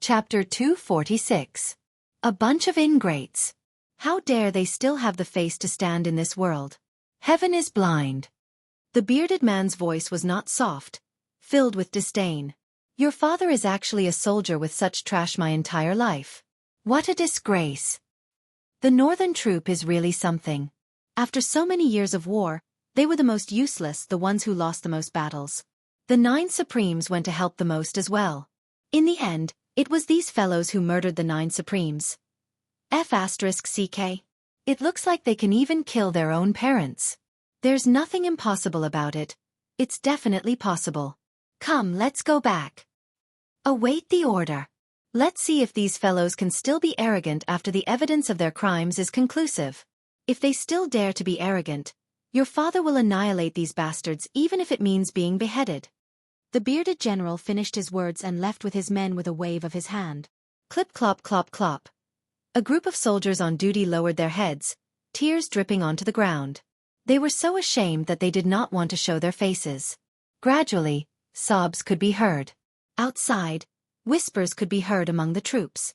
Chapter 246. A bunch of ingrates. How dare they still have the face to stand in this world? Heaven is blind. The bearded man's voice was not soft, filled with disdain. Your father is actually a soldier with such trash my entire life. What a disgrace. The northern troop is really something. After so many years of war, they were the most useless, the ones who lost the most battles. The 9 Supremes went to help the most as well. In the end, it was these fellows who murdered the 9 Supremes. Xueqi. It looks like they can even kill their own parents. There's nothing impossible about it. It's definitely possible. Come, let's go back. Await the order. Let's see if these fellows can still be arrogant after the evidence of their crimes is conclusive. If they still dare to be arrogant, your father will annihilate these bastards even if it means being beheaded. The bearded general finished his words and left with his men with a wave of his hand. Clip clop clop clop. A group of soldiers on duty lowered their heads, tears dripping onto the ground. They were so ashamed that they did not want to show their faces. Gradually, sobs could be heard. Outside, whispers could be heard among the troops.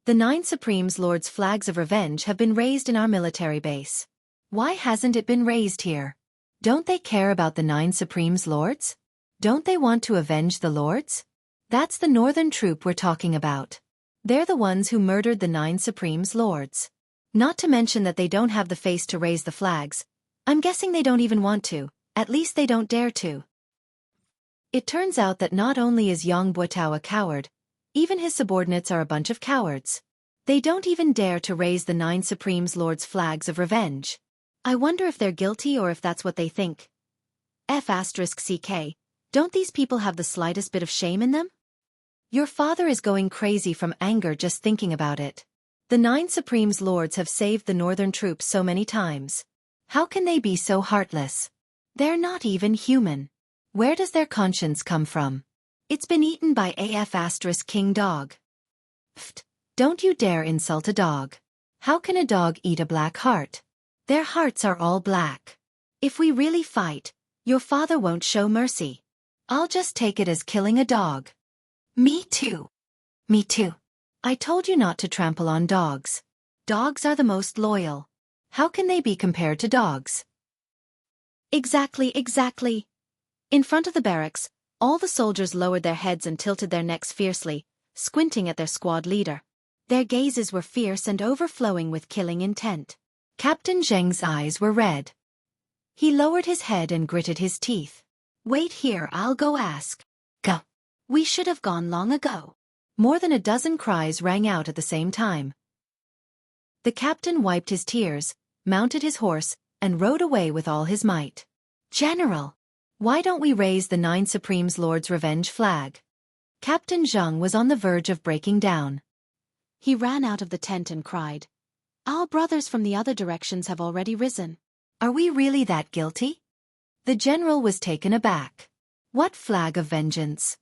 The 9 Supremes Lord's flags of revenge have been raised in our military base. Why hasn't it been raised here? Don't they care about the 9 Supremes Lords? Don't they want to avenge the Lords? That's the northern troop we're talking about. They're the ones who murdered the 9 Supremes Lords. Not to mention that they don't have the face to raise the flags. I'm guessing they don't even want to, at least they don't dare to. It turns out that not only is Yang Buotao a coward, even his subordinates are a bunch of cowards. They don't even dare to raise the 9 Supremes Lords' flags of revenge. I wonder if they're guilty or if that's what they think. Xueqi. Don't these people have the slightest bit of shame in them? Your father is going crazy from anger just thinking about it. The 9 Supremes Lords have saved the northern troops so many times. How can they be so heartless? They're not even human. Where does their conscience come from? It's been eaten by King Dog. Pfft, don't you dare insult a dog. How can a dog eat a black heart? Their hearts are all black. If we really fight, your father won't show mercy. I'll just take it as killing a dog. Me too. Me too. I told you not to trample on dogs. Dogs are the most loyal. How can they be compared to dogs? Exactly. In front of the barracks, all the soldiers lowered their heads and tilted their necks fiercely, squinting at their squad leader. Their gazes were fierce and overflowing with killing intent. Captain Zheng's eyes were red. He lowered his head and gritted his teeth. Wait here, I'll go ask. Go. We should have gone long ago. More than a dozen cries rang out at the same time. The captain wiped his tears, mounted his horse, and rode away with all his might. General! Why don't we raise the 9 Supremes Lord's revenge flag? Captain Zheng was on the verge of breaking down. He ran out of the tent and cried. Our brothers from the other directions have already risen. Are we really that guilty? The general was taken aback. What flag of vengeance?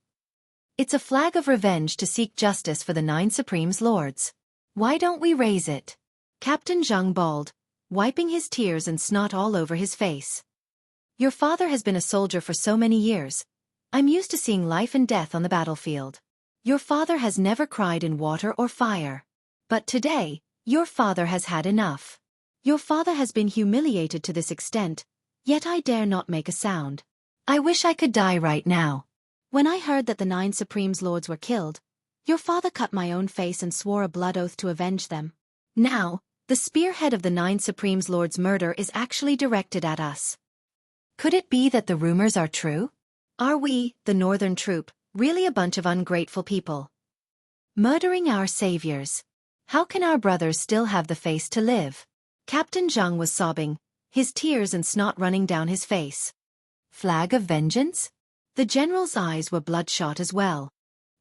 It's a flag of revenge to seek justice for the 9 Supremes Lords. Why don't we raise it? Captain Zheng bawled, wiping his tears and snot all over his face. Your father has been a soldier for so many years. I'm used to seeing life and death on the battlefield. Your father has never cried in water or fire. But today, your father has had enough. Your father has been humiliated to this extent, yet I dare not make a sound. I wish I could die right now. When I heard that the 9 Supremes Lords were killed, your father cut my own face and swore a blood oath to avenge them. Now, the spearhead of the 9 Supremes Lords' murder is actually directed at us. Could it be that the rumors are true? Are we, the northern troop, really a bunch of ungrateful people? Murdering our saviors. How can our brothers still have the face to live? Captain Zheng was sobbing, his tears and snot running down his face. Flag of vengeance? The general's eyes were bloodshot as well.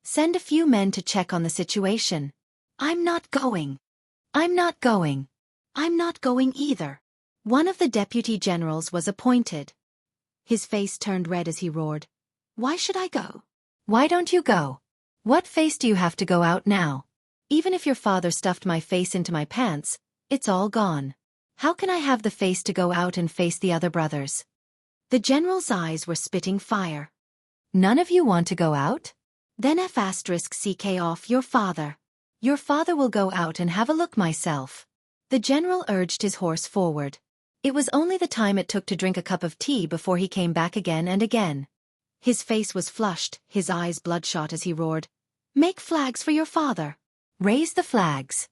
Send a few men to check on the situation. I'm not going. I'm not going. I'm not going either. One of the deputy generals was appointed. His face turned red as he roared. Why should I go? Why don't you go? What face do you have to go out now? Even if your father stuffed my face into my pants, it's all gone. How can I have the face to go out and face the other brothers? The general's eyes were spitting fire. None of you want to go out? Then F***CK off your father. Your father will go out and have a look myself. The general urged his horse forward. It was only the time it took to drink a cup of tea before he came back again and again. His face was flushed, his eyes bloodshot as he roared, "Make flags for your father. Raise the flags.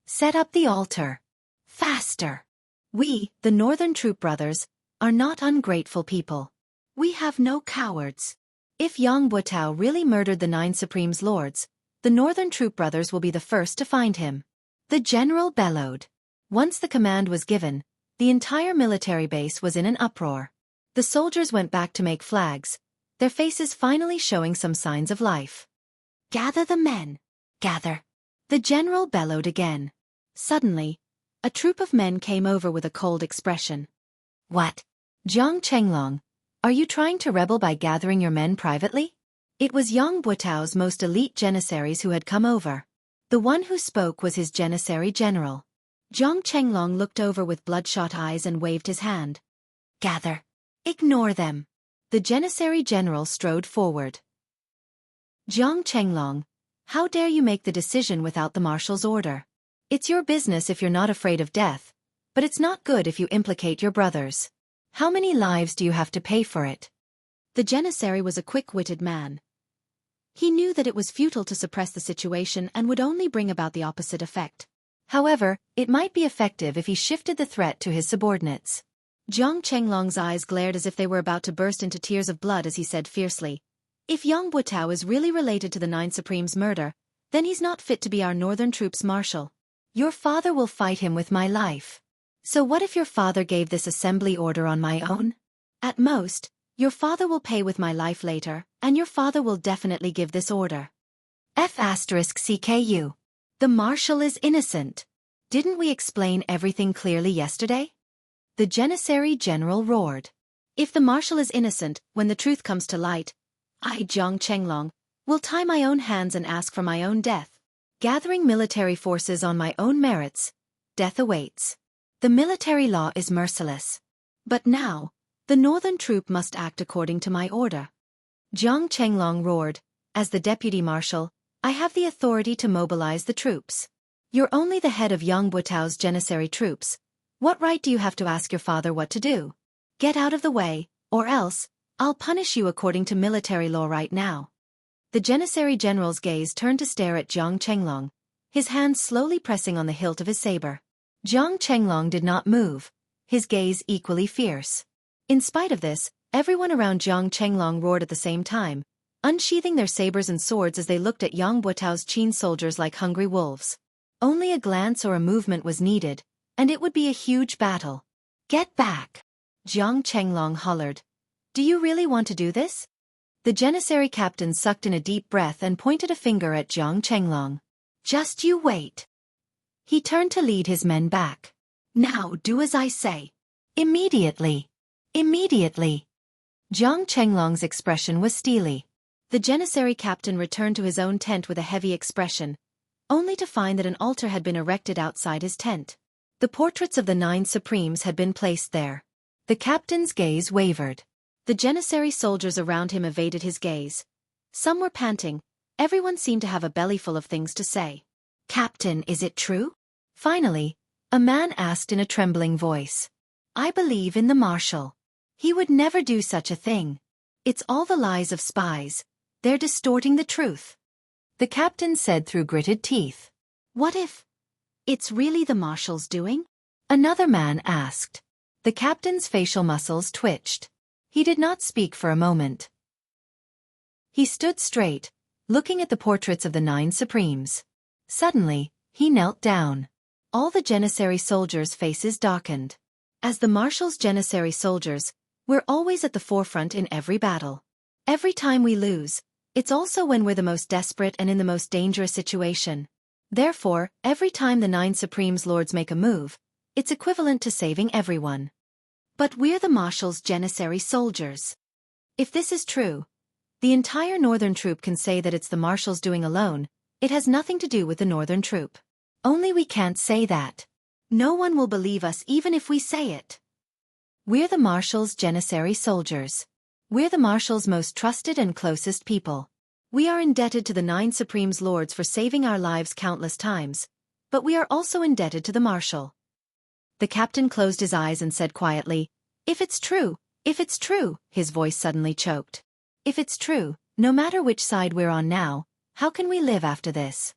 Set up the altar. Faster. We, the Northern Troop Brothers, are not ungrateful people. We have no cowards. If Yang Butao really murdered the 9 Supreme's lords, the Northern Troop Brothers will be the first to find him." The general bellowed. Once the command was given, the entire military base was in an uproar. The soldiers went back to make flags, their faces finally showing some signs of life. "Gather the men. Gather." The general bellowed again. Suddenly, a troop of men came over with a cold expression. "What? Jiang Chenglong, are you trying to rebel by gathering your men privately?" It was Yang Butao's most elite janissaries who had come over. The one who spoke was his janissary general. Jiang Chenglong looked over with bloodshot eyes and waved his hand. "Gather. Ignore them." The janissary general strode forward. "Jiang Chenglong, how dare you make the decision without the marshal's order? It's your business if you're not afraid of death, but it's not good if you implicate your brothers. How many lives do you have to pay for it?" The janissary was a quick-witted man. He knew that it was futile to suppress the situation and would only bring about the opposite effect. However, it might be effective if he shifted the threat to his subordinates. Jiang Chenglong's eyes glared as if they were about to burst into tears of blood as he said fiercely, "If Yang Butao is really related to the 9 Supreme's murder, then he's not fit to be our northern troops' marshal. Your father will fight him with my life. So what if your father gave this assembly order on my own? At most, your father will pay with my life later, and your father will definitely give this order. F***CKU. The marshal is innocent. Didn't we explain everything clearly yesterday?" The janissary general roared. "If the marshal is innocent, when the truth comes to light, I, Jiang Chenglong, will tie my own hands and ask for my own death. Gathering military forces on my own merits, death awaits. The military law is merciless. But now, the northern troop must act according to my order." Jiang Chenglong roared, "As the deputy marshal, I have the authority to mobilize the troops. You're only the head of Yang Butao's janissary troops. What right do you have to ask your father what to do? Get out of the way, or else, I'll punish you according to military law right now." The janissary general's gaze turned to stare at Jiang Chenglong, his hand slowly pressing on the hilt of his saber. Jiang Chenglong did not move, his gaze equally fierce. In spite of this, everyone around Jiang Chenglong roared at the same time, unsheathing their sabers and swords as they looked at Yang Butao's Qin soldiers like hungry wolves. Only a glance or a movement was needed, and it would be a huge battle. "Get back!" Jiang Chenglong hollered. "Do you really want to do this?" The janissary captain sucked in a deep breath and pointed a finger at Jiang Chenglong. "Just you wait." He turned to lead his men back. "Now do as I say. Immediately. Immediately." Jiang Chenglong's expression was steely. The janissary captain returned to his own tent with a heavy expression, only to find that an altar had been erected outside his tent. The portraits of the 9 Supremes had been placed there. The captain's gaze wavered. The janissary soldiers around him evaded his gaze. Some were panting, everyone seemed to have a bellyful of things to say. "Captain, is it true?" Finally, a man asked in a trembling voice. "I believe in the marshal. He would never do such a thing. It's all the lies of spies. They're distorting the truth." The captain said through gritted teeth. "What if it's really the marshal's doing?" Another man asked. The captain's facial muscles twitched. He did not speak for a moment. He stood straight, looking at the portraits of the 9 Supremes. Suddenly, he knelt down. All the janissary soldiers' faces darkened. As the marshal's janissary soldiers, we're always at the forefront in every battle. Every time we lose, it's also when we're the most desperate and in the most dangerous situation. Therefore, every time the 9 Supremes lords make a move, it's equivalent to saving everyone. But we're the marshal's janissary soldiers. If this is true, the entire northern troop can say that it's the marshal's doing alone. It has nothing to do with the northern troop. Only we can't say that. No one will believe us even if we say it. We're the marshal's janissary soldiers. We're the marshal's most trusted and closest people. We are indebted to the 9 Supreme's lords for saving our lives countless times, but we are also indebted to the Marshal. The captain closed his eyes and said quietly, if it's true, his voice suddenly choked. If it's true, no matter which side we're on now, how can we live after this?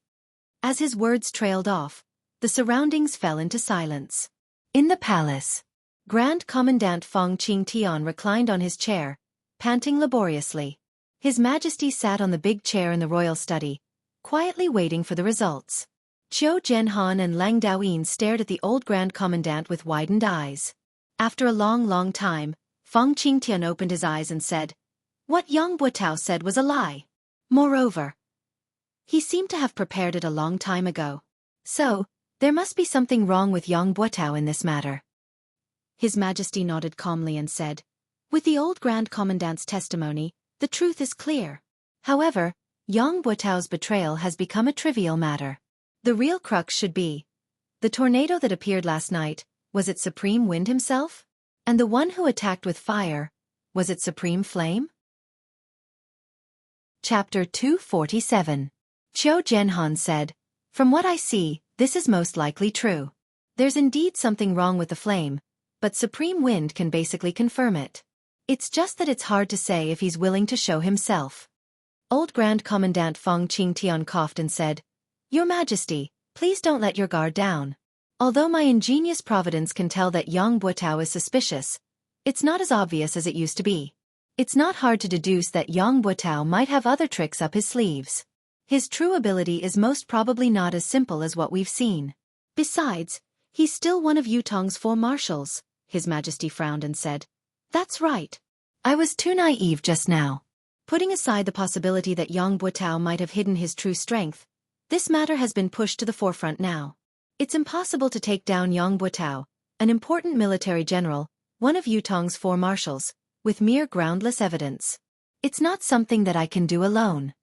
As his words trailed off, the surroundings fell into silence. In the palace, Grand Commandant Feng Qingtian reclined on his chair, panting laboriously. His Majesty sat on the big chair in the royal study, quietly waiting for the results. Qiu Zhenhan and Lang Daoyin stared at the old Grand Commandant with widened eyes. After a long time, Feng Qingtian opened his eyes and said, "What Yang Buotao said was a lie. Moreover, he seemed to have prepared it a long time ago. So, there must be something wrong with Yang Buotao in this matter." His Majesty nodded calmly and said, "With the old Grand Commandant's testimony, the truth is clear. However, Yang Buotao's betrayal has become a trivial matter. The real crux should be, the tornado that appeared last night, was it Supreme Wind himself? And the one who attacked with fire, was it Supreme Flame?" Chapter 247. Qiu Zhenhan said, "From what I see, this is most likely true. There's indeed something wrong with the flame, but Supreme Wind can basically confirm it. It's just that it's hard to say if he's willing to show himself." Old Grand Commandant Feng Qingtian coughed and said, "Your Majesty, please don't let your guard down. Although my ingenious providence can tell that Yang Buotao is suspicious, it's not as obvious as it used to be. It's not hard to deduce that Yang Buotao might have other tricks up his sleeves. His true ability is most probably not as simple as what we've seen. Besides, he's still one of Yutong's 4 marshals," His Majesty frowned and said. "That's right. I was too naive just now. Putting aside the possibility that Yang Buotao might have hidden his true strength, this matter has been pushed to the forefront now. It's impossible to take down Yang Buotao, an important military general, one of Yutong's 4 marshals, with mere groundless evidence. It's not something that I can do alone.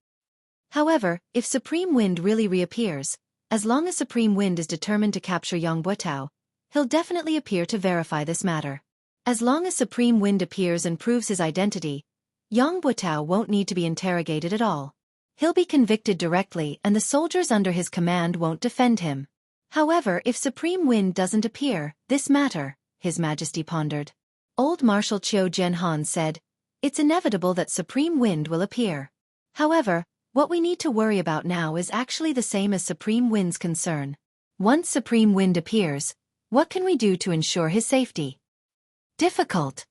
However, if Supreme Wind really reappears, as long as Supreme Wind is determined to capture Yang Buotao, he'll definitely appear to verify this matter. As long as Supreme Wind appears and proves his identity, Yang Buotao won't need to be interrogated at all. He'll be convicted directly and the soldiers under his command won't defend him. However, if Supreme Wind doesn't appear, this matter," His Majesty pondered. Old Marshal Qiu Zhenhan said, "It's inevitable that Supreme Wind will appear. However, what we need to worry about now is actually the same as Supreme Wind's concern. Once Supreme Wind appears, what can we do to ensure his safety?" "Difficult."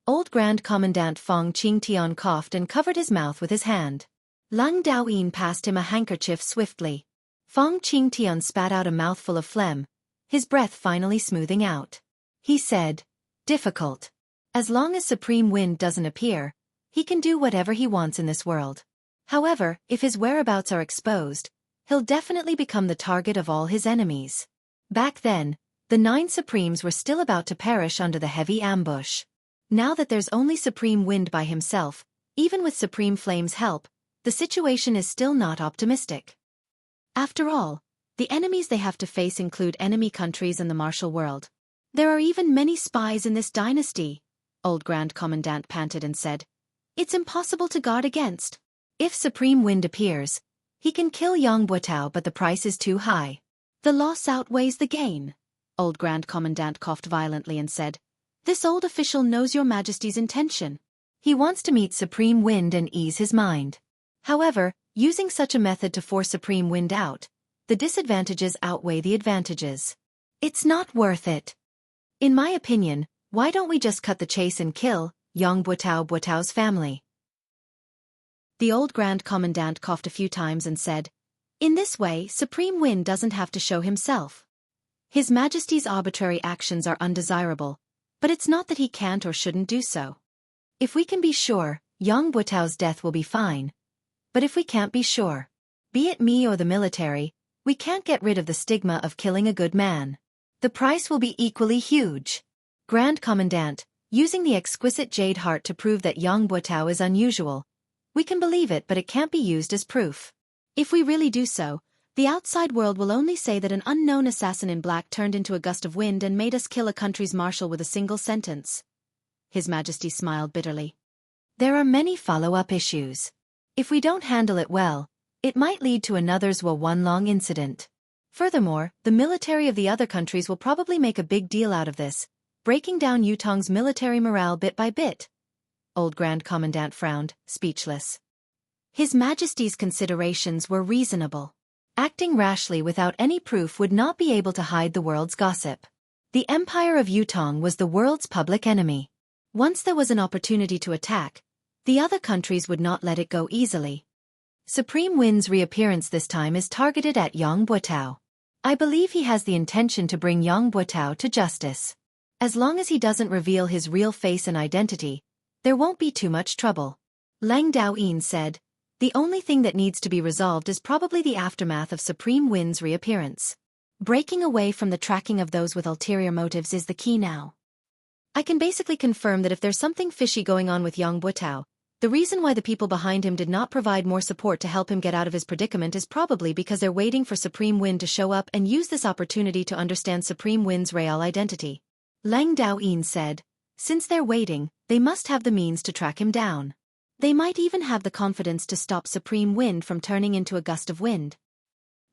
Old Grand Commandant Feng Qingtian coughed and covered his mouth with his hand. Lang Daoyin passed him a handkerchief swiftly. Feng Qingtian spat out a mouthful of phlegm, his breath finally smoothing out. He said, "Difficult. As long as Supreme Wind doesn't appear, he can do whatever he wants in this world. However, if his whereabouts are exposed, he'll definitely become the target of all his enemies." Back then, the 9 Supremes were still about to perish under the heavy ambush. Now that there's only Supreme Wind by himself, even with Supreme Flame's help, the situation is still not optimistic. After all, the enemies they have to face include enemy countries and the martial world. "There are even many spies in this dynasty," Old Grand Commandant panted and said. "It's impossible to guard against. If Supreme Wind appears, he can kill Yang Buotao, but the price is too high. The loss outweighs the gain." Old Grand Commandant coughed violently and said, "This old official knows your Majesty's intention. He wants to meet Supreme Wind and ease his mind. However, using such a method to force Supreme Wind out, the disadvantages outweigh the advantages. It's not worth it. In my opinion, why don't we just cut the chase and kill Yang Buotao's family?" The old Grand Commandant coughed a few times and said, "In this way, Supreme Wind doesn't have to show himself. His Majesty's arbitrary actions are undesirable, but it's not that he can't or shouldn't do so. If we can be sure, Yang Buotao's death will be fine. But if we can't be sure, be it me or the military, we can't get rid of the stigma of killing a good man. The price will be equally huge. Grand Commandant, using the exquisite jade heart to prove that Yang Buotao is unusual. We can believe it, but it can't be used as proof. If we really do so, the outside world will only say that an unknown assassin in black turned into a gust of wind and made us kill a country's marshal with a single sentence." His Majesty smiled bitterly. "There are many follow-up issues. If we don't handle it well, it might lead to another Xueqi incident. Furthermore, the military of the other countries will probably make a big deal out of this, breaking down Yutong's military morale bit by bit. Old Grand Commandant frowned, speechless. His Majesty's considerations were reasonable. Acting rashly without any proof would not be able to hide the world's gossip. The Empire of Yutong was the world's public enemy. Once there was an opportunity to attack, the other countries would not let it go easily. Supreme Win's reappearance this time is targeted at Yang Buotao. I believe he has the intention to bring Yang Buotao to justice. As long as he doesn't reveal his real face and identity, there won't be too much trouble. Lang Daoyin said, the only thing that needs to be resolved is probably the aftermath of Supreme Win's reappearance. Breaking away from the tracking of those with ulterior motives is the key now. I can basically confirm that if there's something fishy going on with Yang Buotao, the reason why the people behind him did not provide more support to help him get out of his predicament is probably because they're waiting for Supreme Win to show up and use this opportunity to understand Supreme Win's real identity. Lang Daoyin said, since they're waiting, they must have the means to track him down. They might even have the confidence to stop Supreme Wind from turning into a gust of wind.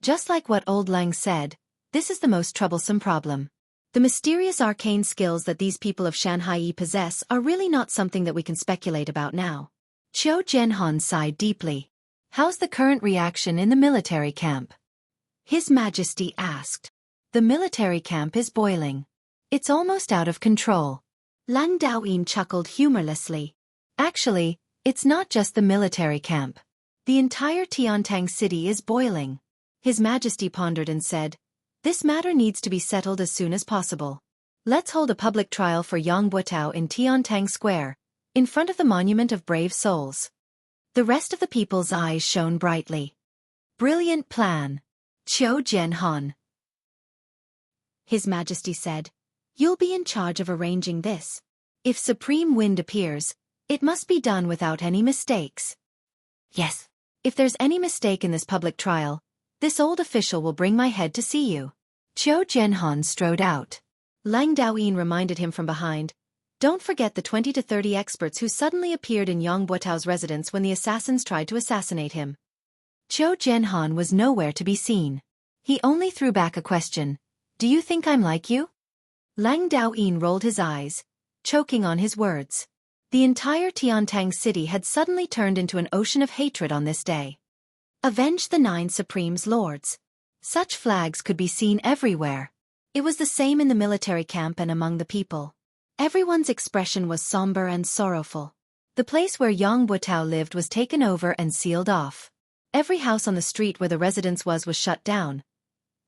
Just like what Old Lang said, this is the most troublesome problem. The mysterious arcane skills that these people of Shanhai possess are really not something that we can speculate about now. Qiu Jianhan sighed deeply. How's the current reaction in the military camp? His Majesty asked. The military camp is boiling. It's almost out of control. Lang Daoyin chuckled humorlessly. Actually, it's not just the military camp. The entire Tiantang city is boiling. His Majesty pondered and said, this matter needs to be settled as soon as possible. Let's hold a public trial for Yang Buotao in Tiantang Square, in front of the Monument of Brave Souls. The rest of the people's eyes shone brightly. Brilliant plan. Qiu Jianhan. His Majesty said, you'll be in charge of arranging this. If Supreme Wind appears, it must be done without any mistakes. Yes. If there's any mistake in this public trial, this old official will bring my head to see you. Qiu Jianhan strode out. Lang Daoyin reminded him from behind, don't forget the 20 to 30 experts who suddenly appeared in Yang Buotao's residence when the assassins tried to assassinate him. Qiu Jianhan was nowhere to be seen. He only threw back a question. Do you think I'm like you? Lang Daoyin rolled his eyes, choking on his words. The entire Tiantang city had suddenly turned into an ocean of hatred on this day. Avenge the 9 Supreme's lords. Such flags could be seen everywhere. It was the same in the military camp and among the people. Everyone's expression was somber and sorrowful. The place where Yang Buotao lived was taken over and sealed off. Every house on the street where the residence was shut down.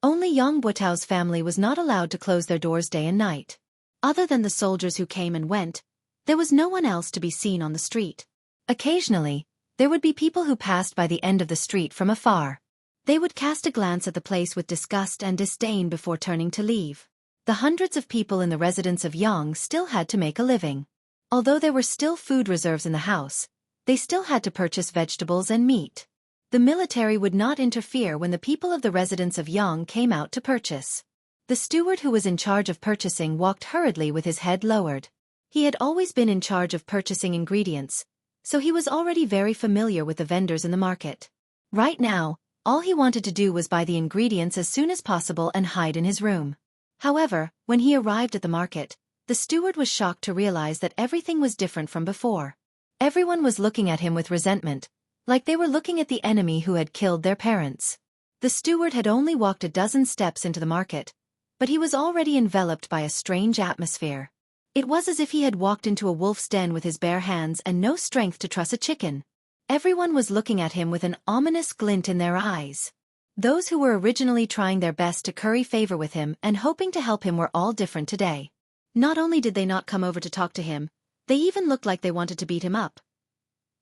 Only Yang Buotao's family was not allowed to close their doors day and night. Other than the soldiers who came and went, there was no one else to be seen on the street. Occasionally, there would be people who passed by the end of the street from afar. They would cast a glance at the place with disgust and disdain before turning to leave. The hundreds of people in the residence of Yang still had to make a living. Although there were still food reserves in the house, they still had to purchase vegetables and meat. The military would not interfere when the people of the residence of Yang came out to purchase. The steward who was in charge of purchasing walked hurriedly with his head lowered. He had always been in charge of purchasing ingredients, so he was already very familiar with the vendors in the market. Right now, all he wanted to do was buy the ingredients as soon as possible and hide in his room. However, when he arrived at the market, the steward was shocked to realize that everything was different from before. Everyone was looking at him with resentment, like they were looking at the enemy who had killed their parents. The steward had only walked a dozen steps into the market, but he was already enveloped by a strange atmosphere. It was as if he had walked into a wolf's den with his bare hands and no strength to truss a chicken. Everyone was looking at him with an ominous glint in their eyes. Those who were originally trying their best to curry favor with him and hoping to help him were all different today. Not only did they not come over to talk to him, they even looked like they wanted to beat him up.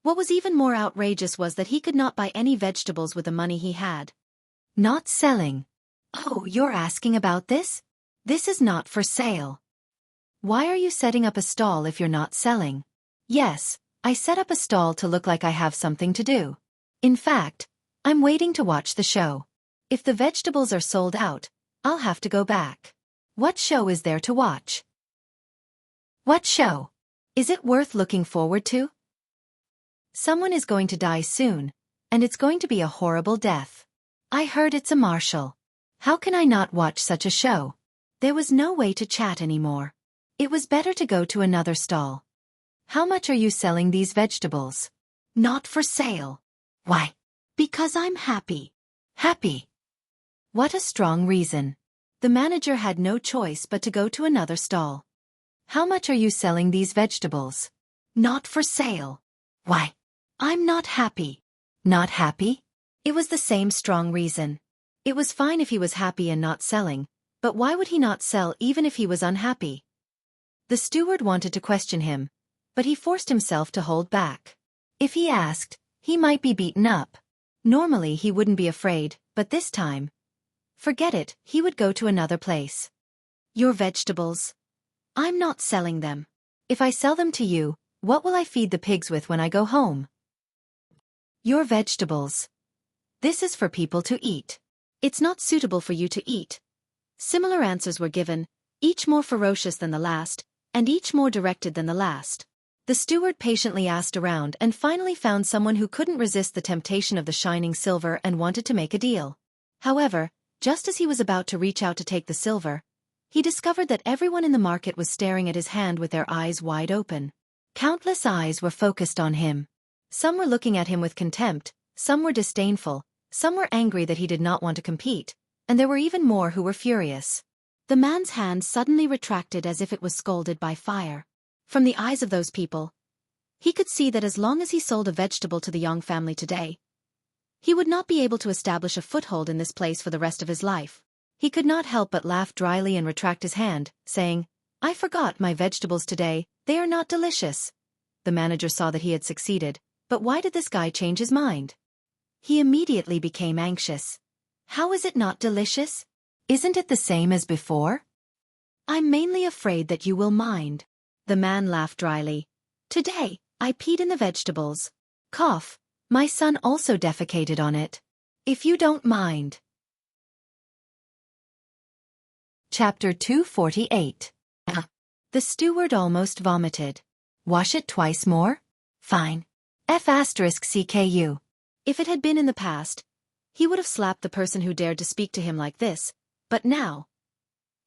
What was even more outrageous was that he could not buy any vegetables with the money he had. Not selling. Oh, you're asking about this? This is not for sale. Why are you setting up a stall if you're not selling? Yes, I set up a stall to look like I have something to do. In fact, I'm waiting to watch the show. If the vegetables are sold out, I'll have to go back. What show is there to watch? What show? Is it worth looking forward to? Someone is going to die soon, and it's going to be a horrible death. I heard it's a marshal. How can I not watch such a show? There was no way to chat anymore. It was better to go to another stall. How much are you selling these vegetables? Not for sale. Why? Because I'm happy. Happy? What a strong reason. The manager had no choice but to go to another stall. How much are you selling these vegetables? Not for sale. Why? I'm not happy. Not happy? It was the same strong reason. It was fine if he was happy and not selling, but why would he not sell even if he was unhappy? The steward wanted to question him, but he forced himself to hold back. If he asked, he might be beaten up. Normally he wouldn't be afraid, but this time, forget it, he would go to another place. Your vegetables? I'm not selling them. If I sell them to you, what will I feed the pigs with when I go home? Your vegetables. This is for people to eat. It's not suitable for you to eat. Similar answers were given, each more ferocious than the last, and each more directed than the last. The steward patiently asked around and finally found someone who couldn't resist the temptation of the shining silver and wanted to make a deal. However, just as he was about to reach out to take the silver, he discovered that everyone in the market was staring at his hand with their eyes wide open. Countless eyes were focused on him. Some were looking at him with contempt, some were disdainful, some were angry that he did not want to compete, and there were even more who were furious. The man's hand suddenly retracted as if it was scalded by fire. From the eyes of those people, he could see that as long as he sold a vegetable to the Young family today, he would not be able to establish a foothold in this place for the rest of his life. He could not help but laugh dryly and retract his hand, saying, I forgot my vegetables today, they are not delicious. The manager saw that he had succeeded, but why did this guy change his mind? He immediately became anxious. How is it not delicious? Isn't it the same as before? I'm mainly afraid that you will mind. The man laughed dryly. Today, I peed in the vegetables. Cough. My son also defecated on it. If you don't mind. Chapter 248. The steward almost vomited. Wash it twice more? Fine. F***CKU. If it had been in the past, he would have slapped the person who dared to speak to him like this, but now,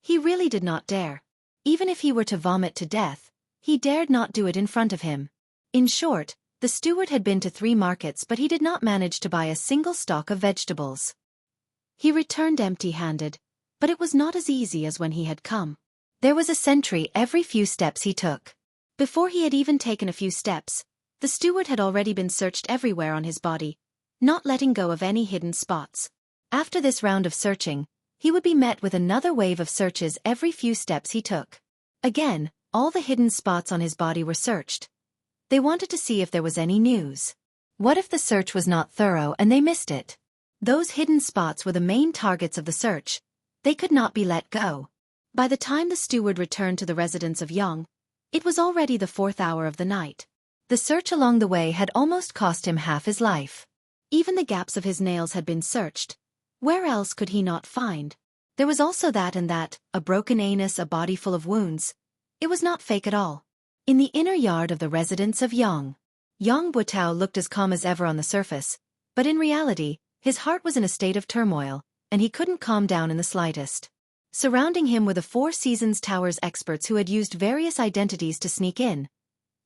he really did not dare. Even if he were to vomit to death, he dared not do it in front of him. In short, the steward had been to 3 markets but he did not manage to buy a single stalk of vegetables. He returned empty-handed, but it was not as easy as when he had come. There was a sentry every few steps he took. Before he had even taken a few steps, the steward had already been searched everywhere on his body, not letting go of any hidden spots. After this round of searching, he would be met with another wave of searches every few steps he took. Again, all the hidden spots on his body were searched. They wanted to see if there was any news. What if the search was not thorough and they missed it? Those hidden spots were the main targets of the search. They could not be let go. By the time the steward returned to the residence of Young, it was already the 4th hour of the night. The search along the way had almost cost him half his life. Even the gaps of his nails had been searched. Where else could he not find? There was also that and that, a broken anus, a body full of wounds. It was not fake at all. In the inner yard of the residence of Yang Buitao looked as calm as ever on the surface, but in reality, his heart was in a state of turmoil, and he couldn't calm down in the slightest. Surrounding him were the Four Seasons Tower's experts who had used various identities to sneak in.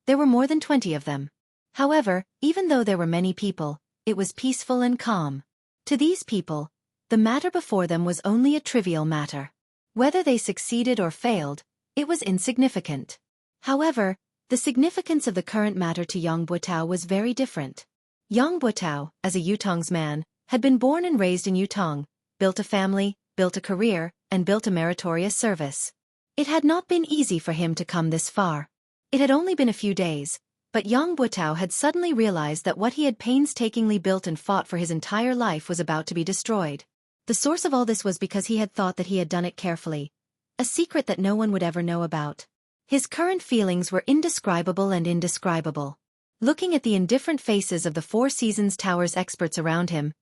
There were more than 20 of them. However, even though there were many people, it was peaceful and calm. To these people, the matter before them was only a trivial matter. Whether they succeeded or failed, it was insignificant. However, the significance of the current matter to Yang Buitao was very different. Yang Buitao, as a Yutong's man, had been born and raised in Yutong, built a family, built a career, and built a meritorious service. It had not been easy for him to come this far. It had only been a few days, but Yang Buitao had suddenly realized that what he had painstakingly built and fought for his entire life was about to be destroyed. The source of all this was because he had thought that he had done it carefully, a secret that no one would ever know about. His current feelings were indescribable and indescribable. Looking at the indifferent faces of the Four Seasons Tower's experts around him,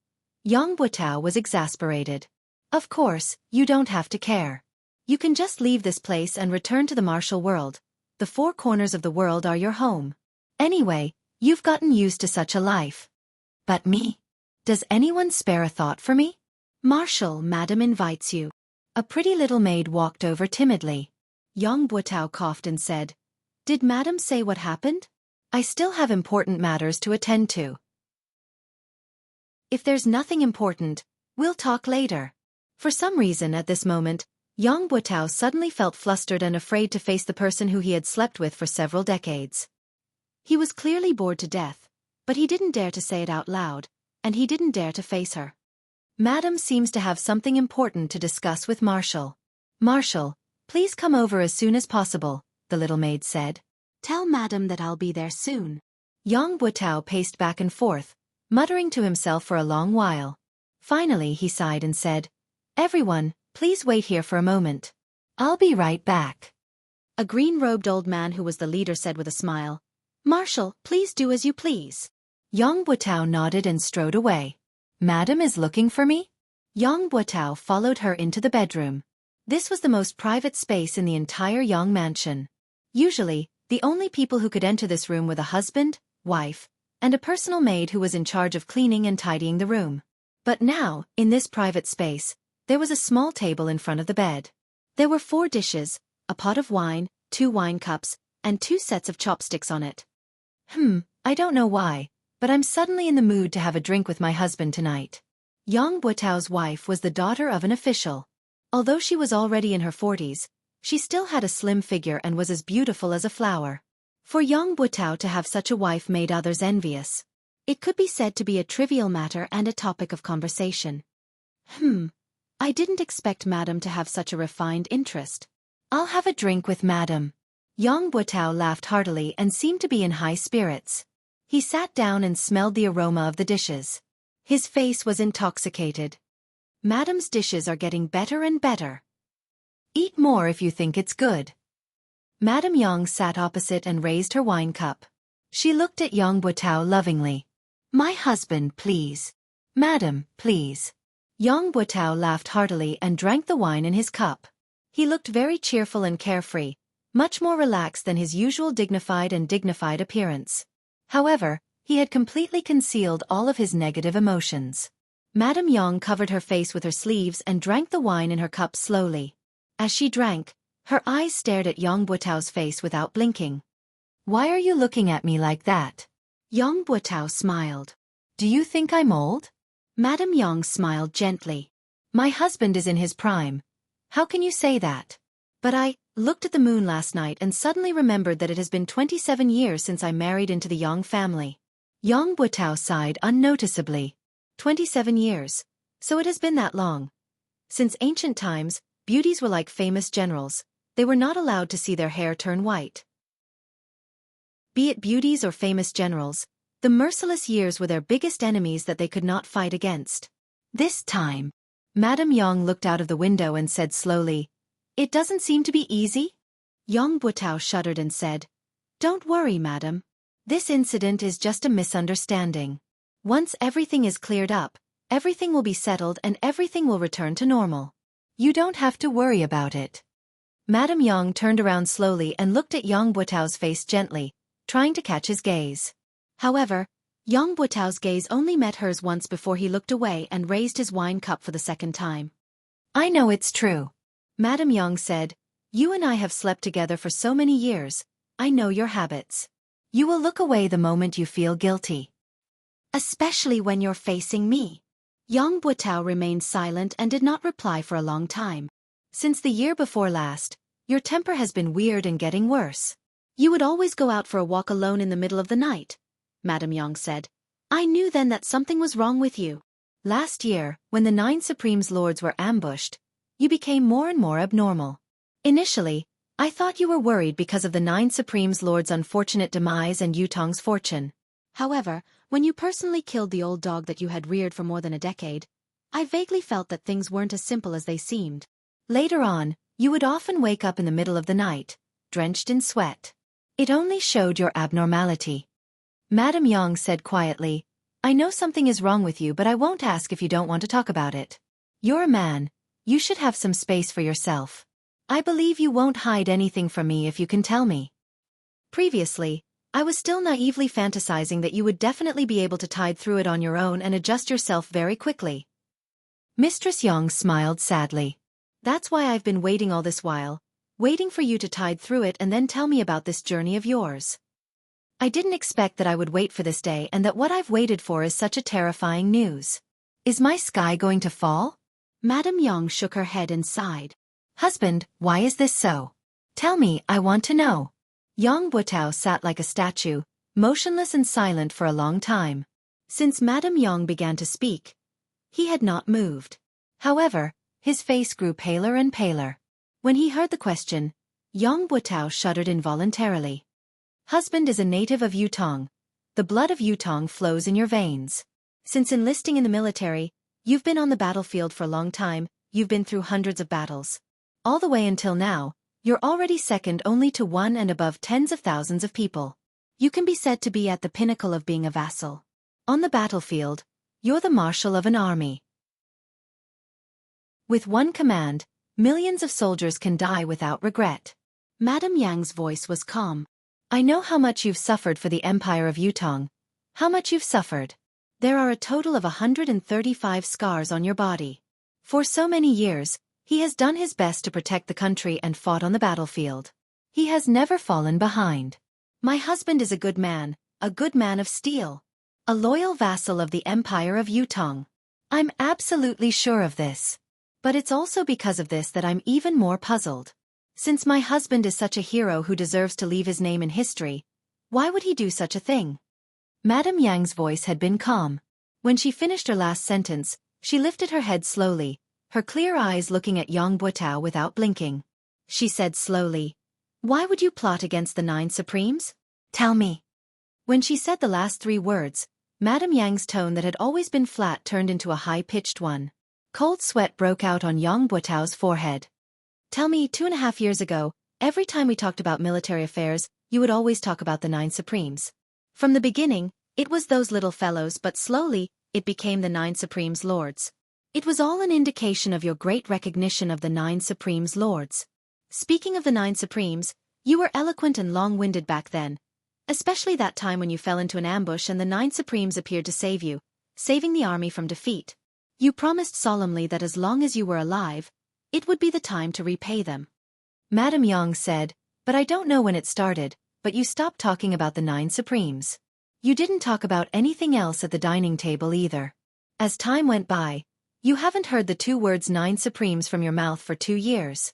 Yang Buitao was exasperated. Of course, you don't have to care. You can just leave this place and return to the martial world. The 4 corners of the world are your home. Anyway, You've gotten used to such a life. But me? Does anyone spare a thought for me? Marshal, madam invites you. A pretty little maid walked over timidly. Yang Buotao coughed and said, Did madam say what happened? I still have important matters to attend to. If there's nothing important, we'll talk later. For some reason at this moment, Yang Buotao suddenly felt flustered and afraid to face the person who he had slept with for several decades. He was clearly bored to death, but he didn't dare to say it out loud, and he didn't dare to face her. Madam seems to have something important to discuss with Marshal. Marshal, please come over as soon as possible, the little maid said. Tell madam that I'll be there soon. Yang Buotao paced back and forth, muttering to himself for a long while. Finally he sighed and said, Everyone, please wait here for a moment. I'll be right back. A green-robed old man who was the leader said with a smile, Marshal, please do as you please. Yang Buotao nodded and strode away. Madam is looking for me? Yang Buotao followed her into the bedroom. This was the most private space in the entire Yang mansion. Usually, the only people who could enter this room were the husband, wife, and a personal maid who was in charge of cleaning and tidying the room. But now, in this private space, there was a small table in front of the bed. There were 4 dishes, a pot of wine, 2 wine cups, and 2 sets of chopsticks on it. I don't know why, but I'm suddenly in the mood to have a drink with my husband tonight. Yang Buotao's wife was the daughter of an official. Although she was already in her 40s, she still had a slim figure and was as beautiful as a flower. For Yang Buotao to have such a wife made others envious. It could be said to be a trivial matter and a topic of conversation. I didn't expect madam to have such a refined interest. I'll have a drink with madam. Yang Buotao laughed heartily and seemed to be in high spirits. He sat down and smelled the aroma of the dishes. His face was intoxicated. Madam's dishes are getting better and better. Eat more if you think it's good. Madam Yang sat opposite and raised her wine cup. She looked at Yang Buotao lovingly. My husband, please. Madam, please. Yang Buotao laughed heartily and drank the wine in his cup. He looked very cheerful and carefree, much more relaxed than his usual dignified appearance. However, he had completely concealed all of his negative emotions. Madam Yang covered her face with her sleeves and drank the wine in her cup slowly. As she drank, her eyes stared at Yang Buotao's face without blinking. Why are you looking at me like that? Yang Buotao smiled. Do you think I'm old? Madam Yang smiled gently. My husband is in his prime. How can you say that? But I looked at the moon last night and suddenly remembered that it has been 27 years since I married into the Yang family. Yang Buotao sighed unnoticeably. 27 years. So it has been that long. Since ancient times, beauties were like famous generals. They were not allowed to see their hair turn white. Be it beauties or famous generals, the merciless years were their biggest enemies that they could not fight against. This time, Madam Yang looked out of the window and said slowly, It doesn't seem to be easy? Yang Buotao shuddered and said, Don't worry, madam. This incident is just a misunderstanding. Once everything is cleared up, everything will be settled and everything will return to normal. You don't have to worry about it. Madam Yang turned around slowly and looked at Yang Buotao's face gently, trying to catch his gaze. However, Yang Buotao's gaze only met hers once before he looked away and raised his wine cup for the second time. I know it's true. Madam Yang said, You and I have slept together for so many years. I know your habits. You will look away the moment you feel guilty. Especially when you're facing me. Yang Buotao remained silent and did not reply for a long time. Since the year before last, your temper has been weird and getting worse. You would always go out for a walk alone in the middle of the night, Madam Yang said. I knew then that something was wrong with you. Last year, when the 9 Supremes Lords were ambushed, you became more and more abnormal. Initially, I thought you were worried because of the 9 Supremes Lords' unfortunate demise and Yutong's fortune. However, when you personally killed the old dog that you had reared for more than a decade, I vaguely felt that things weren't as simple as they seemed. Later on, you would often wake up in the middle of the night, drenched in sweat. It only showed your abnormality. Madam Yang said quietly, I know something is wrong with you, but I won't ask if you don't want to talk about it. You're a man. You should have some space for yourself. I believe you won't hide anything from me if you can tell me. Previously, I was still naively fantasizing that you would definitely be able to tide through it on your own and adjust yourself very quickly. Mistress Yang smiled sadly. That's why I've been waiting all this while, waiting for you to tide through it and then tell me about this journey of yours. I didn't expect that I would wait for this day and that what I've waited for is such a terrifying news. Is my sky going to fall? Madame Yang shook her head and sighed. Husband, why is this so? Tell me, I want to know. Yang Butao sat like a statue, motionless and silent for a long time. Since Madame Yang began to speak, he had not moved. However, his face grew paler and paler. When he heard the question, Yang Butao shuddered involuntarily. Husband is a native of Yutong. The blood of Yutong flows in your veins. Since enlisting in the military, you've been on the battlefield for a long time, you've been through hundreds of battles. All the way until now, you're already second only to one and above tens of thousands of people. You can be said to be at the pinnacle of being a vassal. On the battlefield, you're the marshal of an army. With one command, millions of soldiers can die without regret. Madame Yang's voice was calm. I know how much you've suffered for the Empire of Yutong. How much you've suffered. There are a total of 135 scars on your body. For so many years, he has done his best to protect the country and fought on the battlefield. He has never fallen behind. My husband is a good man of steel. A loyal vassal of the Empire of Yutong. I'm absolutely sure of this. But it's also because of this that I'm even more puzzled. Since my husband is such a hero who deserves to leave his name in history, why would he do such a thing? Madame Yang's voice had been calm. When she finished her last sentence, she lifted her head slowly, her clear eyes looking at Yang Butao without blinking. She said slowly, why would you plot against the 9 Supremes? Tell me. When she said the last 3 words, Madame Yang's tone that had always been flat turned into a high-pitched one. Cold sweat broke out on Yang Butao's forehead. Tell me, 2.5 years ago, every time we talked about military affairs, you would always talk about the 9 Supremes. From the beginning, it was those little fellows, but slowly, it became the 9 Supremes Lords. It was all an indication of your great recognition of the 9 Supremes Lords. Speaking of the 9 Supremes, you were eloquent and long-winded back then. Especially that time when you fell into an ambush and the 9 Supremes appeared to save you, saving the army from defeat. You promised solemnly that as long as you were alive, it would be the time to repay them. Madame Yang said, but I don't know when it started, but you stopped talking about the 9 Supremes. You didn't talk about anything else at the dining table either. As time went by, you haven't heard the 2 words 9 Supremes from your mouth for 2 years.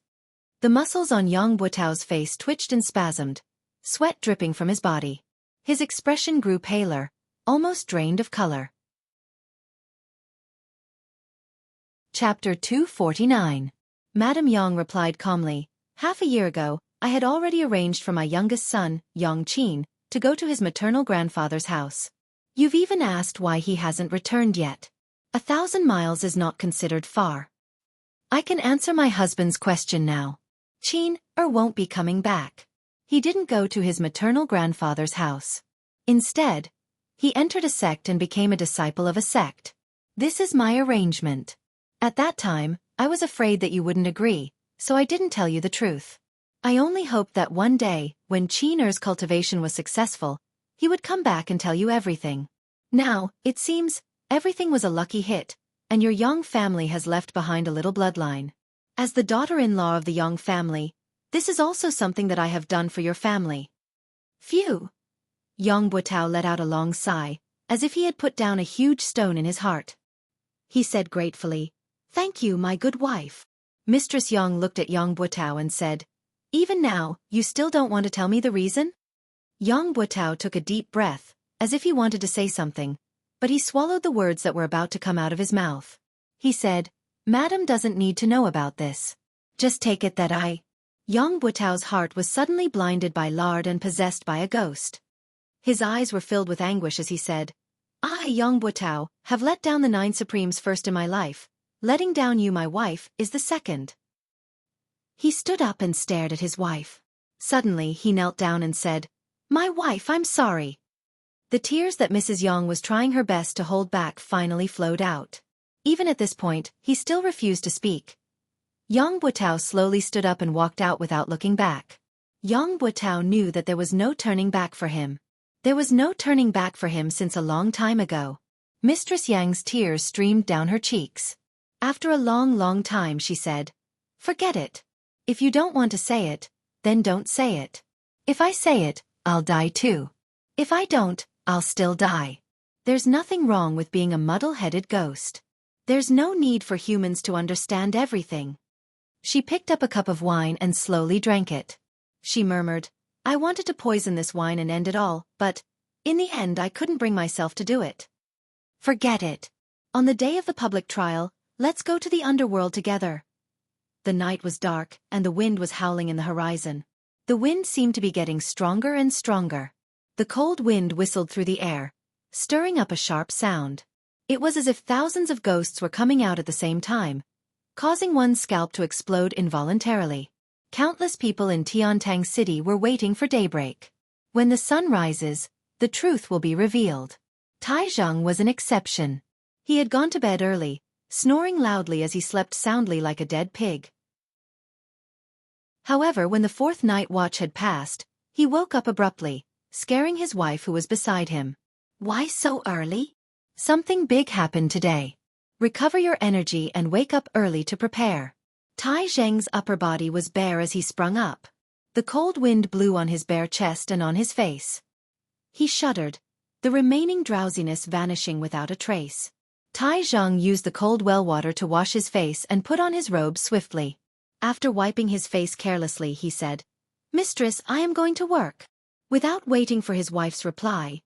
The muscles on Yang Butao's face twitched and spasmed, sweat dripping from his body. His expression grew paler, almost drained of color. Chapter 249. Madame Yang replied calmly, half a year ago, I had already arranged for my youngest son, Yang Qin, to go to his maternal grandfather's house. You've even asked why he hasn't returned yet. 1,000 miles is not considered far. I can answer my husband's question now. Qin won't be coming back. He didn't go to his maternal grandfather's house. Instead, he entered a sect and became a disciple of a sect. This is my arrangement. At that time, I was afraid that you wouldn't agree, so I didn't tell you the truth. I only hoped that one day, when Qin cultivation was successful, he would come back and tell you everything. Now, it seems, everything was a lucky hit, and your Yang family has left behind a little bloodline. As the daughter-in-law of the Yang family, this is also something that I have done for your family. Phew! Yang Butao let out a long sigh, as if he had put down a huge stone in his heart. He said gratefully, Thank you, my good wife. Mistress Yang looked at Yang Butao and said, Even now, you still don't want to tell me the reason? Yang Butao took a deep breath, as if he wanted to say something, but he swallowed the words that were about to come out of his mouth. He said, Madam doesn't need to know about this. Just take it that I... Yang Butao's heart was suddenly blinded by lard and possessed by a ghost. His eyes were filled with anguish as he said, I, Yang Butao, have let down the 9 Supremes first in my life. Letting down you, my wife, is the second. He stood up and stared at his wife. Suddenly, he knelt down and said, My wife, I'm sorry. The tears that Mrs. Yang was trying her best to hold back finally flowed out. Even at this point, he still refused to speak. Yang Butao slowly stood up and walked out without looking back. Yang Butao knew that there was no turning back for him. There was no turning back for him since a long time ago. Mistress Yang's tears streamed down her cheeks. After a long time she said, "Forget it. If you don't want to say it, then don't say it. If I say it, I'll die too. If I don't, I'll still die. There's nothing wrong with being a muddle-headed ghost. There's no need for humans to understand everything." She picked up a cup of wine and slowly drank it. She murmured, "I wanted to poison this wine and end it all, but, in the end I couldn't bring myself to do it. Forget it. On the day of the public trial, let's go to the underworld together." The night was dark, and the wind was howling in the horizon. The wind seemed to be getting stronger and stronger. The cold wind whistled through the air, stirring up a sharp sound. It was as if thousands of ghosts were coming out at the same time, causing one's scalp to explode involuntarily. Countless people in Tiantang City were waiting for daybreak. When the sun rises, the truth will be revealed. Tai Zhang was an exception. He had gone to bed early, snoring loudly as he slept soundly like a dead pig. However, when the fourth night watch had passed, he woke up abruptly, scaring his wife who was beside him. "Why so early? Something big happened today. Recover your energy and wake up early to prepare." Tai Zheng's upper body was bare as he sprung up. The cold wind blew on his bare chest and on his face. He shuddered, the remaining drowsiness vanishing without a trace. Tai Zheng used the cold well water to wash his face and put on his robe swiftly. After wiping his face carelessly, he said, "Mistress, I am going to work." Without waiting for his wife's reply,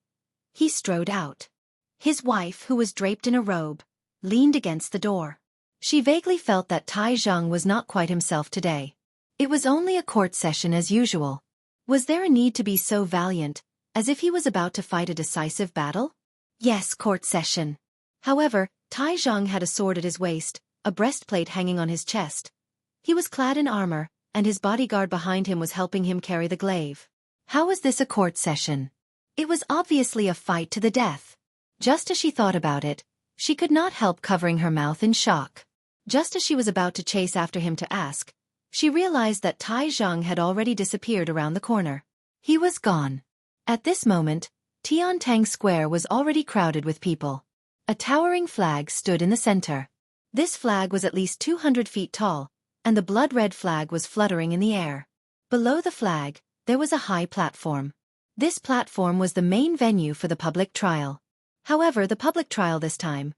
he strode out. His wife, who was draped in a robe, leaned against the door. She vaguely felt that Tai Zheng was not quite himself today. It was only a court session as usual. Was there a need to be so valiant, as if he was about to fight a decisive battle? Yes, court session. However, Tai Zheng had a sword at his waist, a breastplate hanging on his chest. He was clad in armor, and his bodyguard behind him was helping him carry the glaive. How was this a court session? It was obviously a fight to the death. Just as she thought about it, she could not help covering her mouth in shock. Just as she was about to chase after him to ask, she realized that Tai Zheng had already disappeared around the corner. He was gone. At this moment, Tiantang Square was already crowded with people. A towering flag stood in the center. This flag was at least 200 feet tall, and the blood-red flag was fluttering in the air. Below the flag, there was a high platform. This platform was the main venue for the public trial. However, the public trial this time.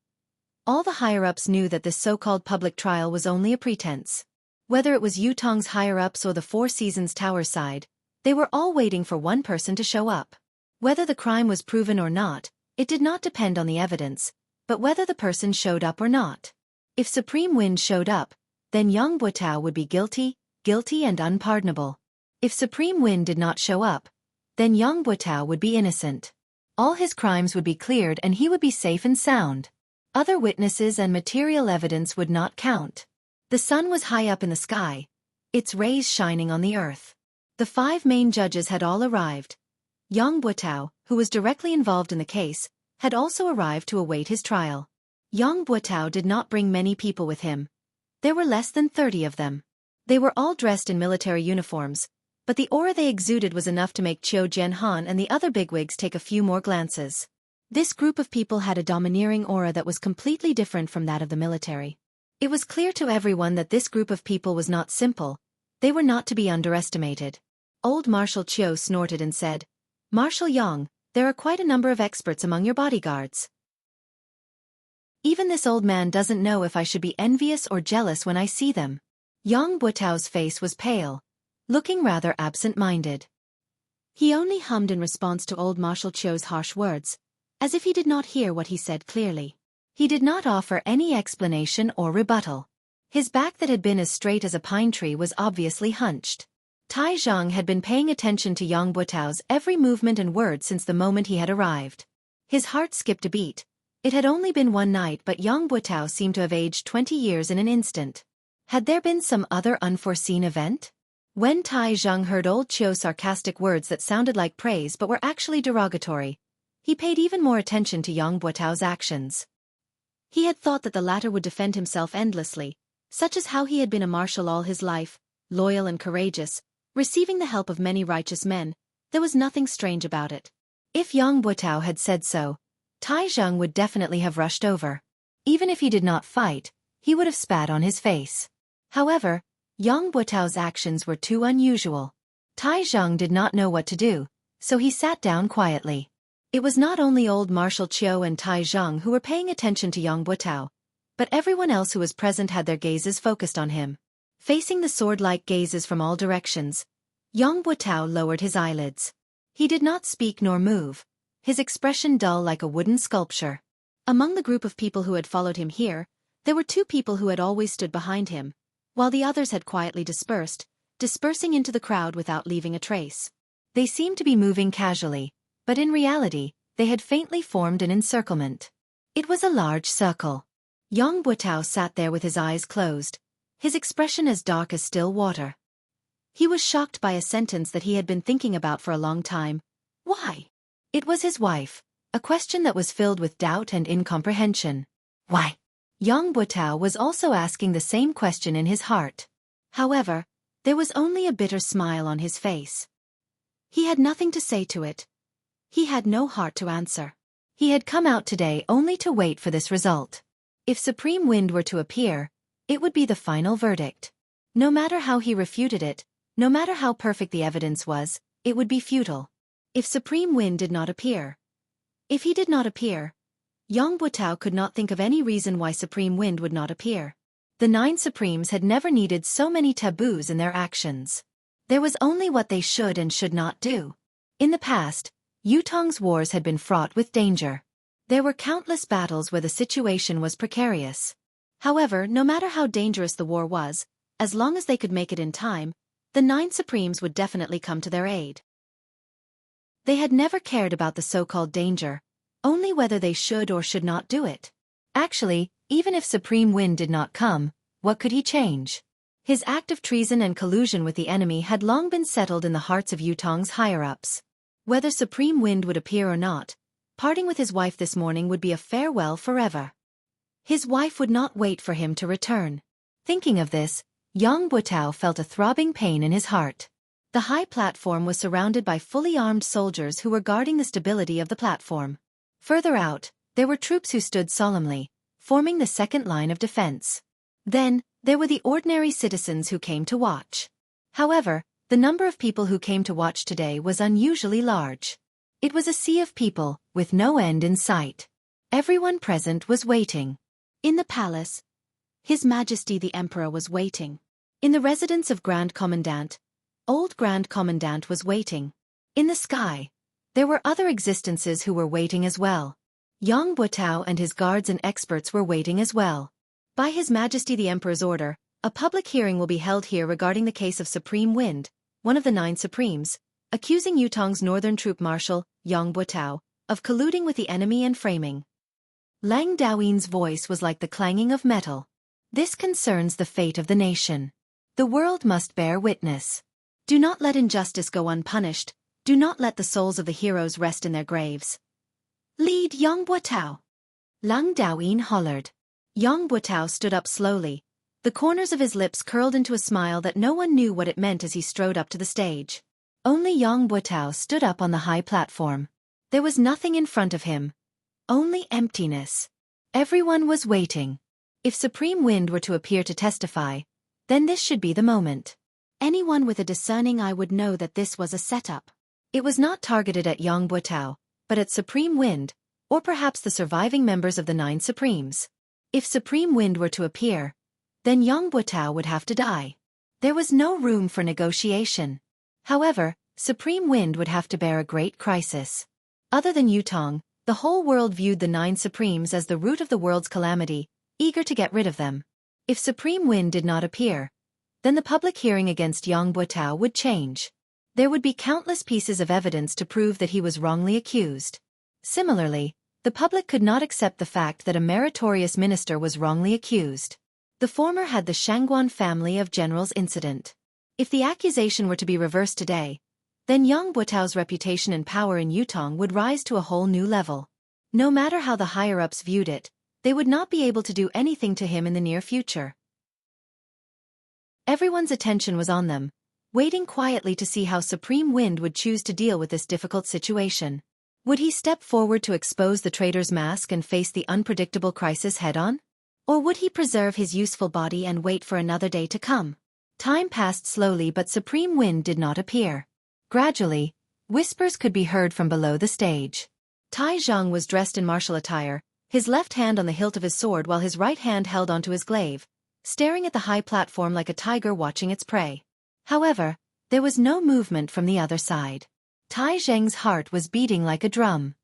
All the higher-ups knew that this so-called public trial was only a pretense. Whether it was Yutong's higher-ups or the Four Seasons Tower side, they were all waiting for one person to show up. Whether the crime was proven or not, it did not depend on the evidence, but whether the person showed up or not. If Supreme Wind showed up, then Yang Butao would be guilty and unpardonable. If Supreme Wind did not show up, then Yang Butao would be innocent. All his crimes would be cleared and he would be safe and sound. Other witnesses and material evidence would not count. The sun was high up in the sky, its rays shining on the earth. The 5 main judges had all arrived. Yang Butao, who was directly involved in the case, had also arrived to await his trial. Yang Butao did not bring many people with him. There were less than 30 of them. They were all dressed in military uniforms, but the aura they exuded was enough to make Qiu Jianhan and the other bigwigs take a few more glances. This group of people had a domineering aura that was completely different from that of the military. It was clear to everyone that this group of people was not simple. They were not to be underestimated. Old Marshal Qiu snorted and said, "Marshal Yang, there are quite a number of experts among your bodyguards. Even this old man doesn't know if I should be envious or jealous when I see them." Yang Butao's face was pale, looking rather absent-minded. He only hummed in response to old Marshal Qiu's harsh words, as if he did not hear what he said clearly. He did not offer any explanation or rebuttal. His back that had been as straight as a pine tree was obviously hunched. Tai Zheng had been paying attention to Yang Butao's every movement and word since the moment he had arrived. His heart skipped a beat. It had only been one night, but Yang Butao seemed to have aged 20 years in an instant. Had there been some other unforeseen event? When Tai Zheng heard old Qiu's sarcastic words that sounded like praise but were actually derogatory, he paid even more attention to Yang Butao's actions. He had thought that the latter would defend himself endlessly, such as how he had been a marshal all his life, loyal and courageous, receiving the help of many righteous men. There was nothing strange about it. If Yang Butao had said so, Tai Zheng would definitely have rushed over. Even if he did not fight, he would have spat on his face. However, Yang Butao's actions were too unusual. Tai Zheng did not know what to do, so he sat down quietly. It was not only old Marshal Qiu and Tai Zheng who were paying attention to Yang Butao, but everyone else who was present had their gazes focused on him. Facing the sword-like gazes from all directions, Yang Butao lowered his eyelids. He did not speak nor move, his expression dull like a wooden sculpture. Among the group of people who had followed him here, there were 2 people who had always stood behind him, while the others had quietly dispersing into the crowd without leaving a trace. They seemed to be moving casually, but in reality, they had faintly formed an encirclement. It was a large circle. Yang Butao sat there with his eyes closed, his expression as dark as still water. He was shocked by a sentence that he had been thinking about for a long time. Why? It was his wife, a question that was filled with doubt and incomprehension. Why? Yang Butao was also asking the same question in his heart. However, there was only a bitter smile on his face. He had nothing to say to it. He had no heart to answer. He had come out today only to wait for this result. If Supreme Wind were to appear, it would be the final verdict. No matter how he refuted it, no matter how perfect the evidence was, it would be futile. If Supreme Wind did not appear. If he did not appear, Yang Butao could not think of any reason why Supreme Wind would not appear. The 9 Supremes had never needed so many taboos in their actions. There was only what they should and should not do. In the past, Yutong's wars had been fraught with danger. There were countless battles where the situation was precarious. However, no matter how dangerous the war was, as long as they could make it in time, the 9 Supremes would definitely come to their aid. They had never cared about the so-called danger, only whether they should or should not do it. Actually, even if Supreme Wind did not come, what could he change? His act of treason and collusion with the enemy had long been settled in the hearts of Yutong's higher-ups. Whether Supreme Wind would appear or not, parting with his wife this morning would be a farewell forever. His wife would not wait for him to return. Thinking of this, Yang Butao felt a throbbing pain in his heart. The high platform was surrounded by fully armed soldiers who were guarding the stability of the platform. Further out, there were troops who stood solemnly, forming the second line of defense. Then, there were the ordinary citizens who came to watch. However, the number of people who came to watch today was unusually large. It was a sea of people, with no end in sight. Everyone present was waiting. In the palace, His Majesty the Emperor was waiting. In the residence of Grand Commandant, Old Grand Commandant was waiting. In the sky, there were other existences who were waiting as well. Yang Butao and his guards and experts were waiting as well. By His Majesty the Emperor's order, a public hearing will be held here regarding the case of Supreme Wind, one of the 9 Supremes, accusing Yutong's northern troop marshal, Yang Butao, of colluding with the enemy and framing. Lang Daoyin's voice was like the clanging of metal. This concerns the fate of the nation. The world must bear witness. Do not let injustice go unpunished. Do not let the souls of the heroes rest in their graves. Lead Yang Butao. Lang Daoyin hollered. Yang Butao stood up slowly. The corners of his lips curled into a smile that no one knew what it meant as he strode up to the stage. Only Yang Butao stood up on the high platform. There was nothing in front of him. Only emptiness. Everyone was waiting. If Supreme Wind were to appear to testify, then this should be the moment. Anyone with a discerning eye would know that this was a setup. It was not targeted at Yang Butao, but at Supreme Wind, or perhaps the surviving members of the 9 Supremes. If Supreme Wind were to appear, then Yang Butao would have to die. There was no room for negotiation. However, Supreme Wind would have to bear a great crisis. Other than Yutong, the whole world viewed the 9 Supremes as the root of the world's calamity, eager to get rid of them. If Supreme Wind did not appear, then the public hearing against Yang Butao would change. There would be countless pieces of evidence to prove that he was wrongly accused. Similarly, the public could not accept the fact that a meritorious minister was wrongly accused. The former had the Shangguan family of generals incident. If the accusation were to be reversed today, then Yang Butao's reputation and power in Yutong would rise to a whole new level. No matter how the higher-ups viewed it, they would not be able to do anything to him in the near future. Everyone's attention was on them, waiting quietly to see how Supreme Wind would choose to deal with this difficult situation. Would he step forward to expose the traitor's mask and face the unpredictable crisis head-on? Or would he preserve his useful body and wait for another day to come? Time passed slowly, but Supreme Wind did not appear. Gradually, whispers could be heard from below the stage. Tai Zhang was dressed in martial attire, his left hand on the hilt of his sword while his right hand held onto his glaive, staring at the high platform like a tiger watching its prey. However, there was no movement from the other side. Tai Zheng's heart was beating like a drum.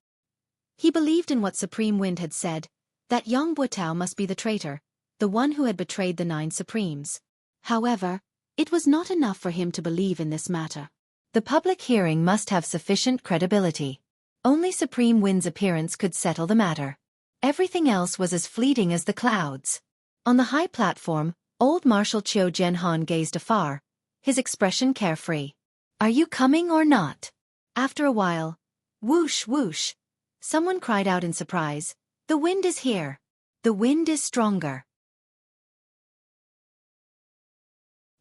He believed in what Supreme Wind had said, that Yang Buotao must be the traitor, the one who had betrayed the 9 Supremes. However, it was not enough for him to believe in this matter. The public hearing must have sufficient credibility. Only Supreme Wind's appearance could settle the matter. Everything else was as fleeting as the clouds. On the high platform, old Marshal Qiu Jianhan gazed afar, his expression carefree. "Are you coming or not?" After a while, whoosh whoosh, someone cried out in surprise, "The wind is here. The wind is stronger."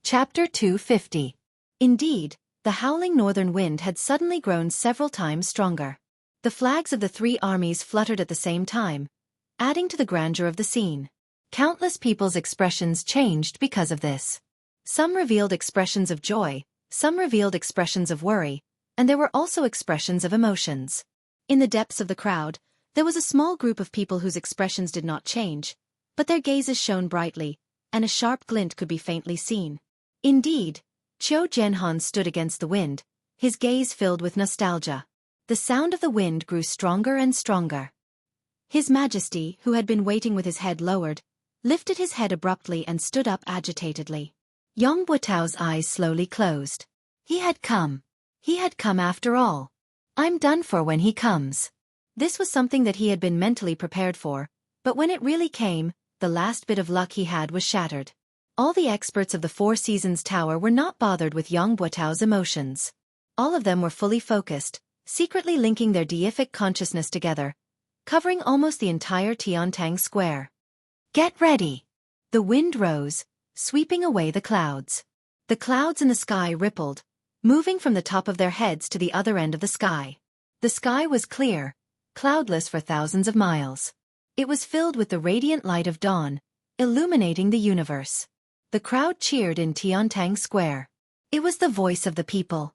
Chapter 250. Indeed, the howling northern wind had suddenly grown several times stronger. The flags of the 3 armies fluttered at the same time, adding to the grandeur of the scene. Countless people's expressions changed because of this. Some revealed expressions of joy, some revealed expressions of worry, and there were also expressions of emotions. In the depths of the crowd, there was a small group of people whose expressions did not change, but their gazes shone brightly, and a sharp glint could be faintly seen. Indeed, Qiu Jianhan stood against the wind, his gaze filled with nostalgia. The sound of the wind grew stronger and stronger. His Majesty, who had been waiting with his head lowered, lifted his head abruptly and stood up agitatedly. Yang Buotao's eyes slowly closed. He had come. He had come after all. I'm done for when he comes. This was something that he had been mentally prepared for, but when it really came, the last bit of luck he had was shattered. All the experts of the 4 Seasons Tower were not bothered with Yang Buotao's emotions. All of them were fully focused, secretly linking their deific consciousness together, covering almost the entire Tiantang Square. Get ready! The wind rose, sweeping away the clouds. The clouds in the sky rippled, moving from the top of their heads to the other end of the sky. The sky was clear, cloudless for thousands of miles. It was filled with the radiant light of dawn, illuminating the universe. The crowd cheered in Tiantang Square. It was the voice of the people.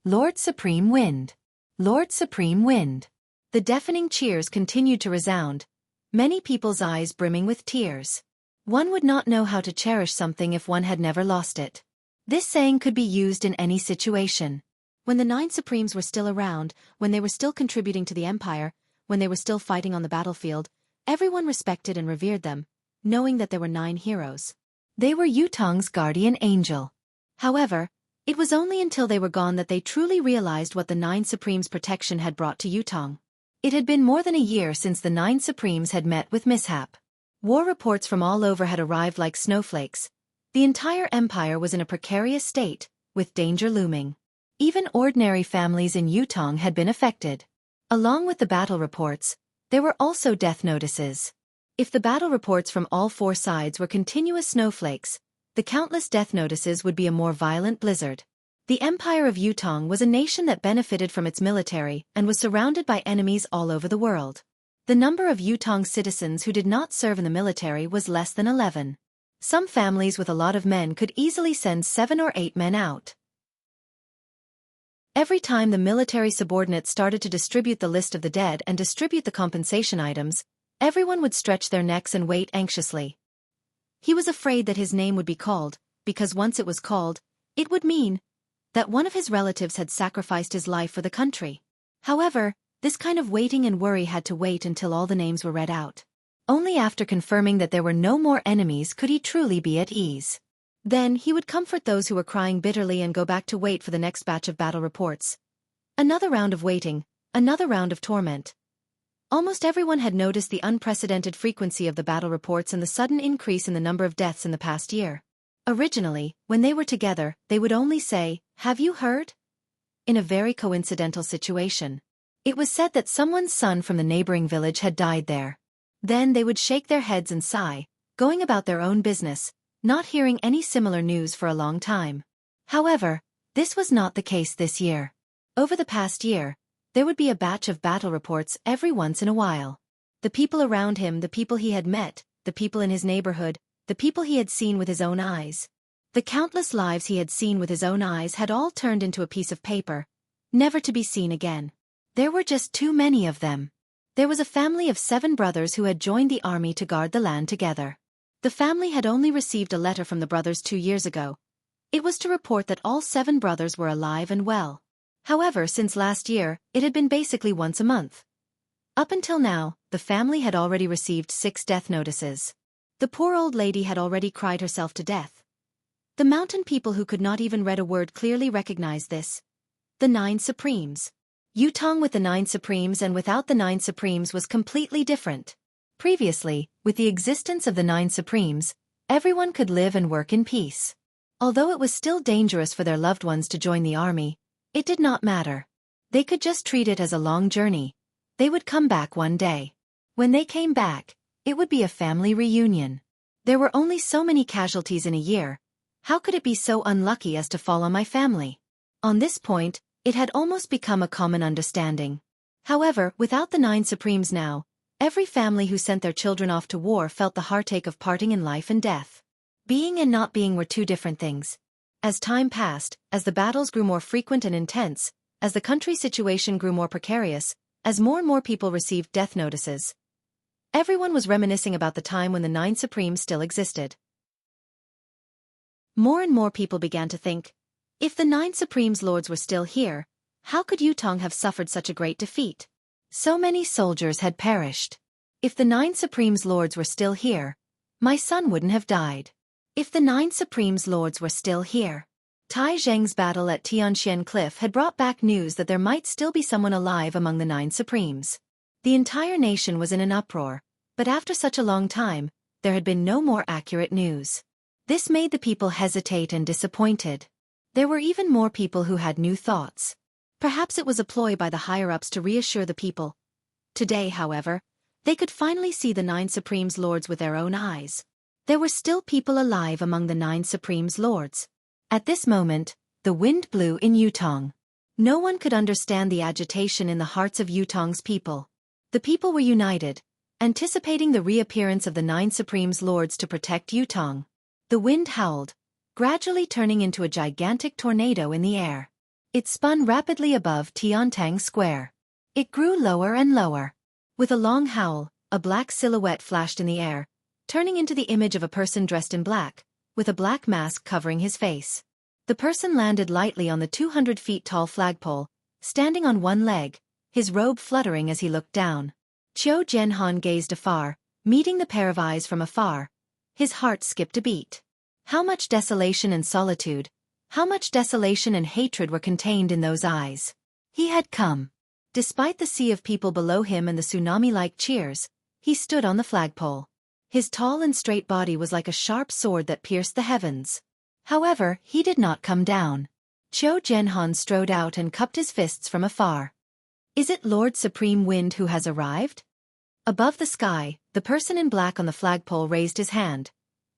Lord Supreme Wind! Lord Supreme Wind! The deafening cheers continued to resound, many people's eyes brimming with tears. One would not know how to cherish something if one had never lost it. This saying could be used in any situation. When the 9 Supremes were still around, when they were still contributing to the empire, when they were still fighting on the battlefield, everyone respected and revered them, knowing that there were 9 heroes. They were Yutong's guardian angel. However, it was only until they were gone that they truly realized what the 9 Supremes' protection had brought to Yutong. It had been more than a year since the 9 Supremes had met with mishap. War reports from all over had arrived like snowflakes. The entire empire was in a precarious state, with danger looming. Even ordinary families in Yutong had been affected. Along with the battle reports, there were also death notices. If the battle reports from all 4 sides were continuous snowflakes, the countless death notices would be a more violent blizzard. The Empire of Yutong was a nation that benefited from its military and was surrounded by enemies all over the world. The number of Yutong citizens who did not serve in the military was less than 11. Some families with a lot of men could easily send 7 or 8 men out. Every time the military subordinates started to distribute the list of the dead and distribute the compensation items, everyone would stretch their necks and wait anxiously. He was afraid that his name would be called, because once it was called, it would mean that one of his relatives had sacrificed his life for the country. However, this kind of waiting and worry had to wait until all the names were read out. Only after confirming that there were no more enemies could he truly be at ease. Then he would comfort those who were crying bitterly and go back to wait for the next batch of battle reports. Another round of waiting, another round of torment. Almost everyone had noticed the unprecedented frequency of the battle reports and the sudden increase in the number of deaths in the past year. Originally, when they were together, they would only say, "Have you heard?" In a very coincidental situation. It was said that someone's son from the neighboring village had died there. Then they would shake their heads and sigh, going about their own business, not hearing any similar news for a long time. However, this was not the case this year. Over the past year, There would be a batch of battle reports every once in a while. The people around him, the people he had met, the people in his neighborhood, the people he had seen with his own eyes. The countless lives he had seen with his own eyes had all turned into a piece of paper, never to be seen again. There were just too many of them. There was a family of 7 brothers who had joined the army to guard the land together. The family had only received a letter from the brothers 2 years ago. It was to report that all 7 brothers were alive and well. However, since last year, it had been basically once a month. Up until now, the family had already received 6 death notices. The poor old lady had already cried herself to death. The mountain people who could not even read a word clearly recognized this. The 9 Supremes. Yutong with the 9 Supremes and without the 9 Supremes was completely different. Previously, with the existence of the 9 Supremes, everyone could live and work in peace. Although it was still dangerous for their loved ones to join the army, it did not matter. They could just treat it as a long journey. They would come back one day. When they came back, it would be a family reunion. There were only so many casualties in a year. How could it be so unlucky as to fall on my family? On this point, it had almost become a common understanding. However, without the 9 Supremes now, every family who sent their children off to war felt the heartache of parting in life and death. Being and not being were 2 different things. As time passed, as the battles grew more frequent and intense, as the country's situation grew more precarious, as more and more people received death notices, everyone was reminiscing about the time when the 9 Supremes still existed. More and more people began to think, if the 9 Supremes Lords were still here, how could Yutong have suffered such a great defeat? So many soldiers had perished. If the 9 Supremes Lords were still here, my son wouldn't have died. If the 9 Supremes Lords were still here. Tai Zheng's battle at Tianxian Cliff had brought back news that there might still be someone alive among the 9 Supremes. The entire nation was in an uproar, but after such a long time, there had been no more accurate news. This made the people hesitate and disappointed. There were even more people who had new thoughts. Perhaps it was a ploy by the higher-ups to reassure the people. Today, however, they could finally see the 9 Supremes Lords with their own eyes. There were still people alive among the 9 Supremes Lords. At this moment, the wind blew in Yutong. No one could understand the agitation in the hearts of Yutong's people. The people were united, anticipating the reappearance of the 9 Supremes Lords to protect Yutong. The wind howled, gradually turning into a gigantic tornado in the air. It spun rapidly above Tiantang Square. It grew lower and lower. With a long howl, a black silhouette flashed in the air, turning into the image of a person dressed in black, with a black mask covering his face. The person landed lightly on the 200 feet tall flagpole, standing on one leg, his robe fluttering as he looked down. Qiu Jianhan gazed afar, meeting the pair of eyes from afar. His heart skipped a beat. How much desolation and solitude, how much desolation and hatred were contained in those eyes. He had come. Despite the sea of people below him and the tsunami-like cheers, he stood on the flagpole. His tall and straight body was like a sharp sword that pierced the heavens. However, he did not come down. Qiu Jianhan strode out and cupped his fists from afar. Is it Lord Supreme Wind who has arrived? Above the sky, the person in black on the flagpole raised his hand.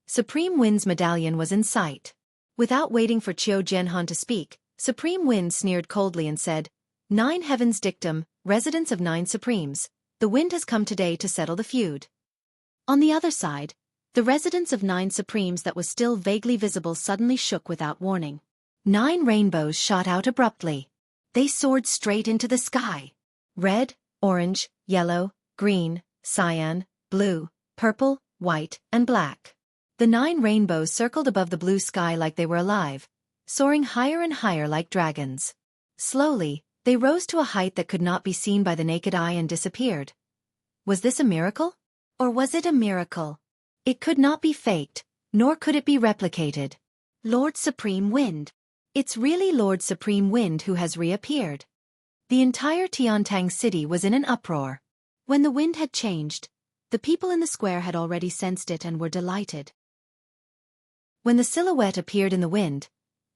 Supreme Wind's medallion was in sight. Without waiting for Qiu Jianhan to speak, Supreme Wind sneered coldly and said, 9 Heavens Dictum, residents of 9 Supremes, the wind has come today to settle the feud. On the other side, the residents of 9 Supremes that was still vaguely visible suddenly shook without warning. 9 rainbows shot out abruptly. They soared straight into the sky. Red, orange, yellow, green, cyan, blue, purple, white, and black. The 9 rainbows circled above the blue sky like they were alive, soaring higher and higher like dragons. Slowly, they rose to a height that could not be seen by the naked eye and disappeared. Was this a miracle? Or was it a miracle? It could not be faked, nor could it be replicated. Lord Supreme Wind. It's really Lord Supreme Wind who has reappeared. The entire Tiantang city was in an uproar. When the wind had changed, the people in the square had already sensed it and were delighted. When the silhouette appeared in the wind,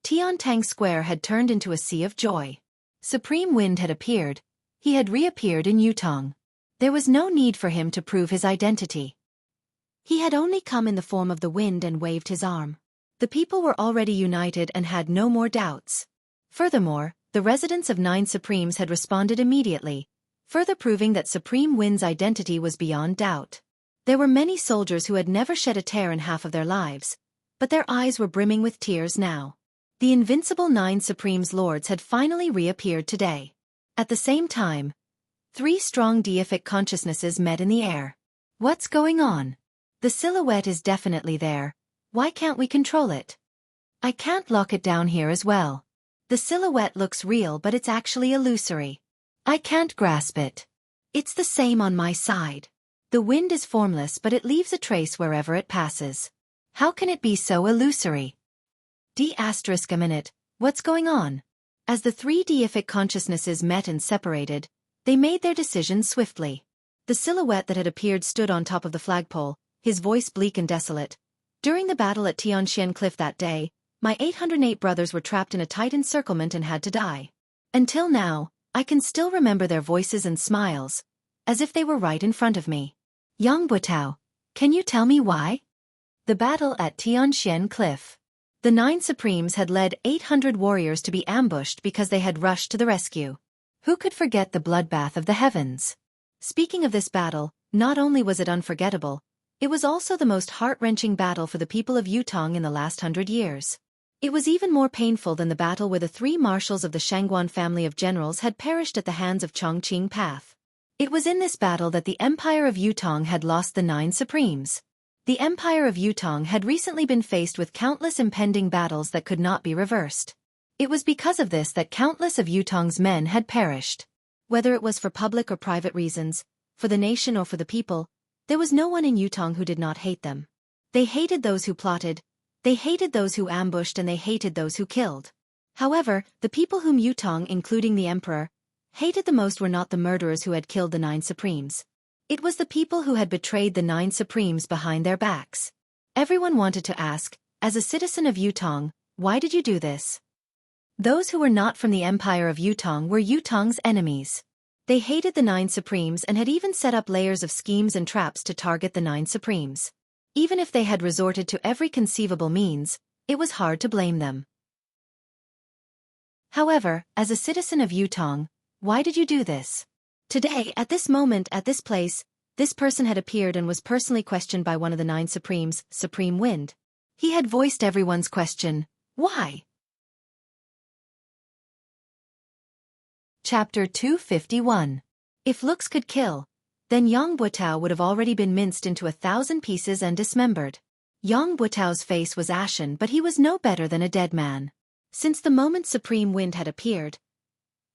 Tiantang Square had turned into a sea of joy. Supreme Wind had appeared. He had reappeared in Yutong. There was no need for him to prove his identity. He had only come in the form of the wind and waved his arm. The people were already united and had no more doubts. Furthermore, the residents of 9 Supremes had responded immediately, further proving that Supreme Wind's identity was beyond doubt. There were many soldiers who had never shed a tear in half of their lives, but their eyes were brimming with tears now. The invincible 9 Supremes lords had finally reappeared today. At the same time, 3 strong deific consciousnesses met in the air. What's going on? The silhouette is definitely there. Why can't we control it? I can't lock it down here as well. The silhouette looks real, but it's actually illusory. I can't grasp it. It's the same on my side. The wind is formless, but it leaves a trace wherever it passes. How can it be so illusory? A minute, what's going on? As the 3 deific consciousnesses met and separated, they made their decisions swiftly. The silhouette that had appeared stood on top of the flagpole, his voice bleak and desolate. During the battle at Tianxian Cliff that day, my 808 brothers were trapped in a tight encirclement and had to die. Until now, I can still remember their voices and smiles, as if they were right in front of me. Yang Butao, can you tell me why? The battle at Tianxian Cliff. The 9 Supremes had led 800 warriors to be ambushed because they had rushed to the rescue. Who could forget the bloodbath of the heavens? Speaking of this battle, not only was it unforgettable, it was also the most heart-wrenching battle for the people of Yutong in the last 100 years. It was even more painful than the battle where the 3 marshals of the Shangguan family of generals had perished at the hands of Chongqing Path. It was in this battle that the Empire of Yutong had lost the 9 Supremes. The Empire of Yutong had recently been faced with countless impending battles that could not be reversed. It was because of this that countless of Yutong's men had perished. Whether it was for public or private reasons, for the nation or for the people, there was no one in Yutong who did not hate them. They hated those who plotted, they hated those who ambushed, and they hated those who killed. However, the people whom Yutong, including the emperor, hated the most were not the murderers who had killed the 9 Supremes. It was the people who had betrayed the 9 Supremes behind their backs. Everyone wanted to ask, as a citizen of Yutong, why did you do this? Those who were not from the Empire of Yutong were Yutong's enemies. They hated the 9 Supremes and had even set up layers of schemes and traps to target the 9 Supremes. Even if they had resorted to every conceivable means, it was hard to blame them. However, as a citizen of Yutong, why did you do this? Today, at this moment, at this place, this person had appeared and was personally questioned by one of the 9 Supremes, Supreme Wind. He had voiced everyone's question, why? Chapter 251. If looks could kill, then Yang Butao would have already been minced into 1,000 pieces and dismembered. Yang Butao's face was ashen, but he was no better than a dead man. Since the moment Supreme Wind had appeared,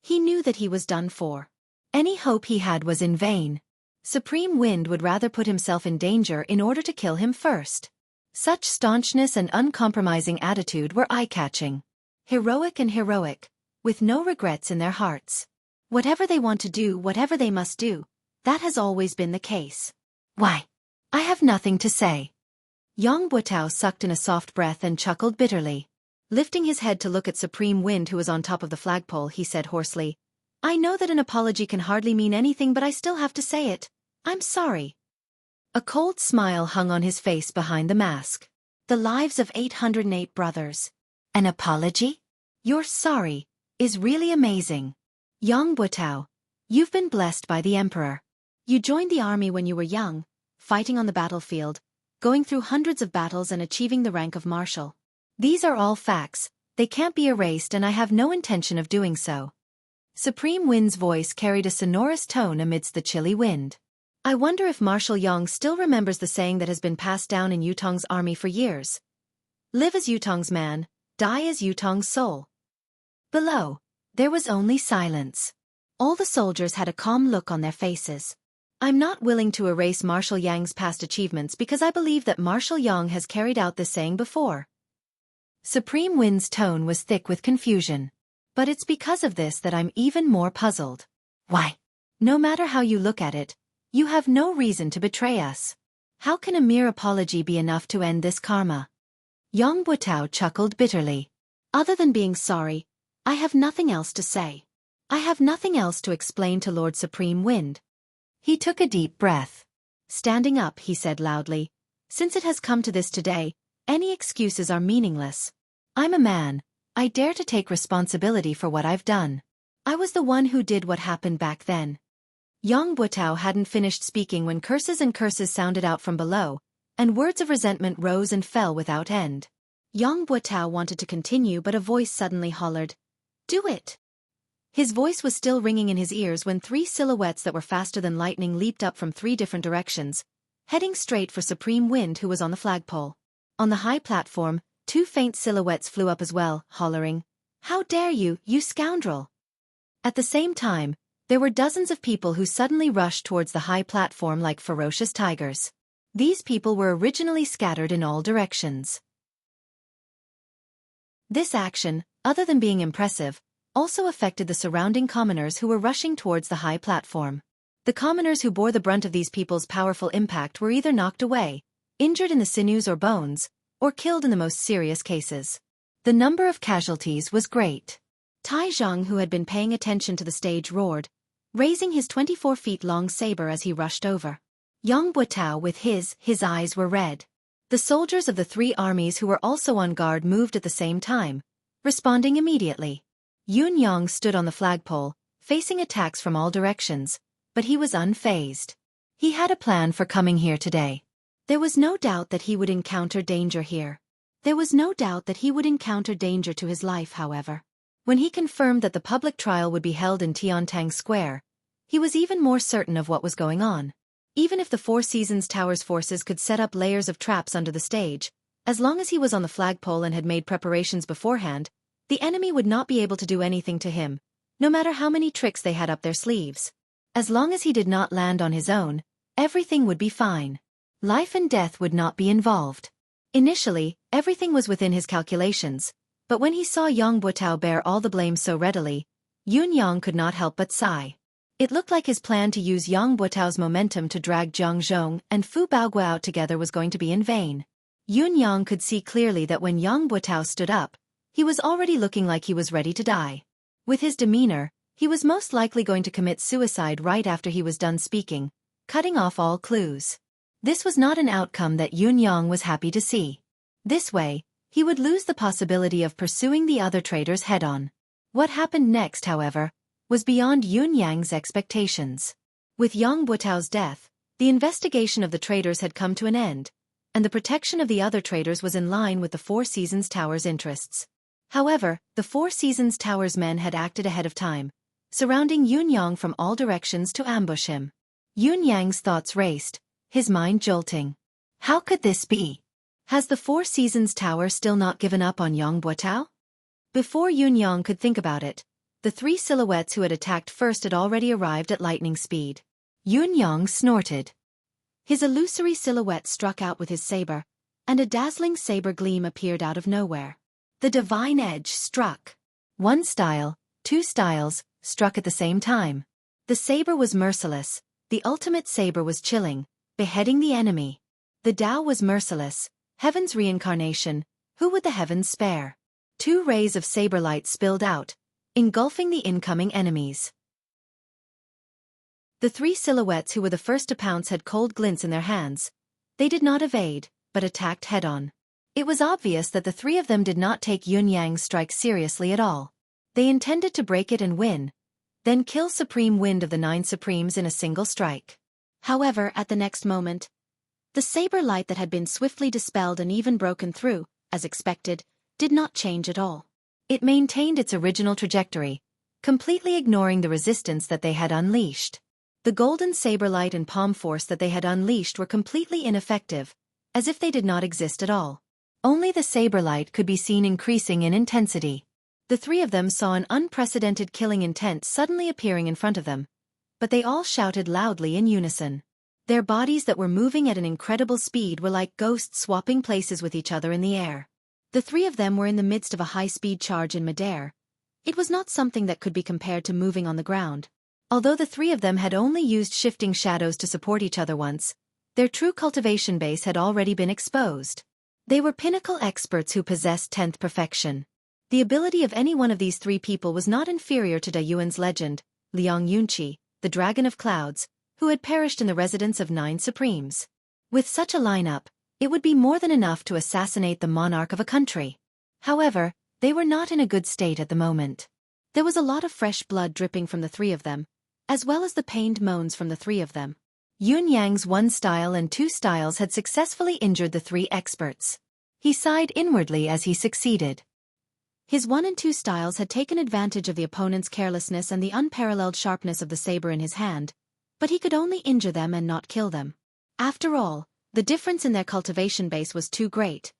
he knew that he was done for. Any hope he had was in vain. Supreme Wind would rather put himself in danger in order to kill him first. Such staunchness and uncompromising attitude were eye-catching. Heroic and heroic, with no regrets in their hearts. Whatever they want to do, whatever they must do, that has always been the case. Why? I have nothing to say. Yang Butao sucked in a soft breath and chuckled bitterly. Lifting his head to look at Supreme Wind, who was on top of the flagpole, he said hoarsely, I know that an apology can hardly mean anything, but I still have to say it. I'm sorry. A cold smile hung on his face behind the mask. The lives of 808 brothers. An apology? You're sorry, is really amazing. Yang Butao, you've been blessed by the emperor. You joined the army when you were young, fighting on the battlefield, going through hundreds of battles and achieving the rank of marshal. These are all facts, they can't be erased, and I have no intention of doing so. Supreme Wind's voice carried a sonorous tone amidst the chilly wind. I wonder if Marshal Yang still remembers the saying that has been passed down in Yutong's army for years. Live as Yutong's man, die as Yutong's soul. Below, there was only silence. All the soldiers had a calm look on their faces. I'm not willing to erase Marshal Yang's past achievements because I believe that Marshal Yang has carried out this saying before. Supreme Wind's tone was thick with confusion. But it's because of this that I'm even more puzzled. Why? No matter how you look at it, you have no reason to betray us. How can a mere apology be enough to end this karma? Yang Butao chuckled bitterly. Other than being sorry, I have nothing else to say. I have nothing else to explain to Lord Supreme Wind. He took a deep breath. Standing up, he said loudly, since it has come to this today, any excuses are meaningless. I'm a man, I dare to take responsibility for what I've done. I was the one who did what happened back then. Yang Butao hadn't finished speaking when curses and curses sounded out from below, and words of resentment rose and fell without end. Yang Butao wanted to continue, but a voice suddenly hollered, "Do it!" His voice was still ringing in his ears when 3 silhouettes that were faster than lightning leaped up from 3 different directions, heading straight for Supreme Wind, who was on the flagpole. On the high platform, 2 faint silhouettes flew up as well, hollering, "How dare you, you scoundrel!" At the same time, there were dozens of people who suddenly rushed towards the high platform like ferocious tigers. These people were originally scattered in all directions. This action, other than being impressive, also affected the surrounding commoners who were rushing towards the high platform. The commoners who bore the brunt of these people's powerful impact were either knocked away, injured in the sinews or bones, or killed in the most serious cases. The number of casualties was great. Tai Zhang, who had been paying attention to the stage, roared, raising his 24-feet-long saber as he rushed over. Yang Butao, with his eyes were red. The soldiers of the 3 armies who were also on guard moved at the same time, responding immediately. Yun Yang stood on the flagpole, facing attacks from all directions, but he was unfazed. He had a plan for coming here today. There was no doubt that he would encounter danger here. There was no doubt that he would encounter danger to his life, however. When he confirmed that the public trial would be held in Tiantang Square, he was even more certain of what was going on. Even if the Four Seasons Tower's forces could set up layers of traps under the stage, as long as he was on the flagpole and had made preparations beforehand, the enemy would not be able to do anything to him, no matter how many tricks they had up their sleeves. As long as he did not land on his own, everything would be fine. Life and death would not be involved. Initially, everything was within his calculations, but when he saw Yang Butao bear all the blame so readily, Yun Yang could not help but sigh. It looked like his plan to use Yang Butao's momentum to drag Zhang Zhong and Fu Baogua out together was going to be in vain. Yun Yang could see clearly that when Yang Butao stood up, he was already looking like he was ready to die. With his demeanor, he was most likely going to commit suicide right after he was done speaking, cutting off all clues. This was not an outcome that Yun Yang was happy to see. This way, he would lose the possibility of pursuing the other traitors head-on. What happened next, however, was beyond Yun Yang's expectations. With Yang Butao's death, the investigation of the traitors had come to an end, and the protection of the other traitors was in line with the Four Seasons Tower's interests. However, the Four Seasons Tower's men had acted ahead of time, surrounding Yun Yang from all directions to ambush him. Yun Yang's thoughts raced, his mind jolting. How could this be? Has the Four Seasons Tower still not given up on Yang Butao? Before Yun Yang could think about it, the 3 silhouettes who had attacked first had already arrived at lightning speed. Yun Yang snorted. His illusory silhouette struck out with his saber, and a dazzling saber gleam appeared out of nowhere. The divine edge struck. 1 style, 2 styles, struck at the same time. The saber was merciless, the ultimate saber was chilling, beheading the enemy. The Tao was merciless, heaven's reincarnation, who would the heavens spare? 2 rays of saber light spilled out, engulfing the incoming enemies. The 3 silhouettes who were the first to pounce had cold glints in their hands. They did not evade, but attacked head-on. It was obvious that the 3 of them did not take Yun Yang's strike seriously at all. They intended to break it and win, then kill Supreme Wind of the 9 Supremes in a single strike. However, at the next moment, the saber light that had been swiftly dispelled and even broken through, as expected, did not change at all. It maintained its original trajectory, completely ignoring the resistance that they had unleashed. The golden saber light and palm force that they had unleashed were completely ineffective, as if they did not exist at all. Only the saber light could be seen increasing in intensity. The 3 of them saw an unprecedented killing intent suddenly appearing in front of them, but they all shouted loudly in unison. Their bodies that were moving at an incredible speed were like ghosts swapping places with each other in the air. The 3 of them were in the midst of a high-speed charge in midair. It was not something that could be compared to moving on the ground. Although the 3 of them had only used shifting shadows to support each other once, their true cultivation base had already been exposed. They were pinnacle experts who possessed 10th perfection. The ability of any one of these 3 people was not inferior to Da Yuan's legend, Liang Yunqi, the Dragon of Clouds, who had perished in the residence of 9 Supremes. With such a lineup, it would be more than enough to assassinate the monarch of a country. However, They were not in a good state at the moment. There was a lot of fresh blood dripping from the three of them, as well as the pained moans from the three of them. Yun Yang's 1 style and 2 styles had successfully injured the 3 experts. He sighed inwardly as he succeeded. His 1 and 2 styles had taken advantage of the opponent's carelessness and the unparalleled sharpness of the saber in his hand, but he could only injure them and not kill them. After all, the difference in their cultivation base was too great.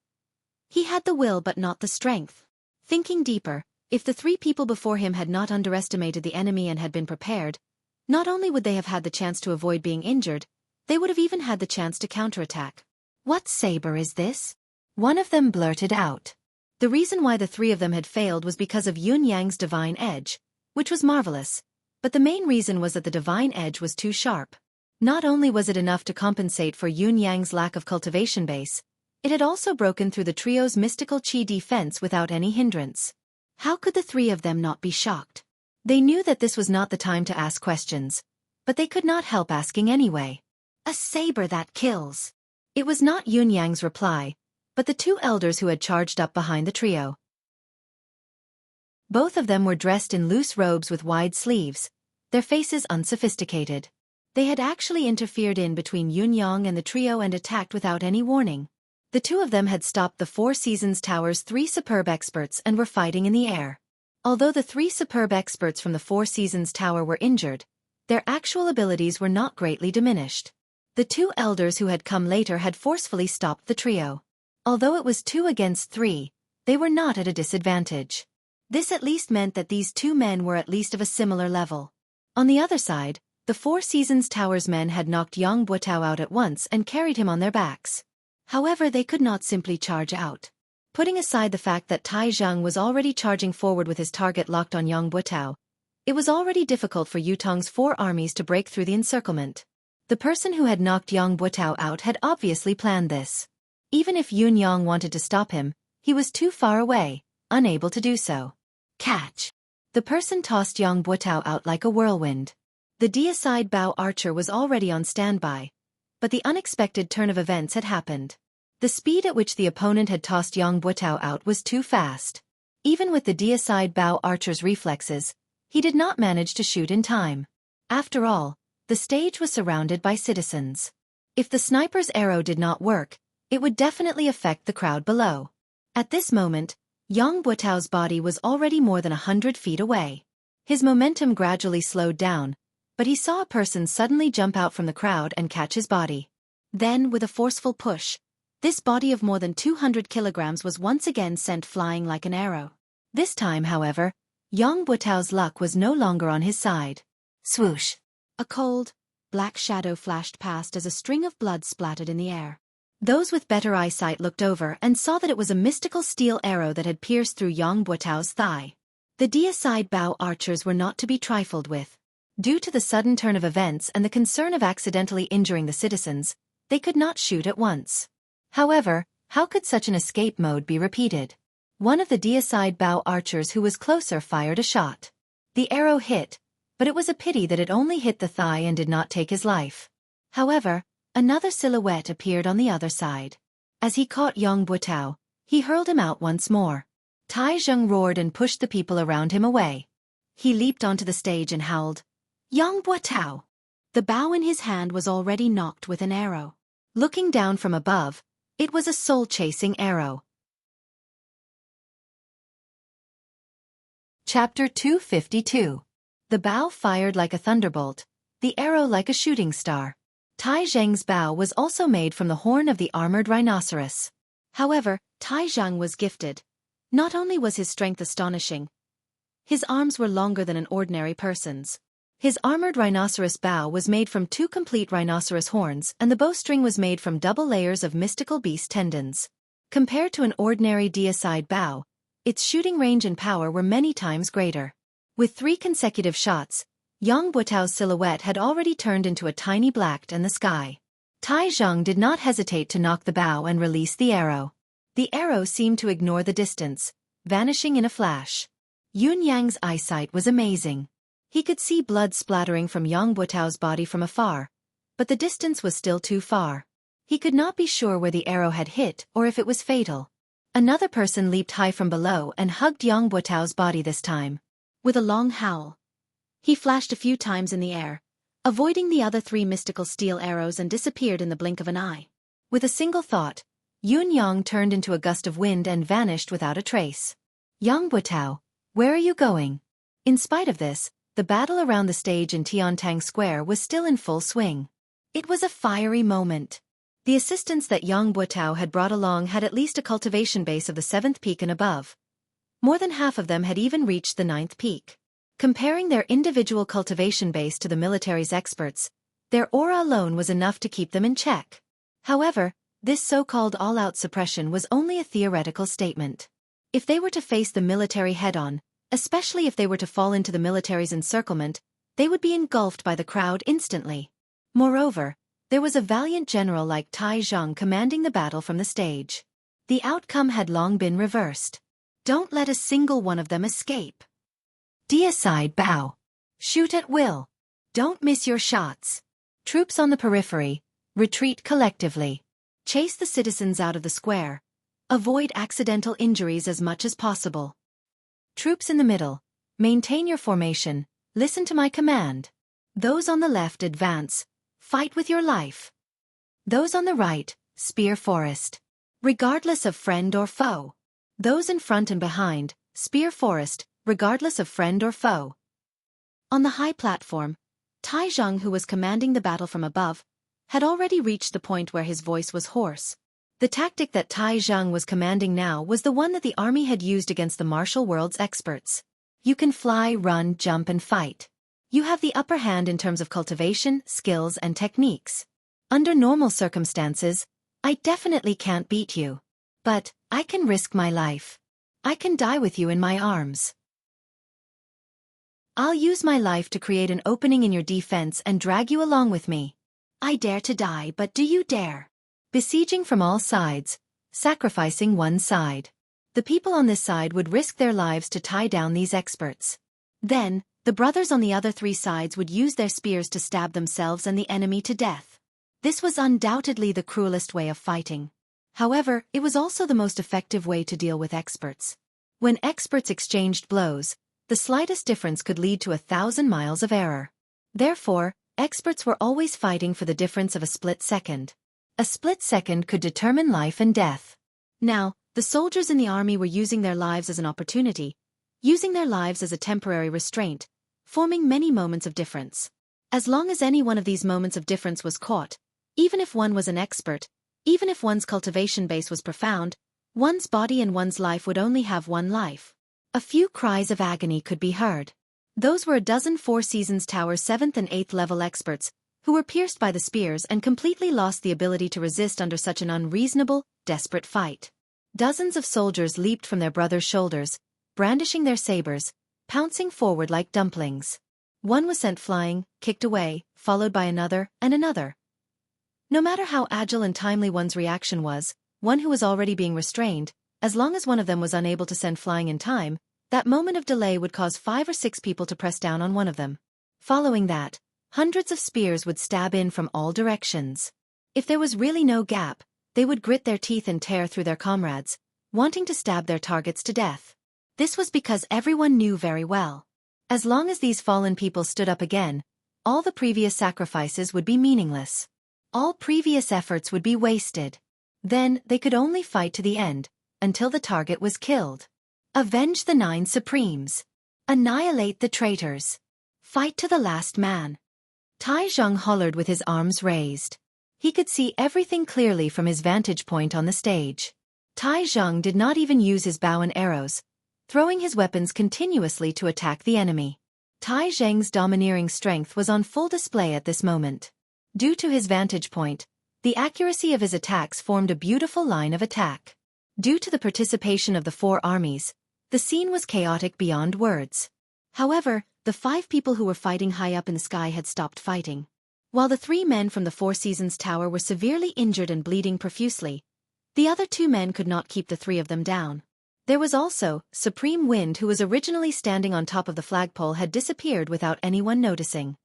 He had the will but not the strength. Thinking deeper, if the 3 people before him had not underestimated the enemy and had been prepared, not only would they have had the chance to avoid being injured, they would have even had the chance to counterattack. "What saber is this?" one of them blurted out. The reason why the 3 of them had failed was because of Yun Yang's divine edge, which was marvelous, but the main reason was that the divine edge was too sharp. Not only was it enough to compensate for Yun Yang's lack of cultivation base, it had also broken through the trio's mystical chi defense without any hindrance. How could the 3 of them not be shocked? They knew that this was not the time to ask questions, but they could not help asking anyway. "A saber that kills." It was not Yun Yang's reply, but the 2 elders who had charged up behind the trio. Both of them were dressed in loose robes with wide sleeves, their faces unsophisticated. They had actually interfered in between Yun Yang and the trio and attacked without any warning. The 2 of them had stopped the 4 Seasons Tower's 3 superb experts and were fighting in the air. Although the 3 superb experts from the 4 Seasons Tower were injured, their actual abilities were not greatly diminished. The 2 elders who had come later had forcefully stopped the trio. Although it was 2 against 3, they were not at a disadvantage. This at least meant that these 2 men were at least of a similar level. On the other side, the 4 Seasons Tower's men had knocked Yang Buotao out at once and carried him on their backs. However, they could not simply charge out. Putting aside the fact that Tai Zhang was already charging forward with his target locked on Yang Buotao, it was already difficult for Yutong's 4 armies to break through the encirclement. The person who had knocked Yang Buotao out had obviously planned this. Even if Yun Yang wanted to stop him, he was too far away, unable to do so. Catch! The person tossed Yang Buotao out like a whirlwind. The deicide bow archer was already on standby, but the unexpected turn of events had happened. The speed at which the opponent had tossed Yang Buotao out was too fast. Even with the deicide bow archer's reflexes, he did not manage to shoot in time. After all, the stage was surrounded by citizens. If the sniper's arrow did not work, it would definitely affect the crowd below. At this moment, Yang Buotao's body was already more than 100 feet away. His momentum gradually slowed down, but he saw a person suddenly jump out from the crowd and catch his body. Then, with a forceful push, this body of more than 200 kilograms was once again sent flying like an arrow. This time, however, Yang Buotao's luck was no longer on his side. Swoosh! A cold, black shadow flashed past as a string of blood splattered in the air. Those with better eyesight looked over and saw that it was a mystical steel arrow that had pierced through Yang Buotao's thigh. The deicide bow archers were not to be trifled with. Due to the sudden turn of events and the concern of accidentally injuring the citizens, they could not shoot at once. However, how could such an escape mode be repeated? One of the deicide bow archers who was closer fired a shot. The arrow hit, but it was a pity that it only hit the thigh and did not take his life. However, another silhouette appeared on the other side. As he caught Yang Buotao, he hurled him out once more. Tai Zheng roared and pushed the people around him away. He leaped onto the stage and howled, "Yang Buotao!" The bow in his hand was already knocked with an arrow. Looking down from above, it was a soul-chasing arrow. Chapter 252. The bow fired like a thunderbolt, the arrow like a shooting star. Tai Zheng's bow was also made from the horn of the armored rhinoceros. However, Tai Zheng was gifted. Not only was his strength astonishing, his arms were longer than an ordinary person's. His armored rhinoceros bow was made from 2 complete rhinoceros horns and the bowstring was made from double layers of mystical beast tendons. Compared to an ordinary deicide bow, its shooting range and power were many times greater. With 3 consecutive shots, Yang Buotao's silhouette had already turned into a tiny black in the sky. Tai Zheng did not hesitate to knock the bow and release the arrow. The arrow seemed to ignore the distance, vanishing in a flash. Yun Yang's eyesight was amazing. He could see blood splattering from Yang Buotao's body from afar, but the distance was still too far. He could not be sure where the arrow had hit or if it was fatal. Another person leaped high from below and hugged Yang Buotao's body this time. With a long howl, he flashed a few times in the air, avoiding the other three mystical steel arrows, and disappeared in the blink of an eye. With a single thought, Yun Yang turned into a gust of wind and vanished without a trace. Yang Buotao, where are you going? In spite of this, the battle around the stage in Tiantang Square was still in full swing. It was a fiery moment. The assistants that Yang Buotao had brought along had at least a cultivation base of the 7th peak and above. More than half of them had even reached the 9th peak. Comparing their individual cultivation base to the military's experts, their aura alone was enough to keep them in check. However, this so-called all-out suppression was only a theoretical statement. If they were to face the military head-on, especially if they were to fall into the military's encirclement, they would be engulfed by the crowd instantly. Moreover, there was a valiant general like Tai Zhang commanding the battle from the stage. The outcome had long been reversed. Don't let a single one of them escape. Deicide bow. Shoot at will. Don't miss your shots. Troops on the periphery, retreat collectively. Chase the citizens out of the square. Avoid accidental injuries as much as possible. Troops in the middle, maintain your formation, listen to my command. Those on the left advance, fight with your life. Those on the right, spear forest. Regardless of friend or foe. Those in front and behind, spear forest, regardless of friend or foe. On the high platform, Tai Zhang, who was commanding the battle from above, had already reached the point where his voice was hoarse. The tactic that Tai Zhang was commanding now was the one that the army had used against the martial world's experts. You can fly, run, jump, and fight. You have the upper hand in terms of cultivation, skills, and techniques. Under normal circumstances, I definitely can't beat you. But I can risk my life. I can die with you in my arms. I'll use my life to create an opening in your defense and drag you along with me. I dare to die, but do you dare? Besieging from all sides, sacrificing one side. The people on this side would risk their lives to tie down these experts. Then, the brothers on the other three sides would use their spears to stab themselves and the enemy to death. This was undoubtedly the cruelest way of fighting. However, it was also the most effective way to deal with experts. When experts exchanged blows, the slightest difference could lead to 1,000 miles of error. Therefore, experts were always fighting for the difference of a split second. A split second could determine life and death. Now, the soldiers in the army were using their lives as an opportunity, using their lives as a temporary restraint, forming many moments of difference. As long as any one of these moments of difference was caught, even if one was an expert, even if one's cultivation base was profound, one's body and one's life would only have one life. A few cries of agony could be heard. Those were a dozen Four Seasons Tower 7th and 8th level experts, who were pierced by the spears and completely lost the ability to resist under such an unreasonable, desperate fight. Dozens of soldiers leaped from their brothers' shoulders, brandishing their sabers, pouncing forward like dumplings. One was sent flying, kicked away, followed by another, and another. No matter how agile and timely one's reaction was, one who was already being restrained, as long as one of them was unable to send flying in time, that moment of delay would cause 5 or 6 people to press down on one of them. Following that, hundreds of spears would stab in from all directions. If there was really no gap, they would grit their teeth and tear through their comrades, wanting to stab their targets to death. This was because everyone knew very well. As long as these fallen people stood up again, all the previous sacrifices would be meaningless. All previous efforts would be wasted. Then they could only fight to the end, until the target was killed. Avenge the 9 Supremes. Annihilate the traitors. Fight to the last man. Tai Zhang hollered with his arms raised. He could see everything clearly from his vantage point on the stage. Tai Zhang did not even use his bow and arrows, throwing his weapons continuously to attack the enemy. Tai Zhang's domineering strength was on full display at this moment. Due to his vantage point, the accuracy of his attacks formed a beautiful line of attack. Due to the participation of the 4 armies, the scene was chaotic beyond words. However, the 5 people who were fighting high up in the sky had stopped fighting. While the 3 men from the Four Seasons Tower were severely injured and bleeding profusely, the other 2 men could not keep the 3 of them down. There was also Supreme Wind, who was originally standing on top of the flagpole, had disappeared without anyone noticing.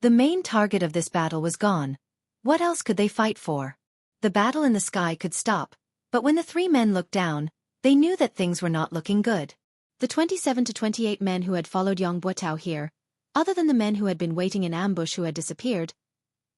The main target of this battle was gone. What else could they fight for? The battle in the sky could stop, But when the three men looked down, they knew that things were not looking good. The 27 to 28 men who had followed Yang Buotao here, other than the men who had been waiting in ambush who had disappeared,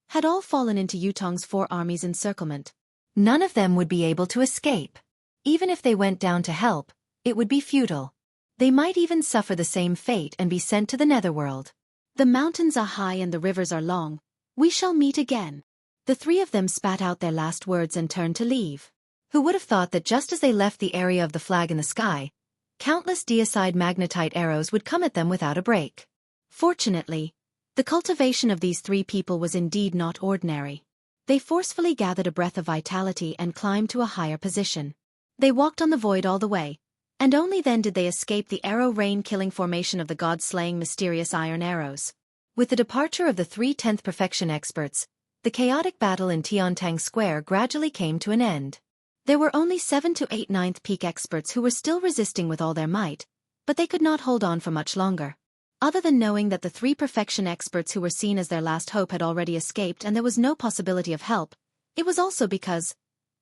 had all fallen into Yutong's 4 armies' encirclement. None of them would be able to escape. Even if they went down to help, it would be futile. They might even suffer the same fate and be sent to the netherworld. The mountains are high and the rivers are long. We shall meet again. The 3 of them spat out their last words and turned to leave. Who would have thought that just as they left the area of the flag in the sky, countless deicide magnetite arrows would come at them without a break. Fortunately, the cultivation of these 3 people was indeed not ordinary. They forcefully gathered a breath of vitality and climbed to a higher position. They walked on the void all the way, and only then did they escape the arrow rain-killing formation of the god-slaying mysterious iron arrows. With the departure of the 3 10th perfection experts, the chaotic battle in Tiantang Square gradually came to an end. There were only 7 to 8 9th peak experts who were still resisting with all their might, but they could not hold on for much longer. Other than knowing that the 3 perfection experts who were seen as their last hope had already escaped and there was no possibility of help, it was also because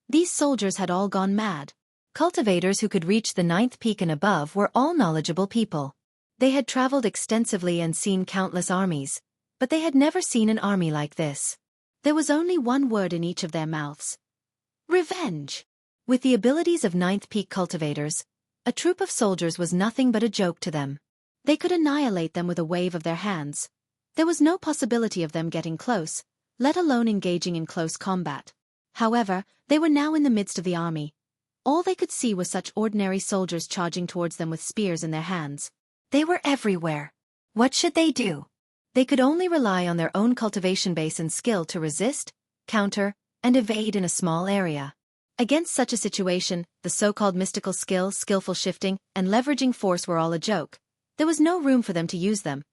these soldiers had all gone mad. Cultivators who could reach the 9th peak and above were all knowledgeable people. They had traveled extensively and seen countless armies, but they had never seen an army like this. There was only one word in each of their mouths: revenge. With the abilities of 9th peak cultivators, a troop of soldiers was nothing but a joke to them. They could annihilate them with a wave of their hands. There was no possibility of them getting close, let alone engaging in close combat. However, they were now in the midst of the army. All they could see was such ordinary soldiers charging towards them with spears in their hands. They were everywhere. What should they do? They could only rely on their own cultivation base and skill to resist, counter, and evade in a small area. Against such a situation, the so-called mystical skill, skillful shifting, and leveraging force were all a joke. There was no room for them to use them.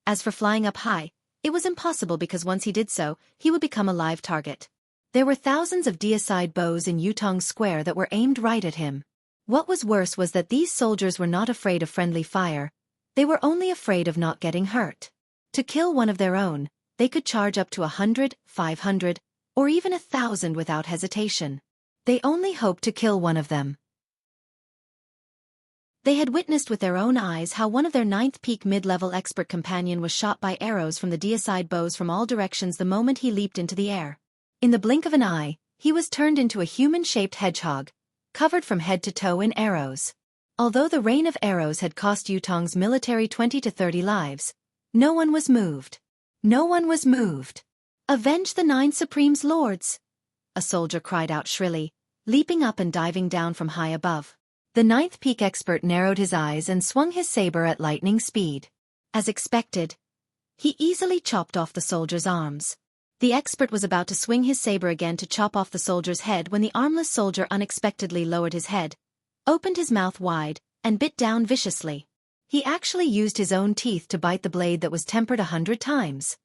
As for flying up high, it was impossible because once he did so, he would become a live target. There were thousands of deicide bows in Yutong Square that were aimed right at him. What was worse was that these soldiers were not afraid of friendly fire. They were only afraid of not getting hurt. To kill one of their own, they could charge up to 100, 500, or even 1,000 without hesitation. They only hoped to kill one of them. They had witnessed with their own eyes how one of their 9th peak mid-level expert companion was shot by arrows from the deicide bows from all directions the moment he leaped into the air. In the blink of an eye, he was turned into a human-shaped hedgehog, covered from head to toe in arrows. Although the rain of arrows had cost Yutong's military 20 to 30 lives, no one was moved. No one was moved. "Avenge the 9 Supreme's lords!" a soldier cried out shrilly, leaping up and diving down from high above. The 9th peak expert narrowed his eyes and swung his saber at lightning speed. As expected, he easily chopped off the soldier's arms. The expert was about to swing his saber again to chop off the soldier's head when the armless soldier unexpectedly lowered his head, opened his mouth wide, and bit down viciously. He actually used his own teeth to bite the blade that was tempered 100 times.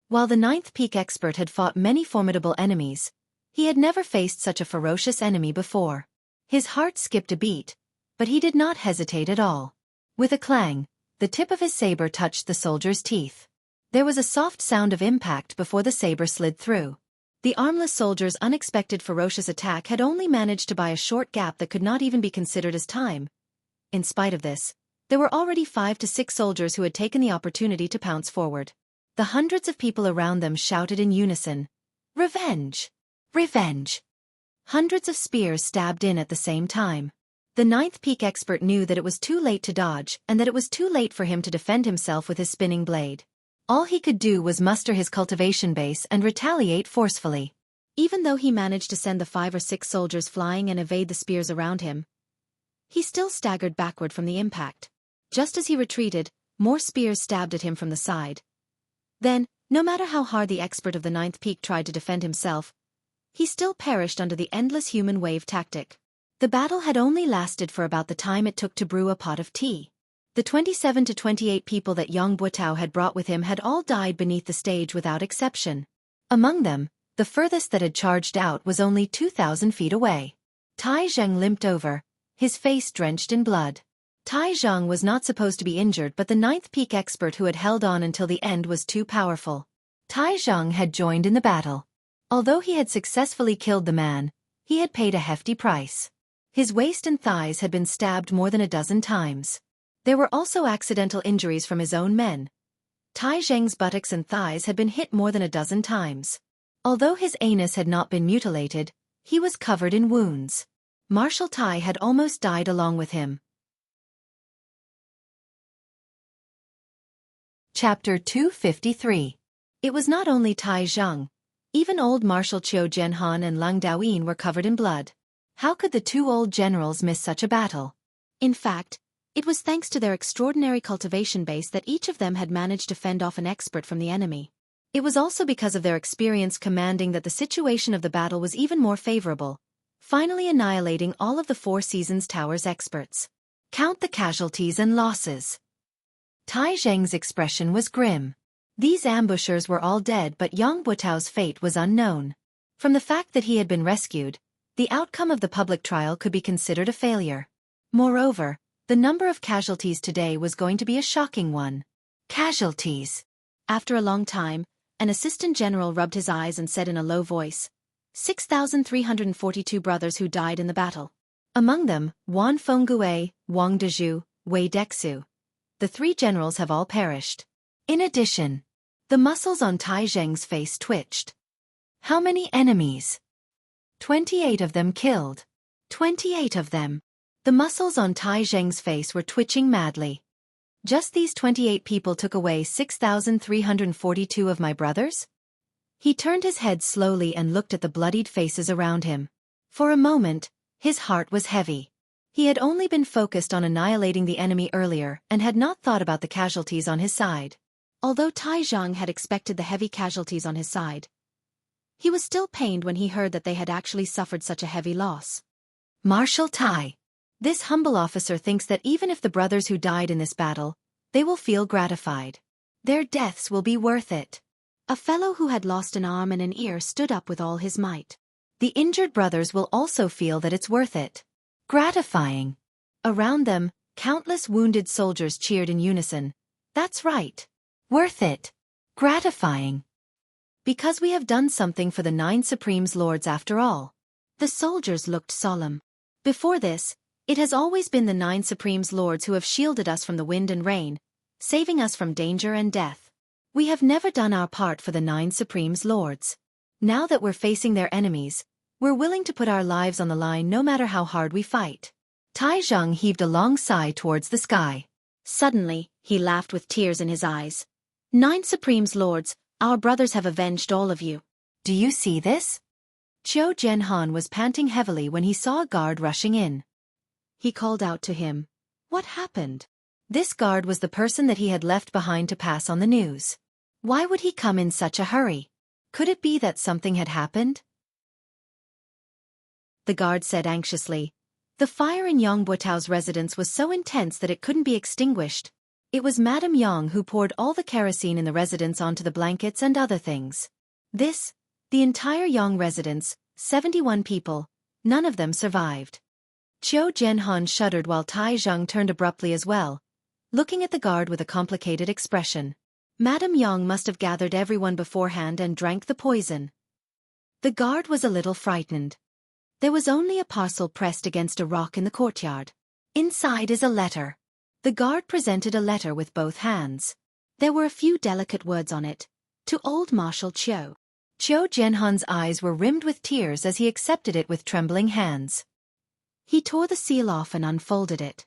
While the 9th peak expert had fought many formidable enemies, he had never faced such a ferocious enemy before. His heart skipped a beat, but he did not hesitate at all. With a clang, the tip of his saber touched the soldier's teeth. There was a soft sound of impact before the saber slid through. The armless soldier's unexpected ferocious attack had only managed to buy a short gap that could not even be considered as time. In spite of this, there were already 5 to 6 soldiers who had taken the opportunity to pounce forward. The hundreds of people around them shouted in unison, "Revenge! Revenge!" Hundreds of spears stabbed in at the same time. The 9th peak expert knew that it was too late to dodge and that it was too late for him to defend himself with his spinning blade. All he could do was muster his cultivation base and retaliate forcefully. Even though he managed to send the 5 or 6 soldiers flying and evade the spears around him, he still staggered backward from the impact. Just as he retreated, more spears stabbed at him from the side. Then, no matter how hard the expert of the 9th peak tried to defend himself, he still perished under the endless human wave tactic. The battle had only lasted for about the time it took to brew a pot of tea. The 27 to 28 people that Yang Buotao had brought with him had all died beneath the stage without exception. Among them, the furthest that had charged out was only 2,000 feet away. Tai Zheng limped over, his face drenched in blood. Tai Zheng was not supposed to be injured, but the 9th peak expert who had held on until the end was too powerful. Tai Zheng had joined in the battle. Although he had successfully killed the man, He had paid a hefty price. His waist and thighs had been stabbed more than a dozen times. There were also accidental injuries from his own men. Tai Zheng's buttocks and thighs had been hit more than a dozen times. Although his anus had not been mutilated, he was covered in wounds. Marshal Tai had almost died along with him. Chapter 253. It was not only Tai Zheng. Even old Marshal Qiu Jianhan and Leng Daoyin were covered in blood. How could the two old generals miss such a battle? In fact, it was thanks to their extraordinary cultivation base that each of them had managed to fend off an expert from the enemy. It was also because of their experience commanding that the situation of the battle was even more favorable, finally annihilating all of the Four Seasons Tower's experts. Count the casualties and losses. Tai Zheng's expression was grim. These ambushers were all dead, but Yang Buotao's fate was unknown. From the fact that he had been rescued, the outcome of the public trial could be considered a failure. Moreover, the number of casualties today was going to be a shocking one. Casualties. After a long time, an assistant general rubbed his eyes and said in a low voice, 6,342 brothers who died in the battle. Among them, Wan Fenggue, Wang Dezhu, Wei Dexu. The three generals have all perished. In addition, the muscles on Tai Zheng's face twitched. How many enemies? 28 of them killed. 28 of them. The muscles on Tai Zheng's face were twitching madly. Just these 28 people took away 6,342 of my brothers? He turned his head slowly and looked at the bloodied faces around him. For a moment, his heart was heavy. He had only been focused on annihilating the enemy earlier and had not thought about the casualties on his side. Although Tai Zheng had expected the heavy casualties on his side, he was still pained when he heard that they had actually suffered such a heavy loss. Marshal Tai. This humble officer thinks that even if the brothers who died in this battle, they will feel gratified. Their deaths will be worth it. A fellow who had lost an arm and an ear stood up with all his might. The injured brothers will also feel that it's worth it. Gratifying. Around them, countless wounded soldiers cheered in unison. That's right. Worth it. Gratifying. Because we have done something for the 9 Supremes Lords after all. The soldiers looked solemn. Before this, it has always been the 9 Supremes Lords who have shielded us from the wind and rain, saving us from danger and death. We have never done our part for the 9 Supremes Lords. Now that we're facing their enemies, we're willing to put our lives on the line no matter how hard we fight. Tai Zheng heaved a long sigh towards the sky. Suddenly, he laughed with tears in his eyes. 9 Supremes Lords, our brothers have avenged all of you. Do you see this? Qiu Jianhan was panting heavily when he saw a guard rushing in. He called out to him. What happened? This guard was the person that he had left behind to pass on the news. Why would he come in such a hurry? Could it be that something had happened? The guard said anxiously. The fire in Yang Buotao's residence was so intense that it couldn't be extinguished. It was Madame Yang who poured all the kerosene in the residence onto the blankets and other things. The entire Yang residence, 71 people, none of them survived. Qiu Jianhan shuddered while Tai Zheng turned abruptly as well, looking at the guard with a complicated expression. Madame Yang must have gathered everyone beforehand and drank the poison. The guard was a little frightened. There was only a parcel pressed against a rock in the courtyard. Inside is a letter. The guard presented a letter with both hands. There were a few delicate words on it. To old Marshal Qiu. Qiu Jianhan's eyes were rimmed with tears as he accepted it with trembling hands. He tore the seal off and unfolded it.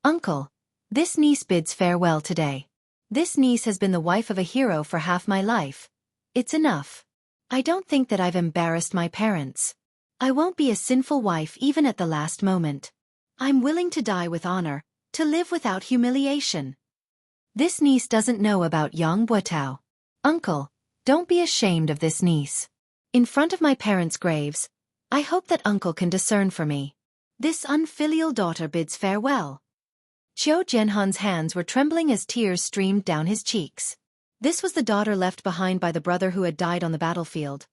Uncle, this niece bids farewell today. This niece has been the wife of a hero for half my life. It's enough. I don't think that I've embarrassed my parents. I won't be a sinful wife even at the last moment. I'm willing to die with honor, to live without humiliation. This niece doesn't know about Yang Buotao. Uncle, don't be ashamed of this niece. In front of my parents' graves, I hope that uncle can discern for me. This unfilial daughter bids farewell. Qiu Jianhan's hands were trembling as tears streamed down his cheeks. This was the daughter left behind by the brother who had died on the battlefield.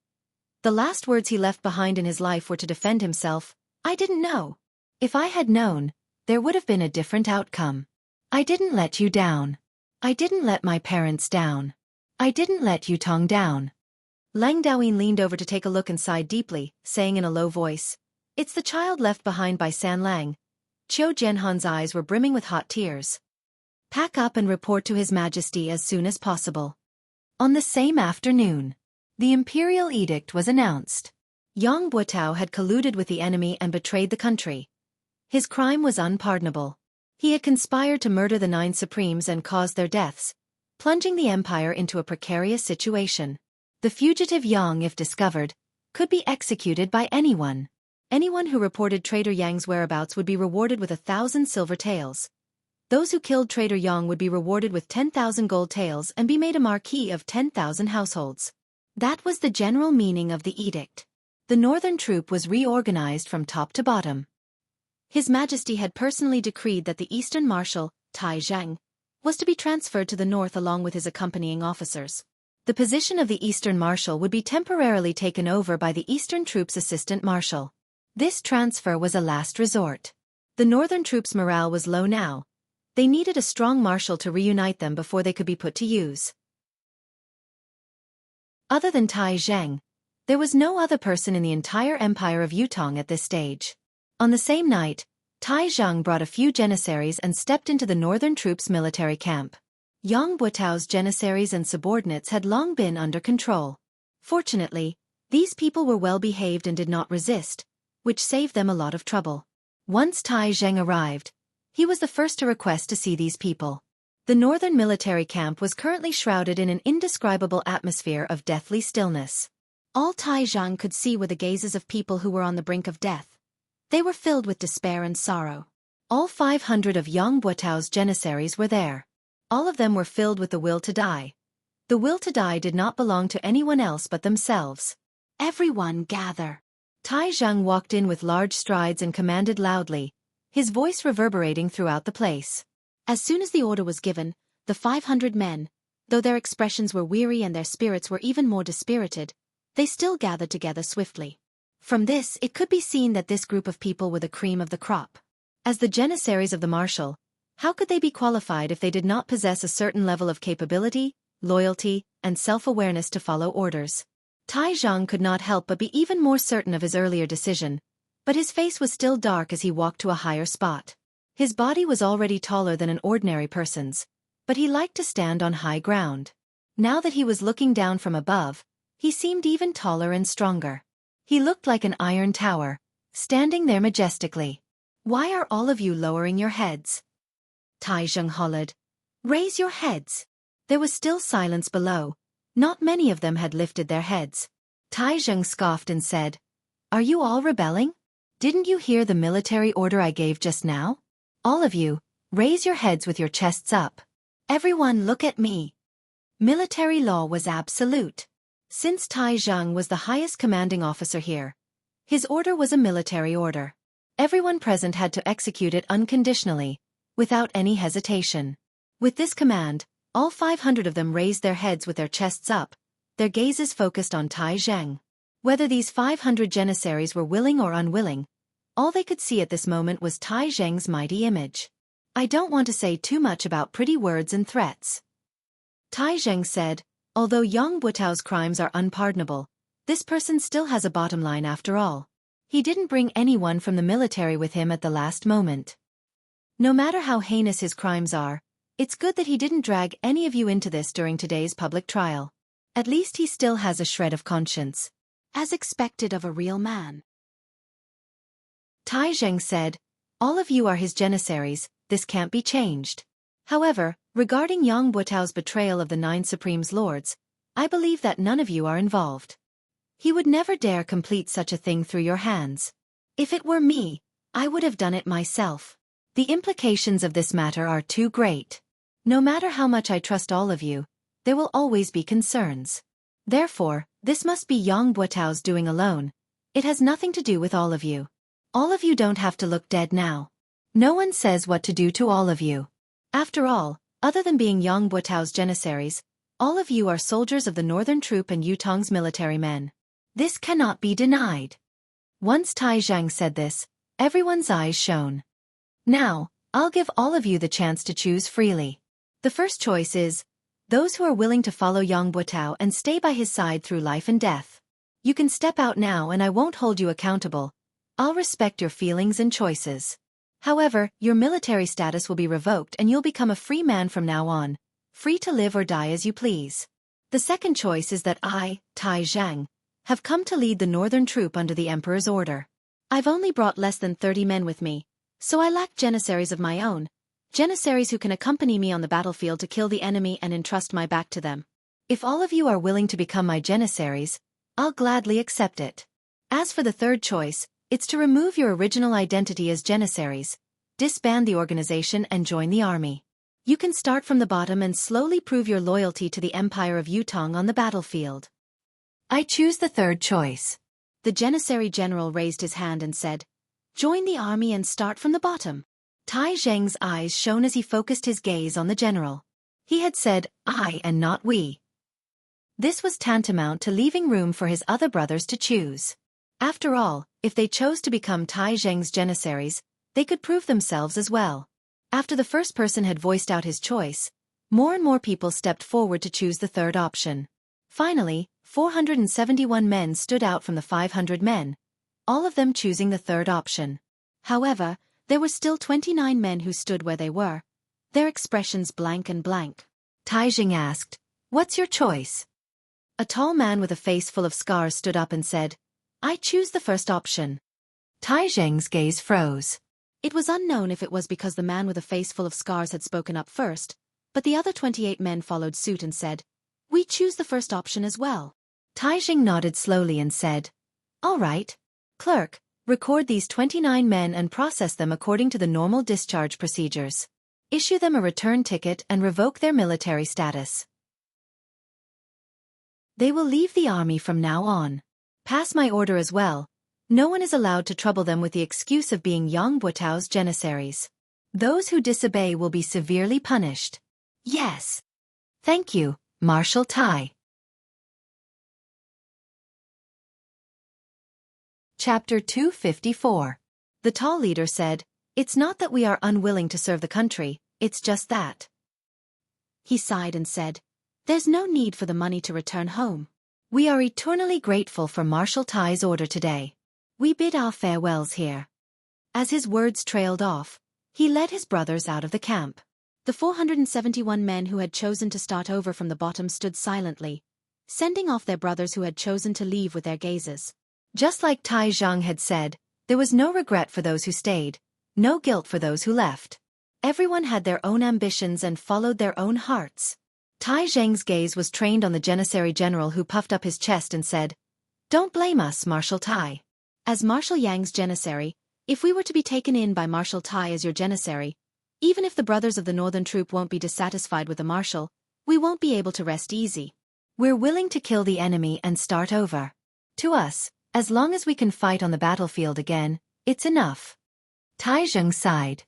The last words he left behind in his life were to defend himself. I didn't know. If I had known, there would have been a different outcome. I didn't let you down. I didn't let my parents down. I didn't let Yutong down. Lang Daoyin leaned over to take a look and sighed deeply, saying in a low voice, "It's the child left behind by San Lang." Qiu Jianhan's eyes were brimming with hot tears. "Pack up and report to His Majesty as soon as possible." On the same afternoon, the imperial edict was announced. Yang Buotao had colluded with the enemy and betrayed the country. His crime was unpardonable. He had conspired to murder the 9 supremes and cause their deaths, plunging the empire into a precarious situation. The fugitive Yang, if discovered, could be executed by anyone. Anyone who reported traitor Yang's whereabouts would be rewarded with 1,000 silver taels. Those who killed traitor Yang would be rewarded with 10,000 gold taels and be made a marquis of 10,000 households. That was the general meaning of the edict. The northern troop was reorganized from top to bottom. His Majesty had personally decreed that the eastern marshal, Tai Zhang, was to be transferred to the north along with his accompanying officers. The position of the eastern marshal would be temporarily taken over by the eastern troops' assistant marshal. This transfer was a last resort. The northern troops' morale was low now. They needed a strong marshal to reunite them before they could be put to use. Other than Tai Zhang, there was no other person in the entire empire of Yutong at this stage. On the same night, Tai Zhang brought a few janissaries and stepped into the northern troops' military camp. Yang Buotao's janissaries and subordinates had long been under control. Fortunately, these people were well behaved and did not resist, which saved them a lot of trouble. Once Tai Zhang arrived, he was the first to request to see these people. The northern military camp was currently shrouded in an indescribable atmosphere of deathly stillness. All Tai Zhang could see were the gazes of people who were on the brink of death. They were filled with despair and sorrow. All 500 of Yang Buotao's janissaries were there. All of them were filled with the will to die. The will to die did not belong to anyone else but themselves. "Everyone gather." Tai Zhang walked in with large strides and commanded loudly, his voice reverberating throughout the place. As soon as the order was given, the 500 men, though their expressions were weary and their spirits were even more dispirited, they still gathered together swiftly. From this, it could be seen that this group of people were the cream of the crop. As the janissaries of the marshal, how could they be qualified if they did not possess a certain level of capability, loyalty, and self-awareness to follow orders? Tai Zhang could not help but be even more certain of his earlier decision, but his face was still dark as he walked to a higher spot. His body was already taller than an ordinary person's, but he liked to stand on high ground. Now that he was looking down from above, he seemed even taller and stronger. He looked like an iron tower, standing there majestically. "Why are all of you lowering your heads?" Tai Zhang hollered. "Raise your heads." There was still silence below. Not many of them had lifted their heads. Tai Zhang scoffed and said, "Are you all rebelling? Didn't you hear the military order I gave just now? All of you, raise your heads with your chests up. Everyone look at me." Military law was absolute. Since Tai Zhang was the highest commanding officer here, his order was a military order. Everyone present had to execute it unconditionally, without any hesitation. With this command, all 500 of them raised their heads with their chests up, their gazes focused on Tai Zhang. Whether these 500 janissaries were willing or unwilling, all they could see at this moment was Tai Zhang's mighty image. "I don't want to say too much about pretty words and threats," Tai Zhang said, "although Yang Buotao's crimes are unpardonable, this person still has a bottom line after all. He didn't bring anyone from the military with him at the last moment. No matter how heinous his crimes are, it's good that he didn't drag any of you into this during today's public trial. At least he still has a shred of conscience, as expected of a real man." Tai Zhang said, "All of you are his janissaries, this can't be changed. However, regarding Yang Buotao's betrayal of the 9 Supremes Lords, I believe that none of you are involved. He would never dare complete such a thing through your hands. If it were me, I would have done it myself. The implications of this matter are too great. No matter how much I trust all of you, there will always be concerns. Therefore, this must be Yang Buotao's doing alone. It has nothing to do with all of you. All of you don't have to look dead now. No one says what to do to all of you. After all, other than being Yang Buotao's janissaries, all of you are soldiers of the northern troop and Yutong's military men. This cannot be denied." Once Tai Zhang said this, everyone's eyes shone. "Now, I'll give all of you the chance to choose freely. The first choice is, Those who are willing to follow Yang Buotao and stay by his side through life and death. You can step out now and I won't hold you accountable. I'll respect your feelings and choices. However, your military status will be revoked and you'll become a free man from now on, free to live or die as you please. The second choice is that I, Tai Zhang, have come to lead the northern troop under the Emperor's order. I've only brought less than 30 men with me, so I lack janissaries of my own, janissaries who can accompany me on the battlefield to kill the enemy and entrust my back to them. If all of you are willing to become my janissaries, I'll gladly accept it. As for the third choice, it's to remove your original identity as janissaries, disband the organization and join the army. You can start from the bottom and slowly prove your loyalty to the Empire of Yutong on the battlefield. I choose the third choice. The janissary general raised his hand and said, "Join the army and start from the bottom." Tai Zheng's eyes shone as he focused his gaze on the general. He had said, "I" and not "we." This was tantamount to leaving room for his other brothers to choose. After all, if they chose to become Tai Zheng's janissaries, they could prove themselves as well. After the first person had voiced out his choice, more and more people stepped forward to choose the third option. Finally, 471 men stood out from the 500 men, all of them choosing the third option. However, there were still 29 men who stood where they were, their expressions blank and blank. Tai Zheng asked, "What's your choice?" A tall man with a face full of scars stood up and said, "I choose the first option." Tai Zheng's gaze froze. It was unknown if it was because the man with a face full of scars had spoken up first, but the other 28 men followed suit and said, "We choose the first option as well." Tai Zheng nodded slowly and said, "All right. Clerk, record these 29 men and process them according to the normal discharge procedures. Issue them a return ticket and revoke their military status. They will leave the army from now on. Pass my order as well. No one is allowed to trouble them with the excuse of being Yang Buotao's janissaries. Those who disobey will be severely punished." "Yes. Thank you, Marshal Tai." Chapter 254. The tall leader said, "It's not that we are unwilling to serve the country, it's just that." He sighed and said, "There's no need for the money to return home. We are eternally grateful for Marshal Tai's order today. We bid our farewells here." As his words trailed off, he led his brothers out of the camp. The 471 men who had chosen to start over from the bottom stood silently, sending off their brothers who had chosen to leave with their gazes. Just like Tai Zhang had said, there was no regret for those who stayed, no guilt for those who left. Everyone had their own ambitions and followed their own hearts. Tai Zheng's gaze was trained on the janissary general who puffed up his chest and said, "Don't blame us, Marshal Tai. As Marshal Yang's janissary, if we were to be taken in by Marshal Tai as your janissary, even if the brothers of the northern troop won't be dissatisfied with the marshal, we won't be able to rest easy. We're willing to kill the enemy and start over. To us, as long as we can fight on the battlefield again, it's enough." Tai Zheng sighed.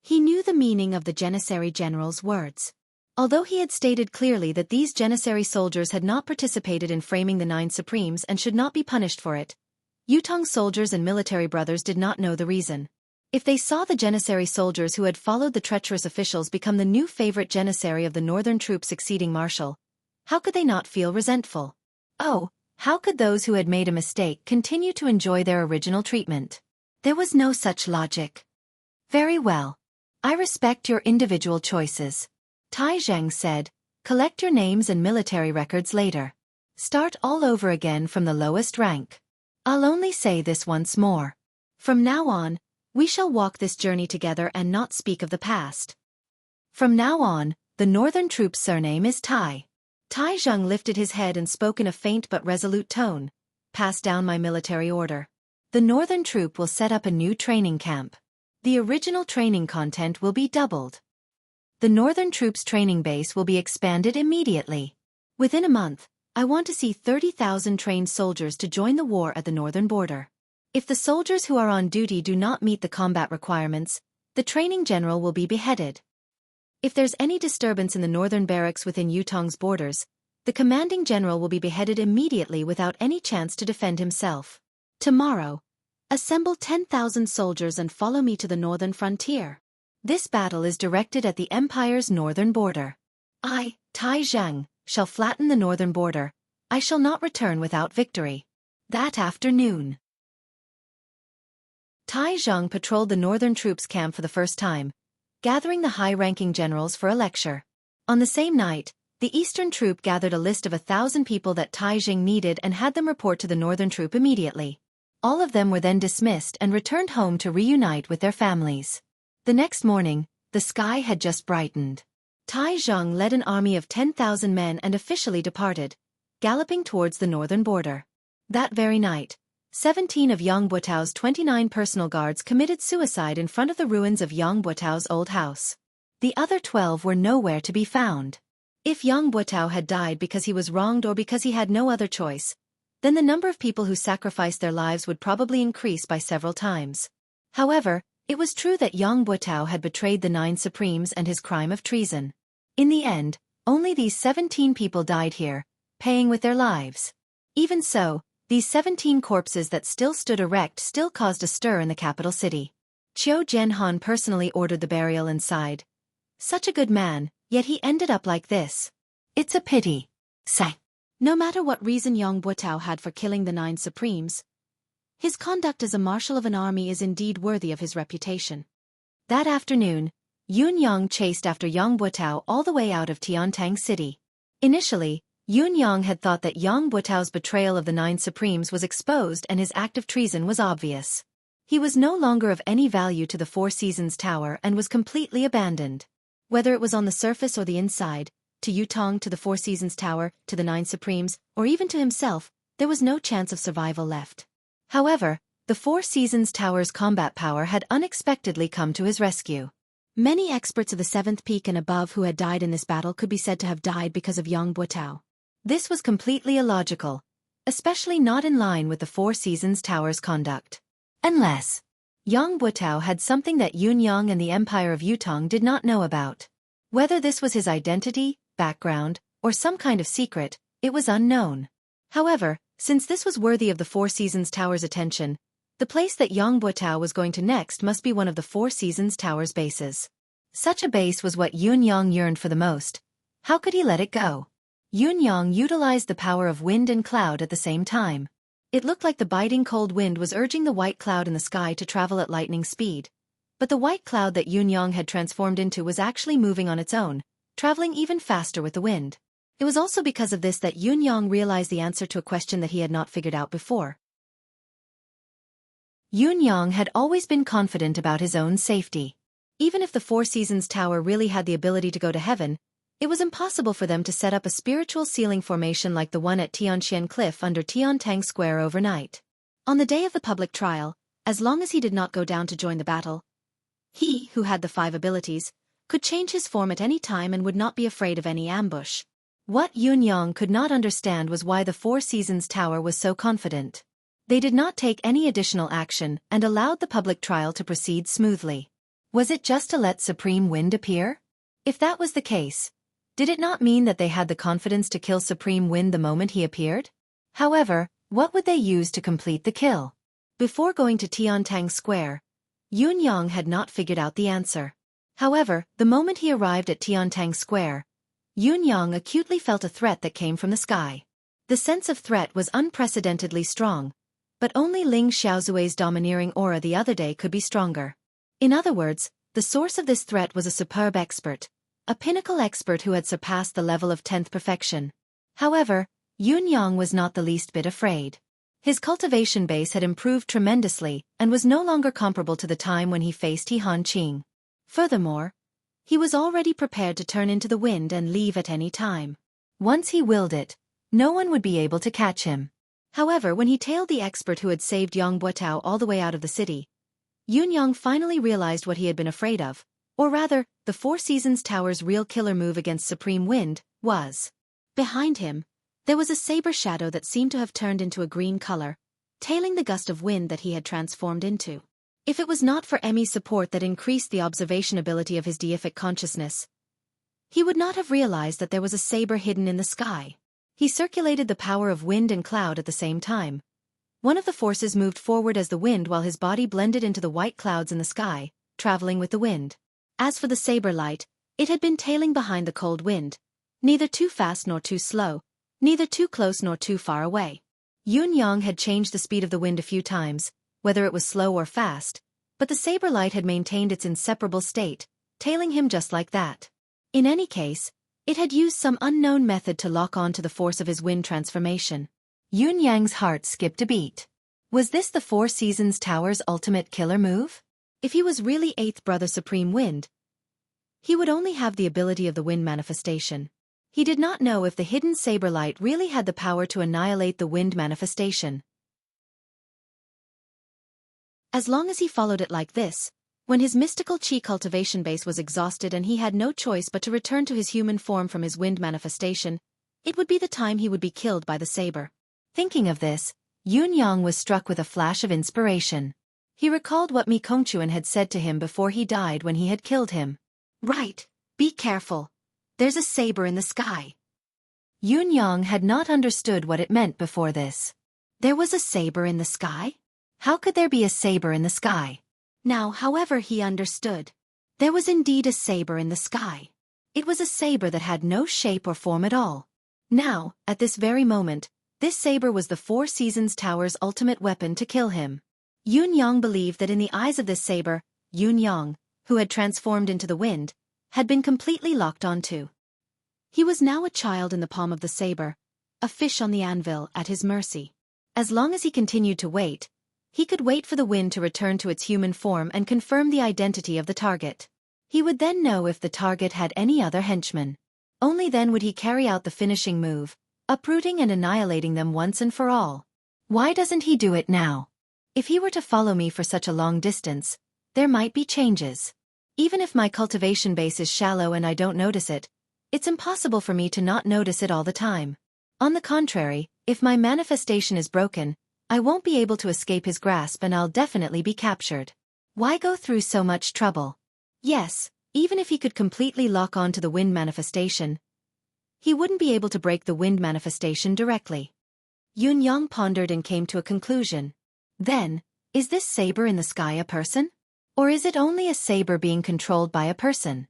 He knew the meaning of the janissary general's words. Although he had stated clearly that these janissary soldiers had not participated in framing the Nine Supremes and should not be punished for it, Yutong soldiers and military brothers did not know the reason. If they saw the janissary soldiers who had followed the treacherous officials become the new favorite janissary of the northern troop succeeding marshal, how could they not feel resentful? Oh, how could those who had made a mistake continue to enjoy their original treatment? There was no such logic. "Very well. I respect your individual choices," Tai Zheng said. "Collect your names and military records later. Start all over again from the lowest rank. I'll only say this once more. From now on, we shall walk this journey together and not speak of the past. From now on, the northern troop's surname is Tai." Tai Zheng lifted his head and spoke in a faint but resolute tone. "Pass down my military order. The northern troop will set up a new training camp. The original training content will be doubled. The northern troop's training base will be expanded immediately. Within a month, I want to see 30,000 trained soldiers to join the war at the northern border. If the soldiers who are on duty do not meet the combat requirements, the training general will be beheaded. If there's any disturbance in the northern barracks within Yutong's borders, the commanding general will be beheaded immediately without any chance to defend himself. Tomorrow, assemble 10,000 soldiers and follow me to the northern frontier. This battle is directed at the Empire's northern border. I, Tai Zhang shall flatten the northern border. I shall not return without victory. That afternoon, Tai Zhang patrolled the northern troops' camp for the first time, gathering the high-ranking generals for a lecture. On the same night, the eastern troop gathered a list of 1,000 people that Tai Zhang needed and had them report to the northern troop immediately. All of them were then dismissed and returned home to reunite with their families. The next morning, the sky had just brightened. Tai Zhang led an army of 10,000 men and officially departed, galloping towards the northern border. That very night, 17 of Yang Buotao's 29 personal guards committed suicide in front of the ruins of Yang Buotao's old house. The other 12 were nowhere to be found. If Yang Buotao had died because he was wronged or because he had no other choice, then the number of people who sacrificed their lives would probably increase by several times. However, it was true that Yang Buotao had betrayed the 9 Supremes and his crime of treason. In the end, only these 17 people died here, paying with their lives. Even so, these 17 corpses that still stood erect still caused a stir in the capital city. Qiu Jianhan personally ordered the burial and sighed. Such a good man, yet he ended up like this. It's a pity. Sigh. No matter what reason Yang Buotao had for killing the 9 Supremes, his conduct as a marshal of an army is indeed worthy of his reputation. That afternoon, Yun Yang chased after Yang Buotao all the way out of Tiantang City. Initially, Yun Yang had thought that Yang Buotao's betrayal of the 9 Supremes was exposed and his act of treason was obvious. He was no longer of any value to the Four Seasons Tower and was completely abandoned. Whether it was on the surface or the inside, to Yutong, to the Four Seasons Tower, to the 9 Supremes, or even to himself, there was no chance of survival left. However, the Four Seasons Tower's combat power had unexpectedly come to his rescue. Many experts of the 7th peak and above who had died in this battle could be said to have died because of Yang Buotao. This was completely illogical, especially not in line with the Four Seasons Tower's conduct. Unless Yang Buotao had something that Yun Yang and the Empire of Yutong did not know about. Whether this was his identity, background, or some kind of secret, it was unknown. However, since this was worthy of the Four Seasons Tower's attention, the place that Yang Buotao was going to next must be one of the Four Seasons Tower's bases. Such a base was what Yun Yang yearned for the most. How could he let it go? Yun Yang utilized the power of wind and cloud at the same time. It looked like the biting cold wind was urging the white cloud in the sky to travel at lightning speed. But the white cloud that Yun Yang had transformed into was actually moving on its own, traveling even faster with the wind. It was also because of this that Yun Yang realized the answer to a question that he had not figured out before. Yun Yang had always been confident about his own safety. Even if the Four Seasons Tower really had the ability to go to heaven, it was impossible for them to set up a spiritual ceiling formation like the one at Tianxian Cliff under Tiantang Square overnight. On the day of the public trial, as long as he did not go down to join the battle, he, who had the 5 abilities, could change his form at any time and would not be afraid of any ambush. What Yun Yang could not understand was why the Four Seasons Tower was so confident. They did not take any additional action and allowed the public trial to proceed smoothly. Was it just to let Supreme Wind appear? If that was the case, did it not mean that they had the confidence to kill Supreme Wind the moment he appeared? However, what would they use to complete the kill? Before going to Tiantang Square, Yun Yang had not figured out the answer. However, the moment he arrived at Tiantang Square, Yun Yang acutely felt a threat that came from the sky. The sense of threat was unprecedentedly strong, but only Ling Xiaozui's domineering aura the other day could be stronger. In other words, the source of this threat was a superb expert, a pinnacle expert who had surpassed the level of 10th perfection. However, Yun Yang was not the least bit afraid. His cultivation base had improved tremendously and was no longer comparable to the time when he faced He Han Qing. Furthermore, he was already prepared to turn into the wind and leave at any time. Once he willed it, no one would be able to catch him. However, when he tailed the expert who had saved Yang Buotao all the way out of the city, Yun Yang finally realized what he had been afraid of, or rather, the Four Seasons Tower's real killer move against Supreme Wind was. Behind him, there was a saber shadow that seemed to have turned into a green color, tailing the gust of wind that he had transformed into. If it was not for Emmy's support that increased the observation ability of his deific consciousness, he would not have realized that there was a saber hidden in the sky. He circulated the power of wind and cloud at the same time. One of the forces moved forward as the wind while his body blended into the white clouds in the sky, traveling with the wind. As for the saber light, it had been tailing behind the cold wind, Neither too fast nor too slow, neither too close nor too far away. Yun Yang had changed the speed of the wind a few times, whether it was slow or fast, but the saber light had maintained its inseparable state, tailing him just like that. In any case, it had used some unknown method to lock on to the force of his wind transformation. Yun Yang's heart skipped a beat. Was this the Four Seasons Tower's ultimate killer move? If he was really Eighth Brother Supreme Wind, he would only have the ability of the wind manifestation. He did not know if the hidden saber light really had the power to annihilate the wind manifestation. As long as he followed it like this, when his mystical qi cultivation base was exhausted and he had no choice but to return to his human form from his wind manifestation, it would be the time he would be killed by the saber. Thinking of this, Yun Yang was struck with a flash of inspiration. He recalled what Mi Kongquan had said to him before he died when he had killed him. Right, be careful. There's a saber in the sky. Yun Yang had not understood what it meant before this. There was a saber in the sky? How could there be a saber in the sky? Now, however, he understood. There was indeed a saber in the sky. It was a saber that had no shape or form at all. Now, at this very moment, this saber was the Four Seasons Tower's ultimate weapon to kill him. Yun Yang believed that in the eyes of this saber, Yun Yang, who had transformed into the wind, had been completely locked onto. He was now a child in the palm of the saber, a fish on the anvil at his mercy. As long as he continued to wait, he could wait for the wind to return to its human form and confirm the identity of the target. He would then know if the target had any other henchmen. Only then would he carry out the finishing move, uprooting and annihilating them once and for all. Why doesn't he do it now? If he were to follow me for such a long distance, there might be changes. Even if my cultivation base is shallow and I don't notice it, it's impossible for me to not notice it all the time. On the contrary, if my manifestation is broken, I won't be able to escape his grasp and I'll definitely be captured. Why go through so much trouble? Yes, even if he could completely lock on to the wind manifestation, he wouldn't be able to break the wind manifestation directly. Yun Yang pondered and came to a conclusion. Then, is this saber in the sky a person? Or is it only a saber being controlled by a person?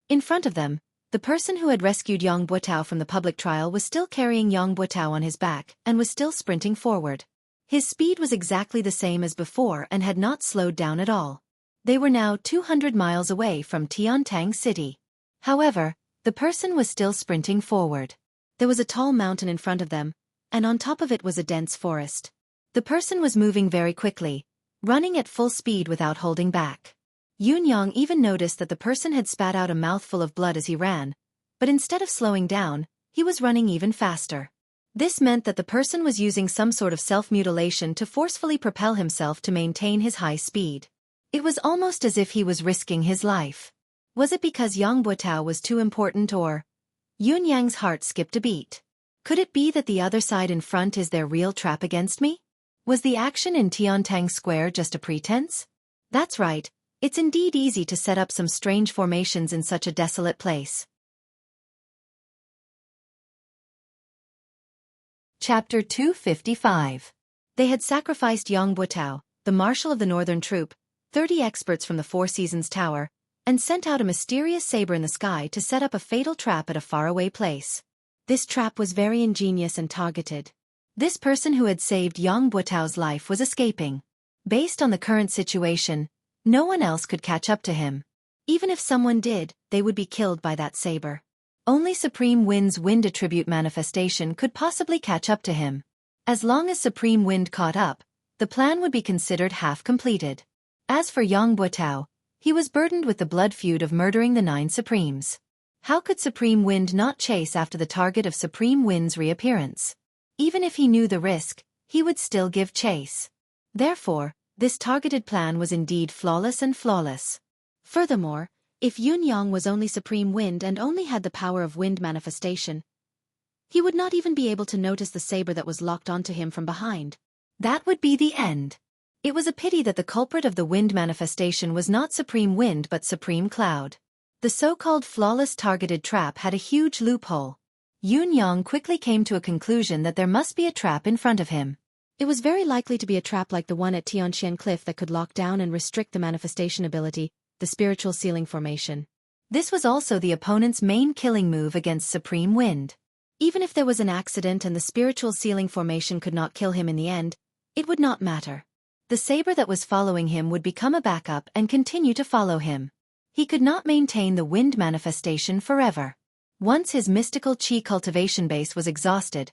In front of them, the person who had rescued Yang Buotao from the public trial was still carrying Yang Buotao on his back and was still sprinting forward. His speed was exactly the same as before and had not slowed down at all. They were now 200 miles away from Tiantang City. However, the person was still sprinting forward. There was a tall mountain in front of them, and on top of it was a dense forest. The person was moving very quickly, running at full speed without holding back. Yun Yang even noticed that the person had spat out a mouthful of blood as he ran, but instead of slowing down, he was running even faster. This meant that the person was using some sort of self-mutilation to forcefully propel himself to maintain his high speed. It was almost as if he was risking his life. Was it because Yang Buotao was too important or? Yun Yang's heart skipped a beat. Could it be that the other side in front is their real trap against me? Was the action in Tiantang Square just a pretense? That's right, it's indeed easy to set up some strange formations in such a desolate place. Chapter 255. They had sacrificed Yang Buotao, the marshal of the northern troop, 30 experts from the Four Seasons Tower, and sent out a mysterious saber in the sky to set up a fatal trap at a faraway place. This trap was very ingenious and targeted. This person who had saved Yang Buotao's life was escaping. Based on the current situation, no one else could catch up to him. Even if someone did, they would be killed by that saber. Only Supreme Wind's wind attribute manifestation could possibly catch up to him. As long as Supreme Wind caught up, the plan would be considered half completed. As for Yang Buotao, he was burdened with the blood feud of murdering the 9 Supremes. How could Supreme Wind not chase after the target of Supreme Wind's reappearance? Even if he knew the risk, he would still give chase. Therefore, this targeted plan was indeed flawless and flawless. Furthermore, if Yun Yang was only Supreme Wind and only had the power of wind manifestation, he would not even be able to notice the saber that was locked onto him from behind. That would be the end. It was a pity that the culprit of the wind manifestation was not Supreme Wind but Supreme Cloud. The so-called flawless targeted trap had a huge loophole. Yun Yang quickly came to a conclusion that there must be a trap in front of him. It was very likely to be a trap like the one at Tianxian Cliff that could lock down and restrict the manifestation ability, the spiritual ceiling formation. This was also the opponent's main killing move against Supreme Wind. Even if there was an accident and the spiritual sealing formation could not kill him in the end, it would not matter. The saber that was following him would become a backup and continue to follow him. He could not maintain the wind manifestation forever. Once his mystical chi cultivation base was exhausted,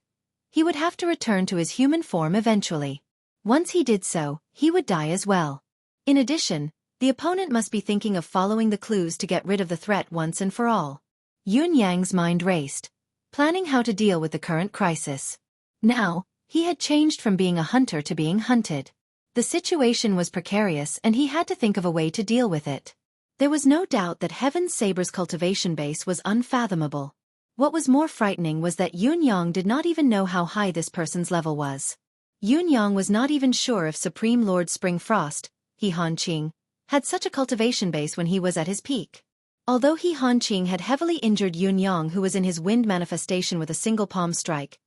he would have to return to his human form eventually. Once he did so, he would die as well. In addition, the opponent must be thinking of following the clues to get rid of the threat once and for all. Yun Yang's mind raced, planning how to deal with the current crisis. Now, he had changed from being a hunter to being hunted. The situation was precarious and he had to think of a way to deal with it. There was no doubt that Heaven's Saber's cultivation base was unfathomable. What was more frightening was that Yun Yang did not even know how high this person's level was. Yun Yang was not even sure if Supreme Lord Spring Frost, He Hanqing, had such a cultivation base when he was at his peak. Although He Hanqing had heavily injured Yun Yang, who was in his wind manifestation with a single palm strike,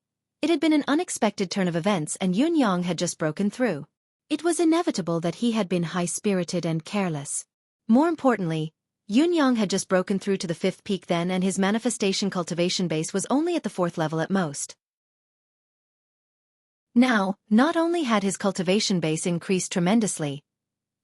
it had been an unexpected turn of events and Yun Yang had just broken through. It was inevitable that he had been high-spirited and careless. More importantly, Yun Yang had just broken through to the 5th peak then and his manifestation cultivation base was only at the 4th level at most. Now, not only had his cultivation base increased tremendously,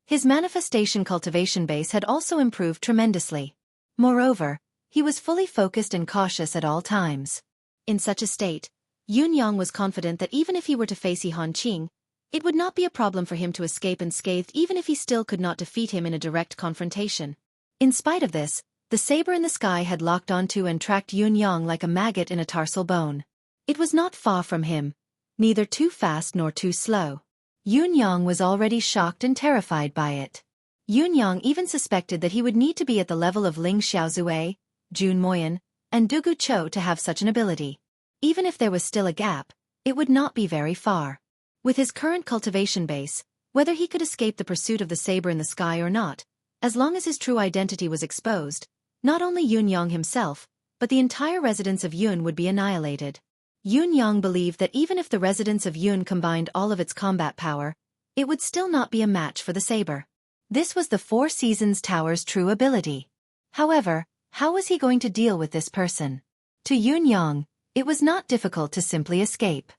his manifestation cultivation base had also improved tremendously. Moreover, he was fully focused and cautious at all times. In such a state, Yun Yang was confident that even if he were to face He Hanqing, it would not be a problem for him to escape unscathed even if he still could not defeat him in a direct confrontation. In spite of this, the saber in the sky had locked onto and tracked Yun Yang like a maggot in a tarsal bone. It was not far from him, neither too fast nor too slow. Yun Yang was already shocked and terrified by it. Yun Yang even suspected that he would need to be at the level of Ling Xiaozue, Jun Moyan, and Dugu Chou to have such an ability. Even if there was still a gap, it would not be very far. With his current cultivation base, whether he could escape the pursuit of the saber in the sky or not, as long as his true identity was exposed, not only Yun Yang himself, but the entire residence of Yun would be annihilated. Yun Yang believed that even if the residence of Yun combined all of its combat power, it would still not be a match for the saber. This was the Four Seasons Tower's true ability. However, how was he going to deal with this person? To Yun Yang, it was not difficult to simply escape.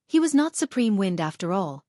He was not Supreme Wind after all.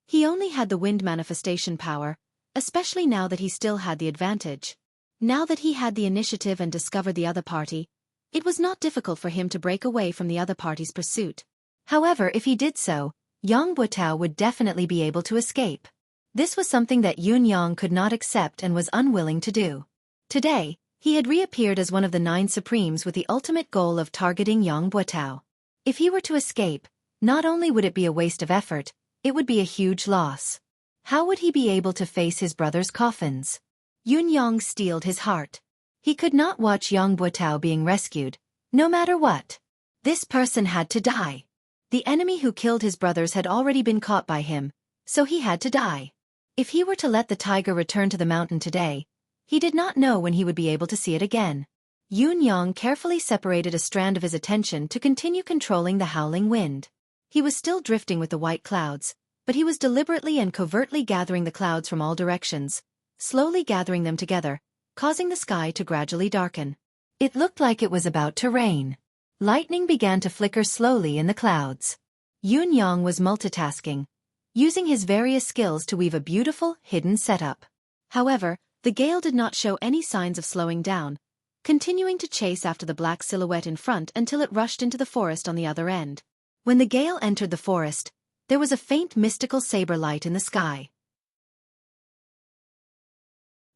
He only had the wind manifestation power, especially now that he still had the advantage. Now that he had the initiative and discovered the other party, it was not difficult for him to break away from the other party's pursuit. However, if he did so, Yang Buotao would definitely be able to escape. This was something that Yun Yang could not accept and was unwilling to do. Today, he had reappeared as one of the 9 Supremes with the ultimate goal of targeting Yang Buotao. If he were to escape, not only would it be a waste of effort, it would be a huge loss. How would he be able to face his brother's coffins? Yun Yang steeled his heart. He could not watch Yang Buotao being rescued, no matter what. This person had to die. The enemy who killed his brothers had already been caught by him, so he had to die. If he were to let the tiger return to the mountain today, he did not know when he would be able to see it again. Yun Yang carefully separated a strand of his attention to continue controlling the howling wind. He was still drifting with the white clouds, but he was deliberately and covertly gathering the clouds from all directions, slowly gathering them together, causing the sky to gradually darken. It looked like it was about to rain. Lightning began to flicker slowly in the clouds. Yun Yang was multitasking, using his various skills to weave a beautiful, hidden setup. However, the gale did not show any signs of slowing down, continuing to chase after the black silhouette in front until it rushed into the forest on the other end. When the gale entered the forest, there was a faint mystical saber light in the sky.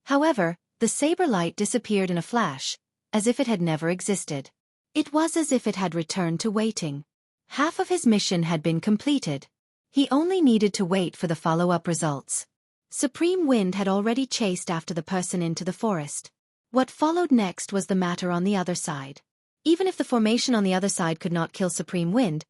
However, the saber light disappeared in a flash, as if it had never existed. It was as if it had returned to waiting. Half of his mission had been completed. He only needed to wait for the follow-up results. Supreme Wind had already chased after the person into the forest. What followed next was the matter on the other side. Even if the formation on the other side could not kill Supreme Wind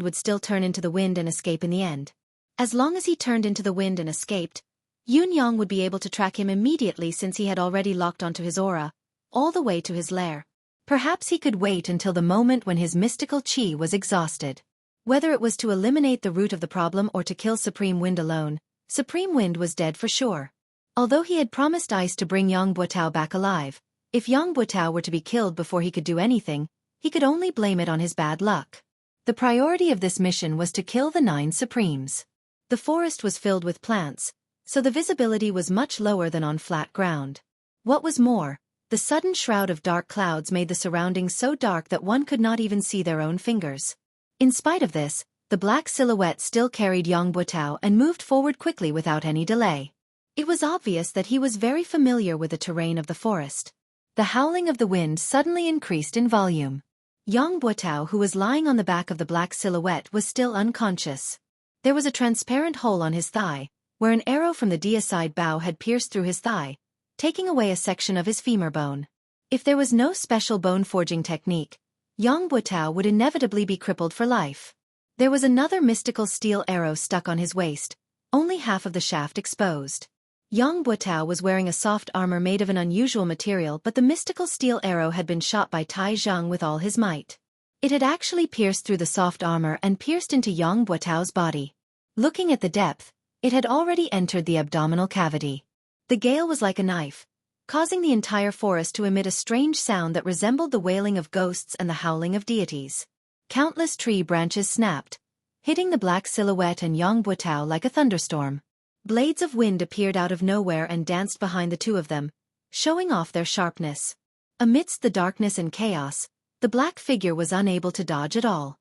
would still turn into the wind and escape in the end. As long as he turned into the wind and escaped, Yun Yang would be able to track him immediately since he had already locked onto his aura, all the way to his lair. Perhaps he could wait until the moment when his mystical chi was exhausted. Whether it was to eliminate the root of the problem or to kill Supreme Wind alone, Supreme Wind was dead for sure. Although he had promised Ice to bring Yang Buotao back alive, if Yang Buotao were to be killed before he could do anything, he could only blame it on his bad luck. The priority of this mission was to kill the 9 Supremes. The forest was filled with plants, so the visibility was much lower than on flat ground. What was more, the sudden shroud of dark clouds made the surroundings so dark that one could not even see their own fingers. In spite of this, the black silhouette still carried Yang Buotao and moved forward quickly without any delay. It was obvious that he was very familiar with the terrain of the forest. The howling of the wind suddenly increased in volume. Yang Buotao, who was lying on the back of the black silhouette, was still unconscious. There was a transparent hole on his thigh, where an arrow from the deicide bow had pierced through his thigh, taking away a section of his femur bone. If there was no special bone-forging technique, Yang Buotao would inevitably be crippled for life. There was another mystical steel arrow stuck on his waist, only half of the shaft exposed. Yang Buotao was wearing a soft armor made of an unusual material, but the mystical steel arrow had been shot by Tai Zhang with all his might. It had actually pierced through the soft armor and pierced into Yang Buotao's body. Looking at the depth, it had already entered the abdominal cavity. The gale was like a knife, causing the entire forest to emit a strange sound that resembled the wailing of ghosts and the howling of deities. Countless tree branches snapped, hitting the black silhouette and Yang Buotao like a thunderstorm. Blades of wind appeared out of nowhere and danced behind the two of them, showing off their sharpness. Amidst the darkness and chaos, the black figure was unable to dodge at all.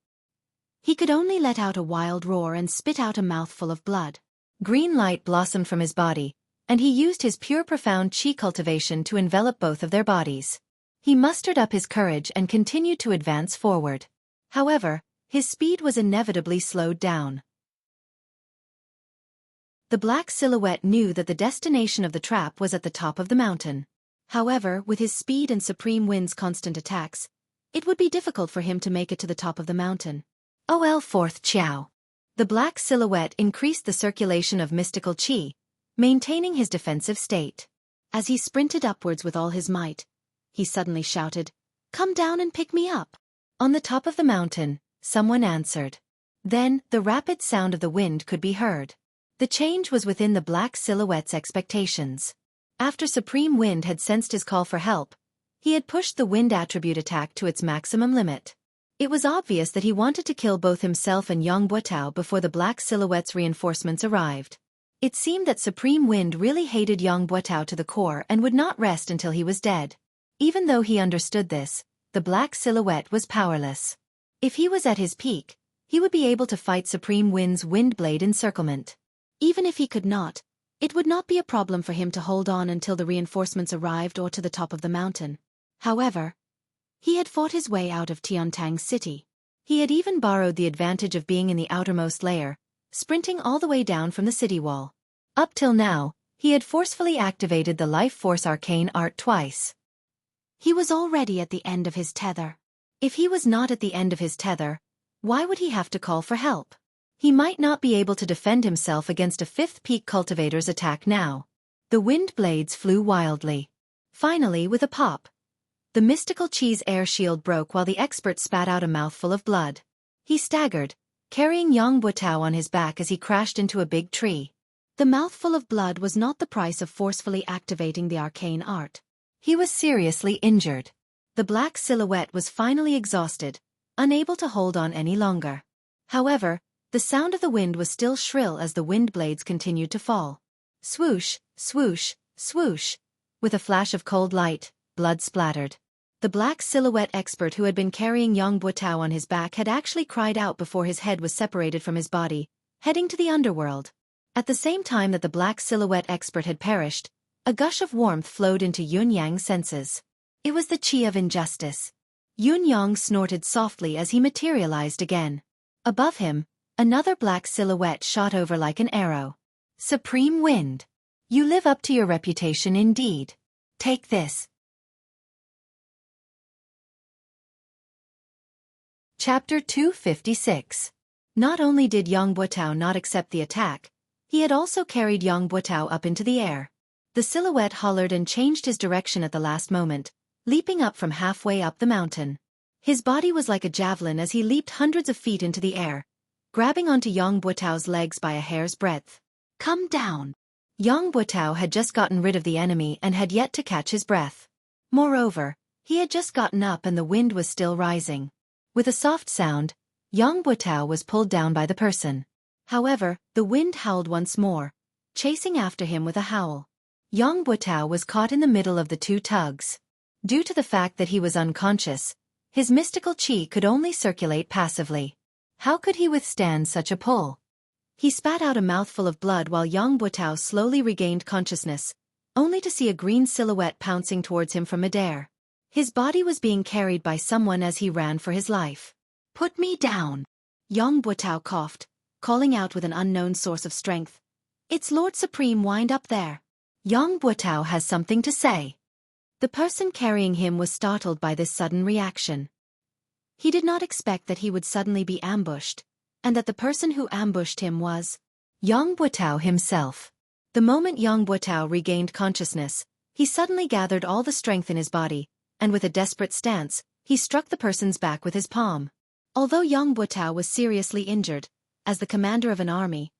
He could only let out a wild roar and spit out a mouthful of blood. Green light blossomed from his body, and he used his pure profound qi cultivation to envelop both of their bodies. He mustered up his courage and continued to advance forward. However, his speed was inevitably slowed down. The black silhouette knew that the destination of the trap was at the top of the mountain. However, with his speed and Supreme Wind's constant attacks, it would be difficult for him to make it to the top of the mountain. OL 4th Qiao. The black silhouette increased the circulation of mystical qi, maintaining his defensive state. As he sprinted upwards with all his might, he suddenly shouted, "Come down and pick me up!" On the top of the mountain, someone answered. Then, the rapid sound of the wind could be heard. The change was within the black silhouette's expectations. After Supreme Wind had sensed his call for help, he had pushed the wind attribute attack to its maximum limit. It was obvious that he wanted to kill both himself and Yang Buotao before the black silhouette's reinforcements arrived. It seemed that Supreme Wind really hated Yang Buotao to the core and would not rest until he was dead. Even though he understood this, the black silhouette was powerless. If he was at his peak, he would be able to fight Supreme Wind's Windblade encirclement. Even if he could not, it would not be a problem for him to hold on until the reinforcements arrived or to the top of the mountain. However, he had fought his way out of Tiantang City. He had even borrowed the advantage of being in the outermost layer, sprinting all the way down from the city wall. Up till now, he had forcefully activated the Life Force Arcane Art twice. He was already at the end of his tether. If he was not at the end of his tether, why would he have to call for help? He might not be able to defend himself against a 5th peak cultivator's attack now. The wind blades flew wildly. Finally, with a pop, the mystical Qi's air shield broke while the expert spat out a mouthful of blood. He staggered, carrying Yang Buotao on his back as he crashed into a big tree. The mouthful of blood was not the price of forcefully activating the arcane art. He was seriously injured. The black silhouette was finally exhausted, unable to hold on any longer. However, the sound of the wind was still shrill as the wind blades continued to fall. Swoosh, swoosh, swoosh. With a flash of cold light, blood splattered. The black silhouette expert who had been carrying Yang Buotao on his back had actually cried out before his head was separated from his body, heading to the underworld. At the same time that the black silhouette expert had perished, a gush of warmth flowed into Yun Yang's senses. It was the qi of injustice. Yun Yang snorted softly as he materialized again. Above him, another black silhouette shot over like an arrow. Supreme Wind. You live up to your reputation indeed. Take this. Chapter 256. Not only did Yang Buotao not accept the attack, he had also carried Yang Buotao up into the air. The silhouette hollered and changed his direction at the last moment, leaping up from halfway up the mountain. His body was like a javelin as he leaped hundreds of feet into the air, grabbing onto Yang Buotao's legs by a hair's breadth. Come down. Yang Buotao had just gotten rid of the enemy and had yet to catch his breath. Moreover, he had just gotten up and the wind was still rising. With a soft sound, Yang Buotao was pulled down by the person. However, the wind howled once more, chasing after him with a howl. Yang Buotao was caught in the middle of the two tugs. Due to the fact that he was unconscious, his mystical chi could only circulate passively. How could he withstand such a pull? He spat out a mouthful of blood while Yang Buotao slowly regained consciousness, only to see a green silhouette pouncing towards him from midair. His body was being carried by someone as he ran for his life. "Put me down!" Yang Buotao coughed, calling out with an unknown source of strength. "It's Lord Supreme Wind up there. Yang Buotao has something to say." The person carrying him was startled by this sudden reaction. He did not expect that he would suddenly be ambushed, and that the person who ambushed him was Yang Buotao himself. The moment Yang Buotao regained consciousness, he suddenly gathered all the strength in his body, and with a desperate stance, he struck the person's back with his palm. Although Yang Buotao was seriously injured, as the commander of an army,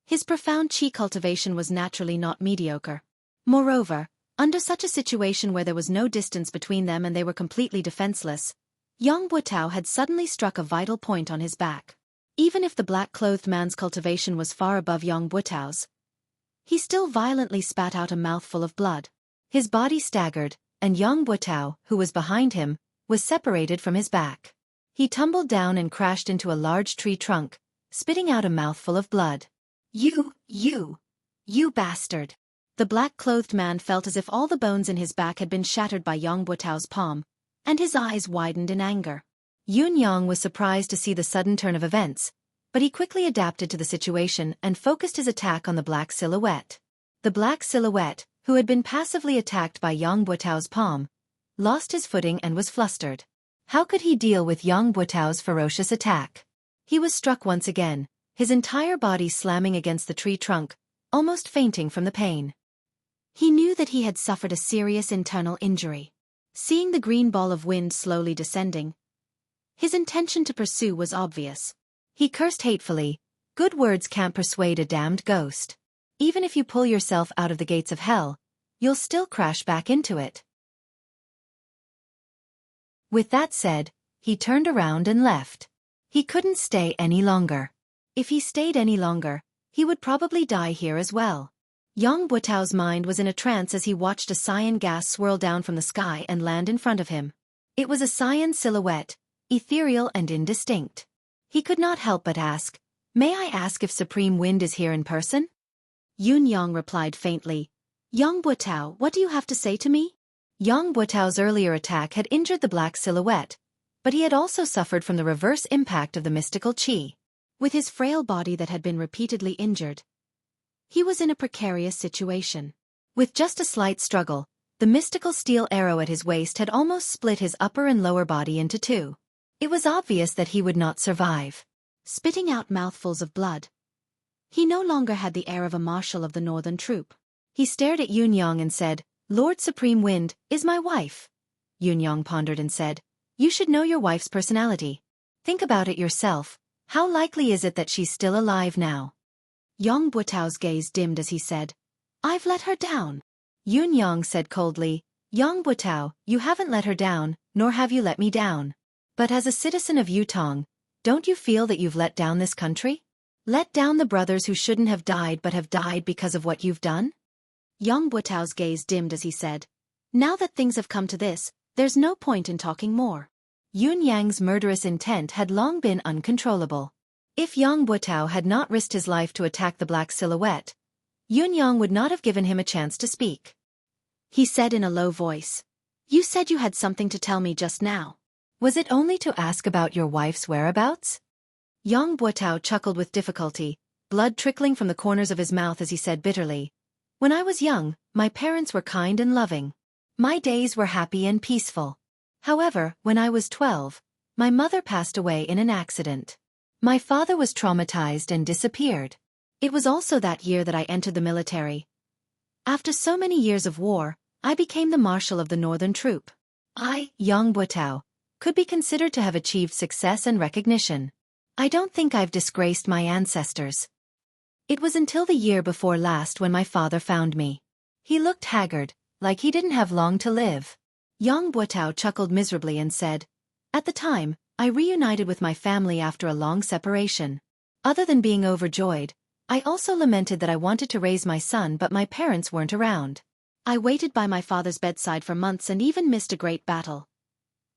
his profound chi cultivation was naturally not mediocre. Moreover, under such a situation where there was no distance between them and they were completely defenseless, Yang Buotao had suddenly struck a vital point on his back. Even if the black-clothed man's cultivation was far above Yang Buotao's, he still violently spat out a mouthful of blood. His body staggered, and Yang Buotao, who was behind him, was separated from his back. He tumbled down and crashed into a large tree trunk, spitting out a mouthful of blood. You bastard!" The black-clothed man felt as if all the bones in his back had been shattered by Yang Buotao's palm, and his eyes widened in anger. Yun Yang was surprised to see the sudden turn of events, but he quickly adapted to the situation and focused his attack on the black silhouette. The black silhouette, who had been passively attacked by Yang Buotao's palm, lost his footing and was flustered. How could he deal with Yang Buotao's ferocious attack? He was struck once again, his entire body slamming against the tree trunk, almost fainting from the pain. He knew that he had suffered a serious internal injury. Seeing the green ball of wind slowly descending, his intention to pursue was obvious. He cursed hatefully, "Good words can't persuade a damned ghost. Even if you pull yourself out of the gates of hell, you'll still crash back into it." With that said, he turned around and left. He couldn't stay any longer. If he stayed any longer, he would probably die here as well. Yang Buotao's mind was in a trance as he watched a cyan gas swirl down from the sky and land in front of him. It was a cyan silhouette, ethereal and indistinct. He could not help but ask, "May I ask if Supreme Wind is here in person?" Yun Yang replied faintly, "Yang Buotao, what do you have to say to me?" Yang Buotao's earlier attack had injured the black silhouette, but he had also suffered from the reverse impact of the mystical chi. With his frail body that had been repeatedly injured, he was in a precarious situation. With just a slight struggle, the mystical steel arrow at his waist had almost split his upper and lower body into two. It was obvious that he would not survive. Spitting out mouthfuls of blood, he no longer had the air of a marshal of the northern troop. He stared at Yun Yang and said, "Lord Supreme Wind is my wife." Yun Yang pondered and said, "You should know your wife's personality. Think about it yourself. How likely is it that she's still alive now?" Yang Buotao's gaze dimmed as he said, "I've let her down." Yun Yang said coldly, "Yang Buotao, you haven't let her down, nor have you let me down. But as a citizen of Yutong, don't you feel that you've let down this country? Let down the brothers who shouldn't have died but have died because of what you've done?" Yang Buotao's gaze dimmed as he said, "Now that things have come to this, there's no point in talking more." Yun Yang's murderous intent had long been uncontrollable. If Yang Buotao had not risked his life to attack the black silhouette, Yun Yang would not have given him a chance to speak. He said in a low voice, "You said you had something to tell me just now. Was it only to ask about your wife's whereabouts?" Yang Buotao chuckled with difficulty, blood trickling from the corners of his mouth as he said bitterly, "When I was young, my parents were kind and loving. My days were happy and peaceful. However, when I was 12, my mother passed away in an accident. My father was traumatized and disappeared. It was also that year that I entered the military. After so many years of war, I became the marshal of the northern troop. I, Yang Buotao, could be considered to have achieved success and recognition. I don't think I've disgraced my ancestors. It was until the year before last when my father found me. He looked haggard, like he didn't have long to live. Yang Buotao chuckled miserably and said, "At the time, I reunited with my family after a long separation. Other than being overjoyed, I also lamented that I wanted to raise my son but my parents weren't around. I waited by my father's bedside for months and even missed a great battle.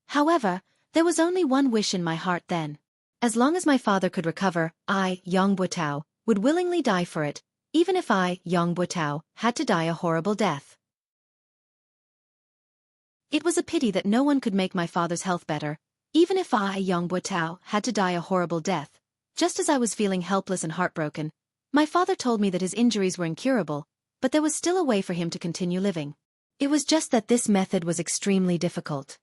However, there was only one wish in my heart then. As long as my father could recover, I, Yang Buotao, would willingly die for it, even if I, Yang Buotao, had to die a horrible death." It was a pity that no one could make my father's health better, even if I, Yang Buotao, had to die a horrible death. Just as I was feeling helpless and heartbroken, my father told me that his injuries were incurable, but there was still a way for him to continue living. It was just that this method was extremely difficult.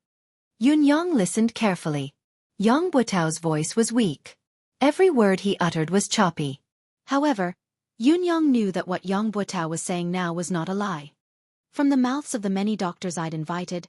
Yun Yang listened carefully. Yang Buotao's voice was weak. Every word he uttered was choppy. However, Yun Yang knew that what Yang Buotao was saying now was not a lie. From the mouths of the many doctors I'd invited,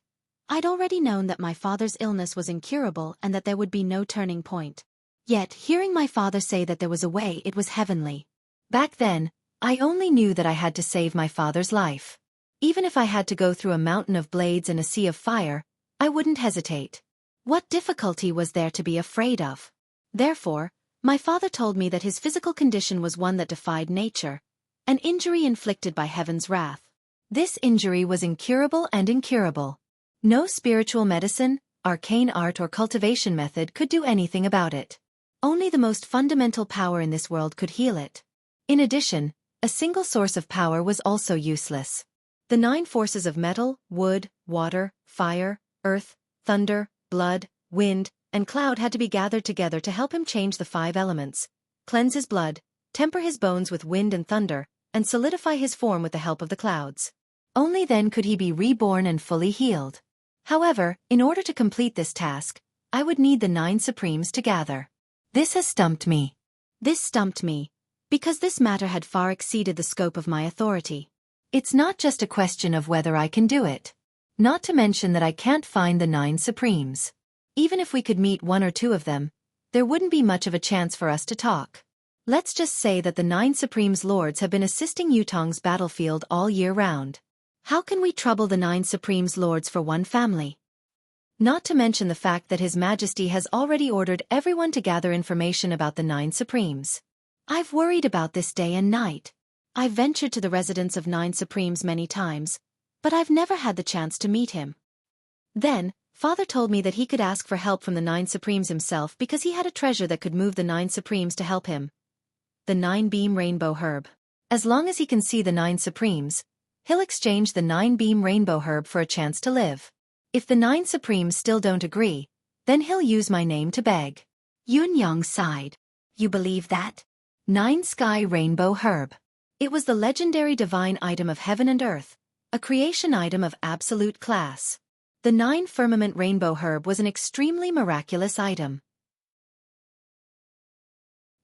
I'd already known that my father's illness was incurable and that there would be no turning point. Yet, hearing my father say that there was a way, it was heavenly. Back then, I only knew that I had to save my father's life. Even if I had to go through a mountain of blades and a sea of fire, I wouldn't hesitate. What difficulty was there to be afraid of? Therefore, my father told me that his physical condition was one that defied nature, an injury inflicted by heaven's wrath. This injury was incurable and incurable. No spiritual medicine, arcane art or cultivation method could do anything about it. Only the most fundamental power in this world could heal it. In addition, a single source of power was also useless. The 9 forces of metal, wood, water, fire, earth, thunder, blood, wind, and cloud had to be gathered together to help him change the 5 elements, cleanse his blood, temper his bones with wind and thunder, and solidify his form with the help of the clouds. Only then could he be reborn and fully healed. However, in order to complete this task, I would need the 9 Supremes to gather. This has stumped me. This stumped me, because this matter had far exceeded the scope of my authority. It's not just a question of whether I can do it. Not to mention that I can't find the 9 Supremes. Even if we could meet 1 or 2 of them, there wouldn't be much of a chance for us to talk. Let's just say that the 9 Supremes Lords have been assisting Yutong's battlefield all year round. How can we trouble the 9 Supremes Lords for one family? Not to mention the fact that His Majesty has already ordered everyone to gather information about the 9 Supremes. I've worried about this day and night. I've ventured to the residence of 9 Supremes many times, but I've never had the chance to meet him. Then, Father told me that he could ask for help from the 9 Supremes himself because he had a treasure that could move the 9 Supremes to help him. The 9-beam rainbow herb. As long as he can see the 9 Supremes, he'll exchange the 9-beam rainbow herb for a chance to live. If the 9 Supremes still don't agree, then he'll use my name to beg. Yun Yang sighed. You believe that? 9 Sky Rainbow Herb. It was the legendary divine item of heaven and earth, a creation item of absolute class. The 9 Firmament Rainbow Herb was an extremely miraculous item.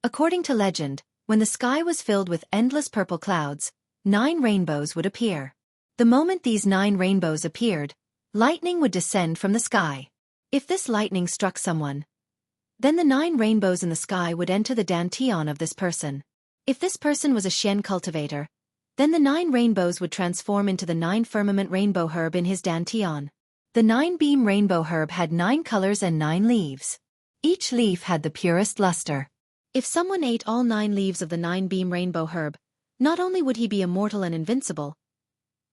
According to legend, when the sky was filled with endless purple clouds, 9 rainbows would appear. The moment these 9 rainbows appeared, lightning would descend from the sky. If this lightning struck someone, then the 9 rainbows in the sky would enter the dantian of this person. If this person was a Xian cultivator, then the 9 rainbows would transform into the 9 Firmament Rainbow Herb in his dantian. The 9-beam rainbow herb had 9 colors and 9 leaves. Each leaf had the purest luster. If someone ate all 9 leaves of the 9-beam rainbow herb, not only would he be immortal and invincible,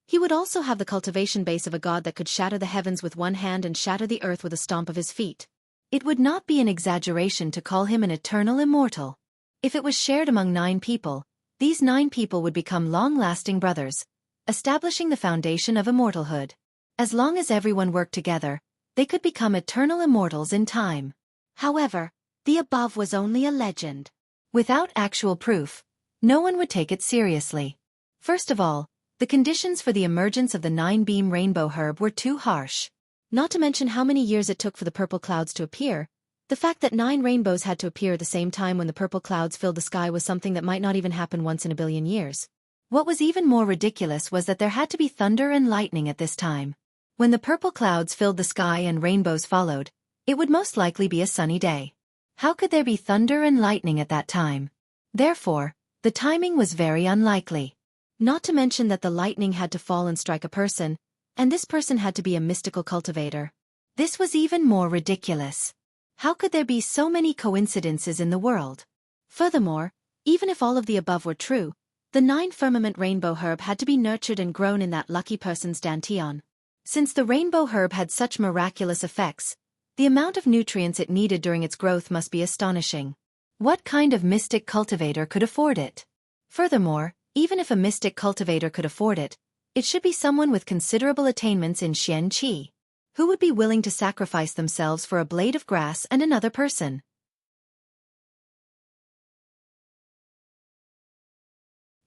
he would also have the cultivation base of a god that could shatter the heavens with one hand and shatter the earth with a stomp of his feet. It would not be an exaggeration to call him an eternal immortal. If it was shared among 9 people, these 9 people would become long-lasting brothers, establishing the foundation of immortalhood. As long as everyone worked together, they could become eternal immortals in time. However, the above was only a legend. Without actual proof, no one would take it seriously. First of all, the conditions for the emergence of the 9-beam rainbow herb were too harsh. Not to mention how many years it took for the purple clouds to appear. The fact that 9 rainbows had to appear at the same time when the purple clouds filled the sky was something that might not even happen once in a billion years. What was even more ridiculous was that there had to be thunder and lightning at this time. When the purple clouds filled the sky and rainbows followed, it would most likely be a sunny day. How could there be thunder and lightning at that time? Therefore, The timing was very unlikely. Not to mention that the lightning had to fall and strike a person, and this person had to be a mystical cultivator. This was even more ridiculous. How could there be so many coincidences in the world? Furthermore, even if all of the above were true, the 9 firmament rainbow herb had to be nurtured and grown in that lucky person's dantian. Since the rainbow herb had such miraculous effects, the amount of nutrients it needed during its growth must be astonishing. What kind of mystic cultivator could afford it? Furthermore, even if a mystic cultivator could afford it, it should be someone with considerable attainments in Xueqi. Who would be willing to sacrifice themselves for a blade of grass and another person?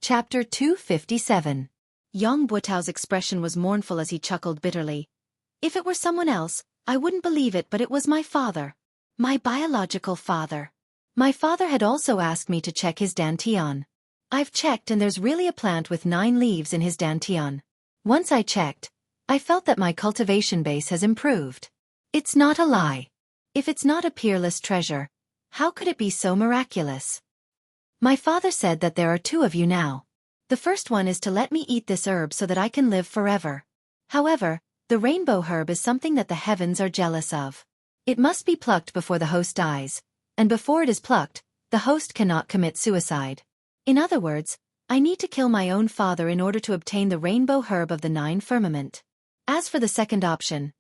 Chapter 257. Yang Buotao's expression was mournful as he chuckled bitterly. If it were someone else, I wouldn't believe it, but it was my father. My biological father. My father had also asked me to check his dantian. I've checked and there's really a plant with 9 leaves in his dantian. Once I checked, I felt that my cultivation base has improved. It's not a lie. If it's not a peerless treasure, how could it be so miraculous? My father said that there are 2 of you now. The first one is to let me eat this herb so that I can live forever. However, the rainbow herb is something that the heavens are jealous of. It must be plucked before the host dies, and before it is plucked, the host cannot commit suicide. In other words, I need to kill my own father in order to obtain the rainbow herb of the 9 firmament. As for the second option,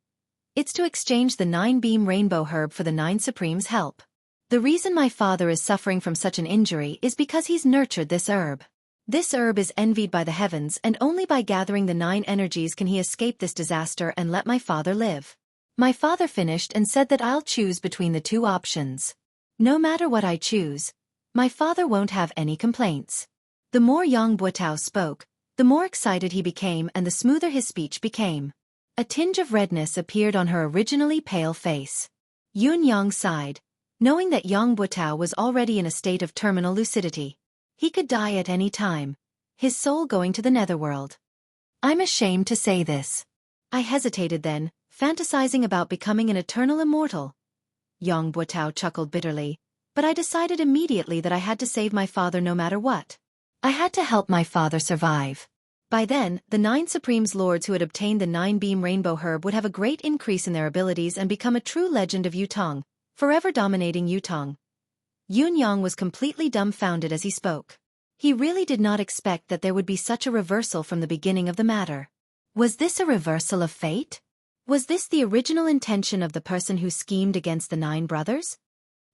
it's to exchange the 9-beam rainbow herb for the 9 supremes' help. The reason my father is suffering from such an injury is because he's nurtured this herb. This herb is envied by the heavens, and only by gathering the 9 energies can he escape this disaster and let my father live. My father finished and said that I'll choose between the 2 options. No matter what I choose, my father won't have any complaints. The more Yang Buotao spoke, the more excited he became and the smoother his speech became. A tinge of redness appeared on her originally pale face. Yun Yang sighed, knowing that Yang Buotao was already in a state of terminal lucidity. He could die at any time, his soul going to the netherworld. I'm ashamed to say this. I hesitated then, fantasizing about becoming an eternal immortal. Yang Buotao chuckled bitterly, but I decided immediately that I had to save my father no matter what. I had to help my father survive. By then, the 9 Supremes Lords who had obtained the 9-beam rainbow herb would have a great increase in their abilities and become a true legend of Yutong, forever dominating Yutong. Yun Yang was completely dumbfounded as he spoke. He really did not expect that there would be such a reversal from the beginning of the matter. Was this a reversal of fate? Was this the original intention of the person who schemed against the 9 brothers?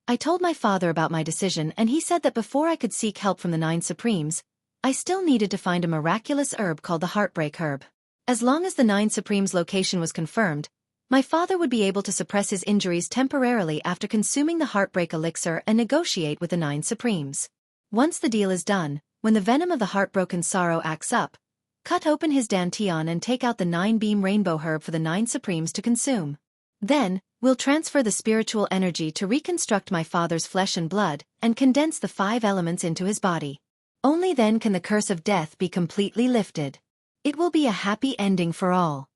I told my father about my decision and he said that before I could seek help from the 9 Supremes, I still needed to find a miraculous herb called the Heartbreak Herb. As long as the 9 Supremes' location was confirmed, my father would be able to suppress his injuries temporarily after consuming the Heartbreak Elixir and negotiate with the 9 Supremes. Once the deal is done, when the venom of the heartbroken sorrow acts up, cut open his dantian and take out the 9-beam rainbow herb for the 9 Supremes to consume. Then, we'll transfer the spiritual energy to reconstruct my father's flesh and blood and condense the 5 elements into his body. Only then can the curse of death be completely lifted. It will be a happy ending for all.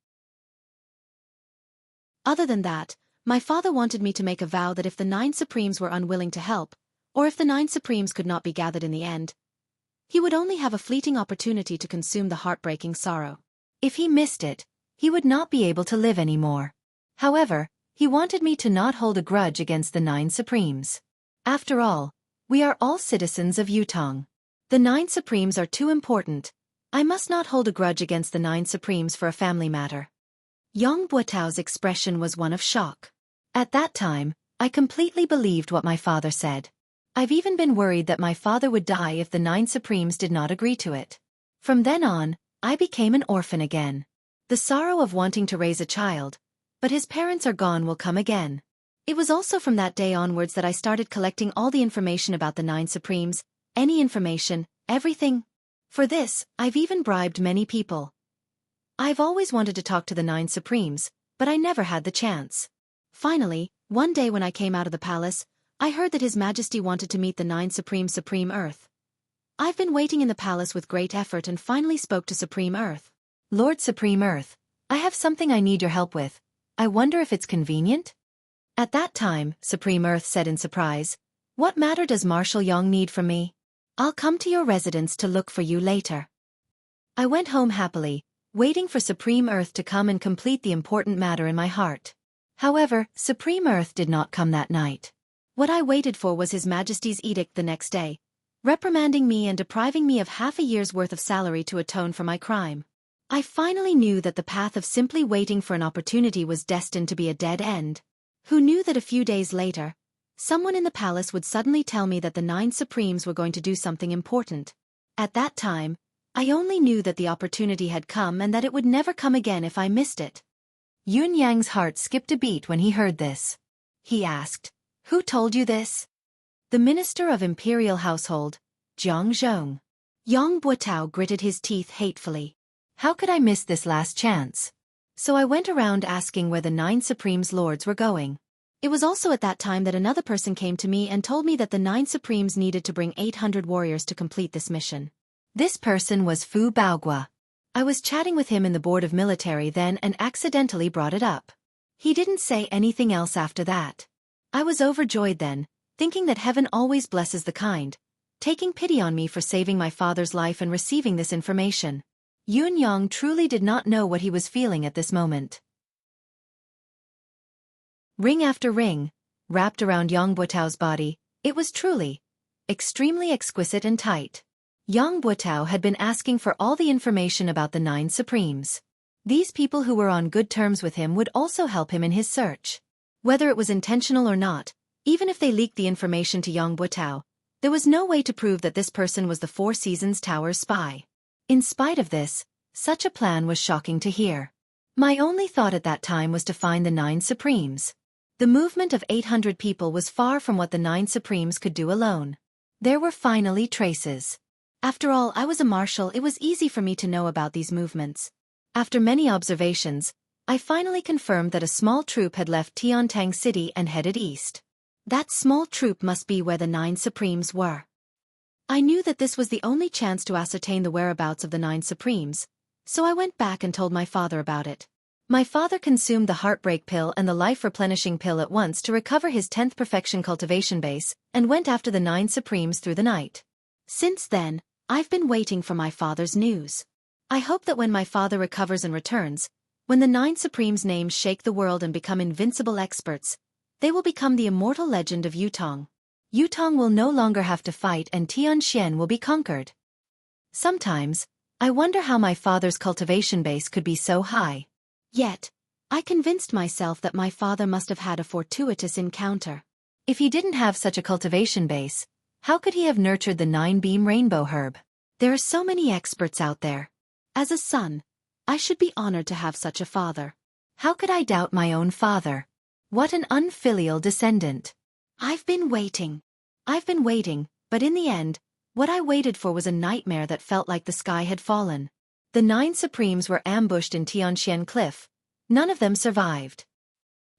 Other than that, my father wanted me to make a vow that if the 9 Supremes were unwilling to help, or if the 9 Supremes could not be gathered in the end, he would only have a fleeting opportunity to consume the heartbreaking sorrow. If he missed it, he would not be able to live anymore. However, he wanted me to not hold a grudge against the 9 Supremes. After all, we are all citizens of Yutong. The 9 Supremes are too important. I must not hold a grudge against the 9 Supremes for a family matter. Yang Buotao's expression was one of shock. At that time, I completely believed what my father said. I've even been worried that my father would die if the 9 Supremes did not agree to it. From then on, I became an orphan again. The sorrow of wanting to raise a child, but his parents are gone, will come again. It was also from that day onwards that I started collecting all the information about the 9 Supremes, any information, everything. For this, I've even bribed many people. I've always wanted to talk to the 9 Supremes, but I never had the chance. Finally, one day when I came out of the palace, I heard that His Majesty wanted to meet the 9 Supreme Earth. I've been waiting in the palace with great effort and finally spoke to Supreme Earth. Lord Supreme Earth, I have something I need your help with. I wonder if it's convenient? At that time, Supreme Earth said in surprise, what matter does Marshal Yang need from me? I'll come to your residence to look for you later. I went home happily, waiting for Supreme Earth to come and complete the important matter in my heart. However, Supreme Earth did not come that night. What I waited for was His Majesty's edict the next day, reprimanding me and depriving me of half a year's worth of salary to atone for my crime. I finally knew that the path of simply waiting for an opportunity was destined to be a dead end. Who knew that a few days later, someone in the palace would suddenly tell me that the 9 Supremes were going to do something important. At that time, I only knew that the opportunity had come and that it would never come again if I missed it. Yun Yang's heart skipped a beat when he heard this. He asked, "Who told you this?" "The Minister of Imperial Household, Jiang Zhong." Yang Buotao gritted his teeth hatefully. How could I miss this last chance? So I went around asking where the 9 Supremes Lords were going. It was also at that time that another person came to me and told me that the 9 Supremes needed to bring 800 warriors to complete this mission. This person was Fu Baogua. I was chatting with him in the Board of Military then and accidentally brought it up. He didn't say anything else after that. I was overjoyed then, thinking that heaven always blesses the kind, taking pity on me for saving my father's life and receiving this information. Yun Yang truly did not know what he was feeling at this moment. Ring after ring, wrapped around Yang Buotao's body, it was truly extremely exquisite and tight. Yang Buotao had been asking for all the information about the 9 Supremes. These people who were on good terms with him would also help him in his search. Whether it was intentional or not, even if they leaked the information to Yang Buotao, there was no way to prove that this person was the Four Seasons Tower's spy. In spite of this, such a plan was shocking to hear. My only thought at that time was to find the 9 Supremes. The movement of 800 people was far from what the 9 Supremes could do alone. There were finally traces. After all, I was a marshal, it was easy for me to know about these movements. After many observations, I finally confirmed that a small troop had left Tiantang City and headed east. That small troop must be where the 9 Supremes were. I knew that this was the only chance to ascertain the whereabouts of the 9 Supremes, so I went back and told my father about it. My father consumed the heartbreak pill and the life-replenishing pill at once to recover his 10th perfection cultivation base, and went after the 9 Supremes through the night. Since then, I've been waiting for my father's news. I hope that when my father recovers and returns, when the 9 Supremes' names shake the world and become invincible experts, they will become the immortal legend of Yutong. Yutong will no longer have to fight and Tianxian will be conquered. Sometimes, I wonder how my father's cultivation base could be so high. Yet, I convinced myself that my father must have had a fortuitous encounter. If he didn't have such a cultivation base, how could he have nurtured the 9-beam rainbow herb? There are so many experts out there. As a son, I should be honored to have such a father. How could I doubt my own father? What an unfilial descendant. I've been waiting, but in the end, what I waited for was a nightmare that felt like the sky had fallen. The 9 Supremes were ambushed in Tianxian Cliff. None of them survived.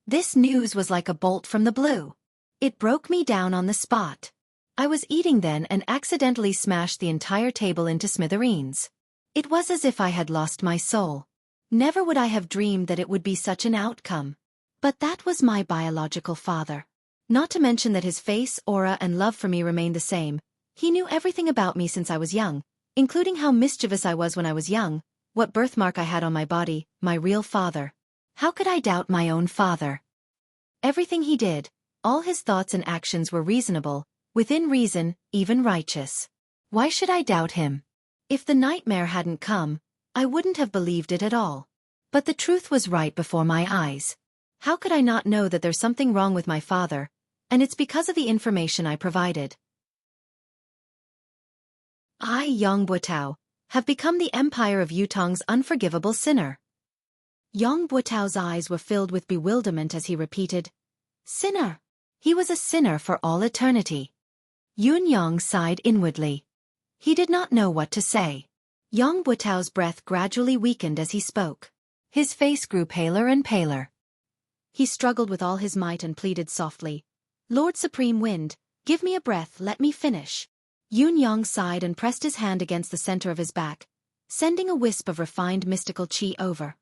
This news was like a bolt from the blue. It broke me down on the spot. I was eating then and accidentally smashed the entire table into smithereens. It was as if I had lost my soul. Never would I have dreamed that it would be such an outcome. But that was my biological father. Not to mention that his face, aura and love for me remained the same. He knew everything about me since I was young, including how mischievous I was when I was young, what birthmark I had on my body, my real father. How could I doubt my own father? Everything he did, all his thoughts and actions were reasonable, within reason, even righteous. Why should I doubt him? If the nightmare hadn't come, I wouldn't have believed it at all. But the truth was right before my eyes. How could I not know that there's something wrong with my father? And it's because of the information I provided. I, Yang Buotao, have become the empire of Yutong's unforgivable sinner. Yang Buotao's eyes were filled with bewilderment as he repeated, "Sinner." He was a sinner for all eternity. Yun Yang sighed inwardly. He did not know what to say. Yang Buotao's breath gradually weakened as he spoke. His face grew paler and paler. He struggled with all his might and pleaded softly, "Lord Supreme Wind, give me a breath, let me finish." Yun Yang sighed and pressed his hand against the center of his back, sending a wisp of refined mystical qi over.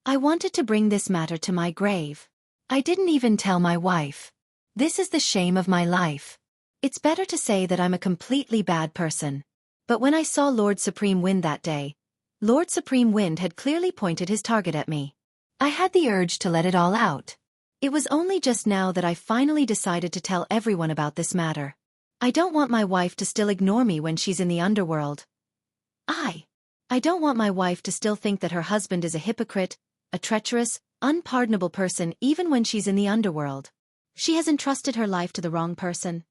I wanted to bring this matter to my grave. I didn't even tell my wife. This is the shame of my life. It's better to say that I'm a completely bad person. But when I saw Lord Supreme Wind that day, Lord Supreme Wind had clearly pointed his target at me. I had the urge to let it all out. It was only just now that I finally decided to tell everyone about this matter. I don't want my wife to still ignore me when she's in the underworld. I don't want my wife to still think that her husband is a hypocrite, a treacherous, unpardonable person even when she's in the underworld. She has entrusted her life to the wrong person.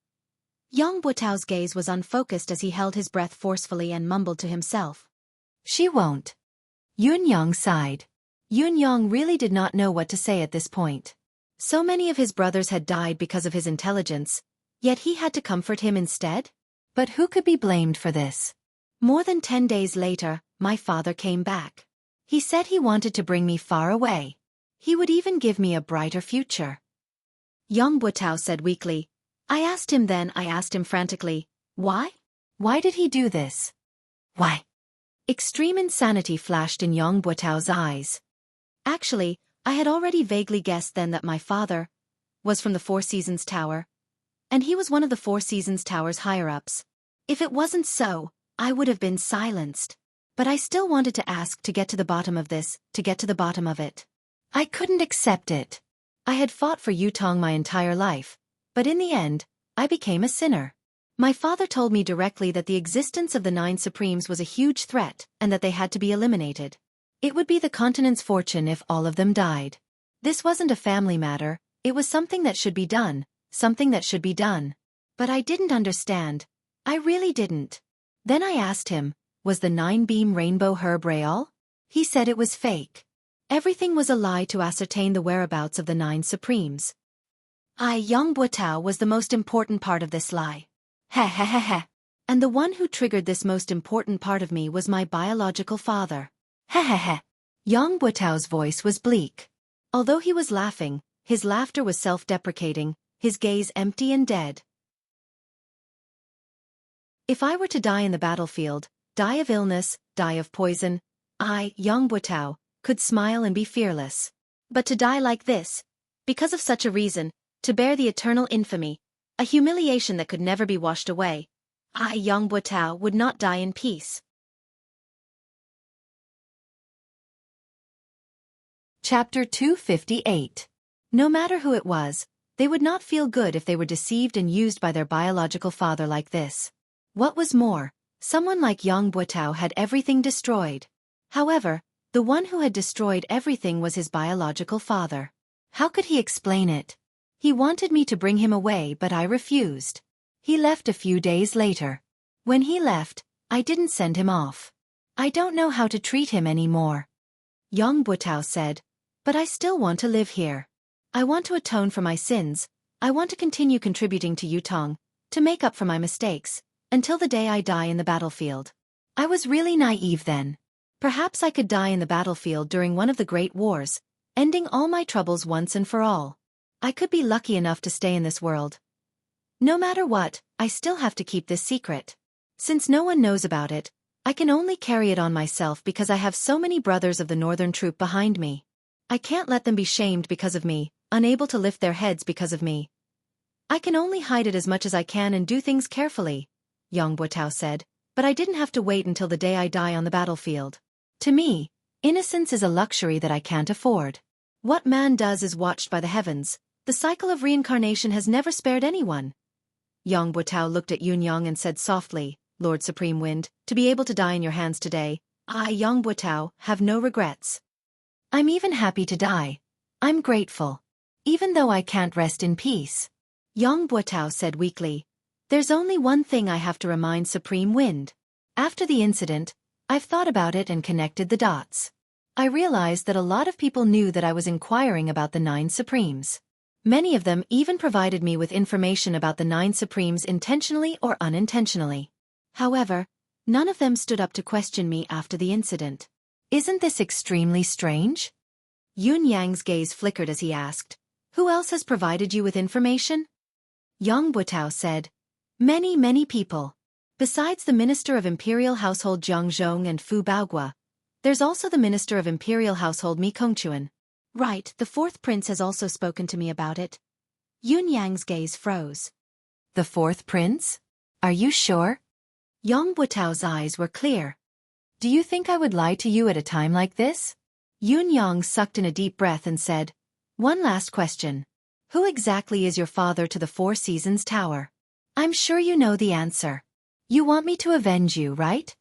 Yang Buotao's gaze was unfocused as he held his breath forcefully and mumbled to himself. She won't. Yun Yang sighed. Yun Yang really did not know what to say at this point. So many of his brothers had died because of his intelligence, yet he had to comfort him instead? But who could be blamed for this? More than 10 days later, my father came back. He said he wanted to bring me far away. He would even give me a brighter future. Yang Buotao said weakly. I asked him frantically, why? Why did he do this? Why? Extreme insanity flashed in Yang Buotao's eyes. Actually, I had already vaguely guessed then that my father was from the Four Seasons Tower, and he was one of the Four Seasons Tower's higher-ups. If it wasn't so, I would have been silenced. But I still wanted to ask to get to the bottom of this, to get to the bottom of it. I couldn't accept it. I had fought for Yutong my entire life, but in the end, I became a sinner. My father told me directly that the existence of the 9 Supremes was a huge threat and that they had to be eliminated. It would be the continent's fortune if all of them died. This wasn't a family matter, it was something that should be done, something that should be done. But I didn't understand. I really didn't. Then I asked him, was the 9-beam rainbow herb real? He said it was fake. Everything was a lie to ascertain the whereabouts of the 9 Supremes. Yang Buotao was the most important part of this lie. Heh. And the one who triggered this most important part of me was my biological father. Heh. Yang Buotao's voice was bleak. Although he was laughing, his laughter was self-deprecating, his gaze empty and dead. If I were to die in the battlefield, die of illness, die of poison, I, Yang Buotao, could smile and be fearless. But to die like this, because of such a reason, to bear the eternal infamy, a humiliation that could never be washed away, I, Yang Buotao, would not die in peace. Chapter 258. No matter who it was, they would not feel good if they were deceived and used by their biological father like this. What was more, someone like Yang Buotao had everything destroyed. However, the one who had destroyed everything was his biological father. How could he explain it? He wanted me to bring him away, but I refused. He left a few days later. When he left, I didn't send him off. I don't know how to treat him anymore. Yang Buotao said, but I still want to live here. I want to atone for my sins, I want to continue contributing to Yutong, to make up for my mistakes, until the day I die in the battlefield. I was really naive then. Perhaps I could die in the battlefield during one of the great wars, ending all my troubles once and for all. I could be lucky enough to stay in this world. No matter what, I still have to keep this secret. Since no one knows about it, I can only carry it on myself because I have so many brothers of the northern troop behind me. I can't let them be shamed because of me, unable to lift their heads because of me. I can only hide it as much as I can and do things carefully, Yang Buotao said, but I didn't have to wait until the day I die on the battlefield. To me, innocence is a luxury that I can't afford. What man does is watched by the heavens. The cycle of reincarnation has never spared anyone. Yang Buotao looked at Yun Yang and said softly, Lord Supreme Wind, to be able to die in your hands today, I, Yang Buotao, have no regrets. I'm even happy to die. I'm grateful. Even though I can't rest in peace. Yang Buotao said weakly, there's only one thing I have to remind Supreme Wind. After the incident, I've thought about it and connected the dots. I realized that a lot of people knew that I was inquiring about the 9 Supremes. Many of them even provided me with information about the 9 Supremes intentionally or unintentionally. However, none of them stood up to question me after the incident. Isn't this extremely strange? Yun Yang's gaze flickered as he asked, who else has provided you with information? Yang Buotao said, many people. Besides the Minister of Imperial Household Jiang Zhong and Fu Baogua, there's also the Minister of Imperial Household Mi Kongquan. Right, the 4th prince has also spoken to me about it. Yun Yang's gaze froze. The fourth prince? Are you sure? Yang Buitao's eyes were clear. Do you think I would lie to you at a time like this? Yun Yang sucked in a deep breath and said, one last question. Who exactly is your father to the Four Seasons Tower? I'm sure you know the answer. You want me to avenge you, right?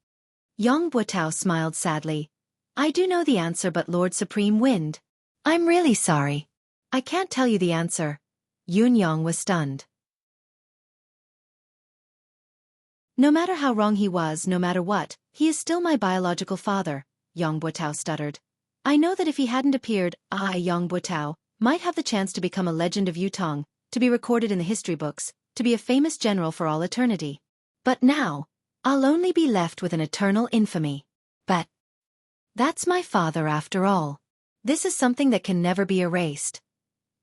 Yang Buitao smiled sadly. I do know the answer, but Lord Supreme Wind. I'm really sorry. I can't tell you the answer. Yun Yang was stunned. No matter how wrong he was, no matter what, he is still my biological father, Yang Buitao stuttered. I know that if he hadn't appeared, I, Yang Buitao, might have the chance to become a legend of Yutong, to be recorded in the history books, to be a famous general for all eternity. But now, I'll only be left with an eternal infamy. But that's my father after all. This is something that can never be erased.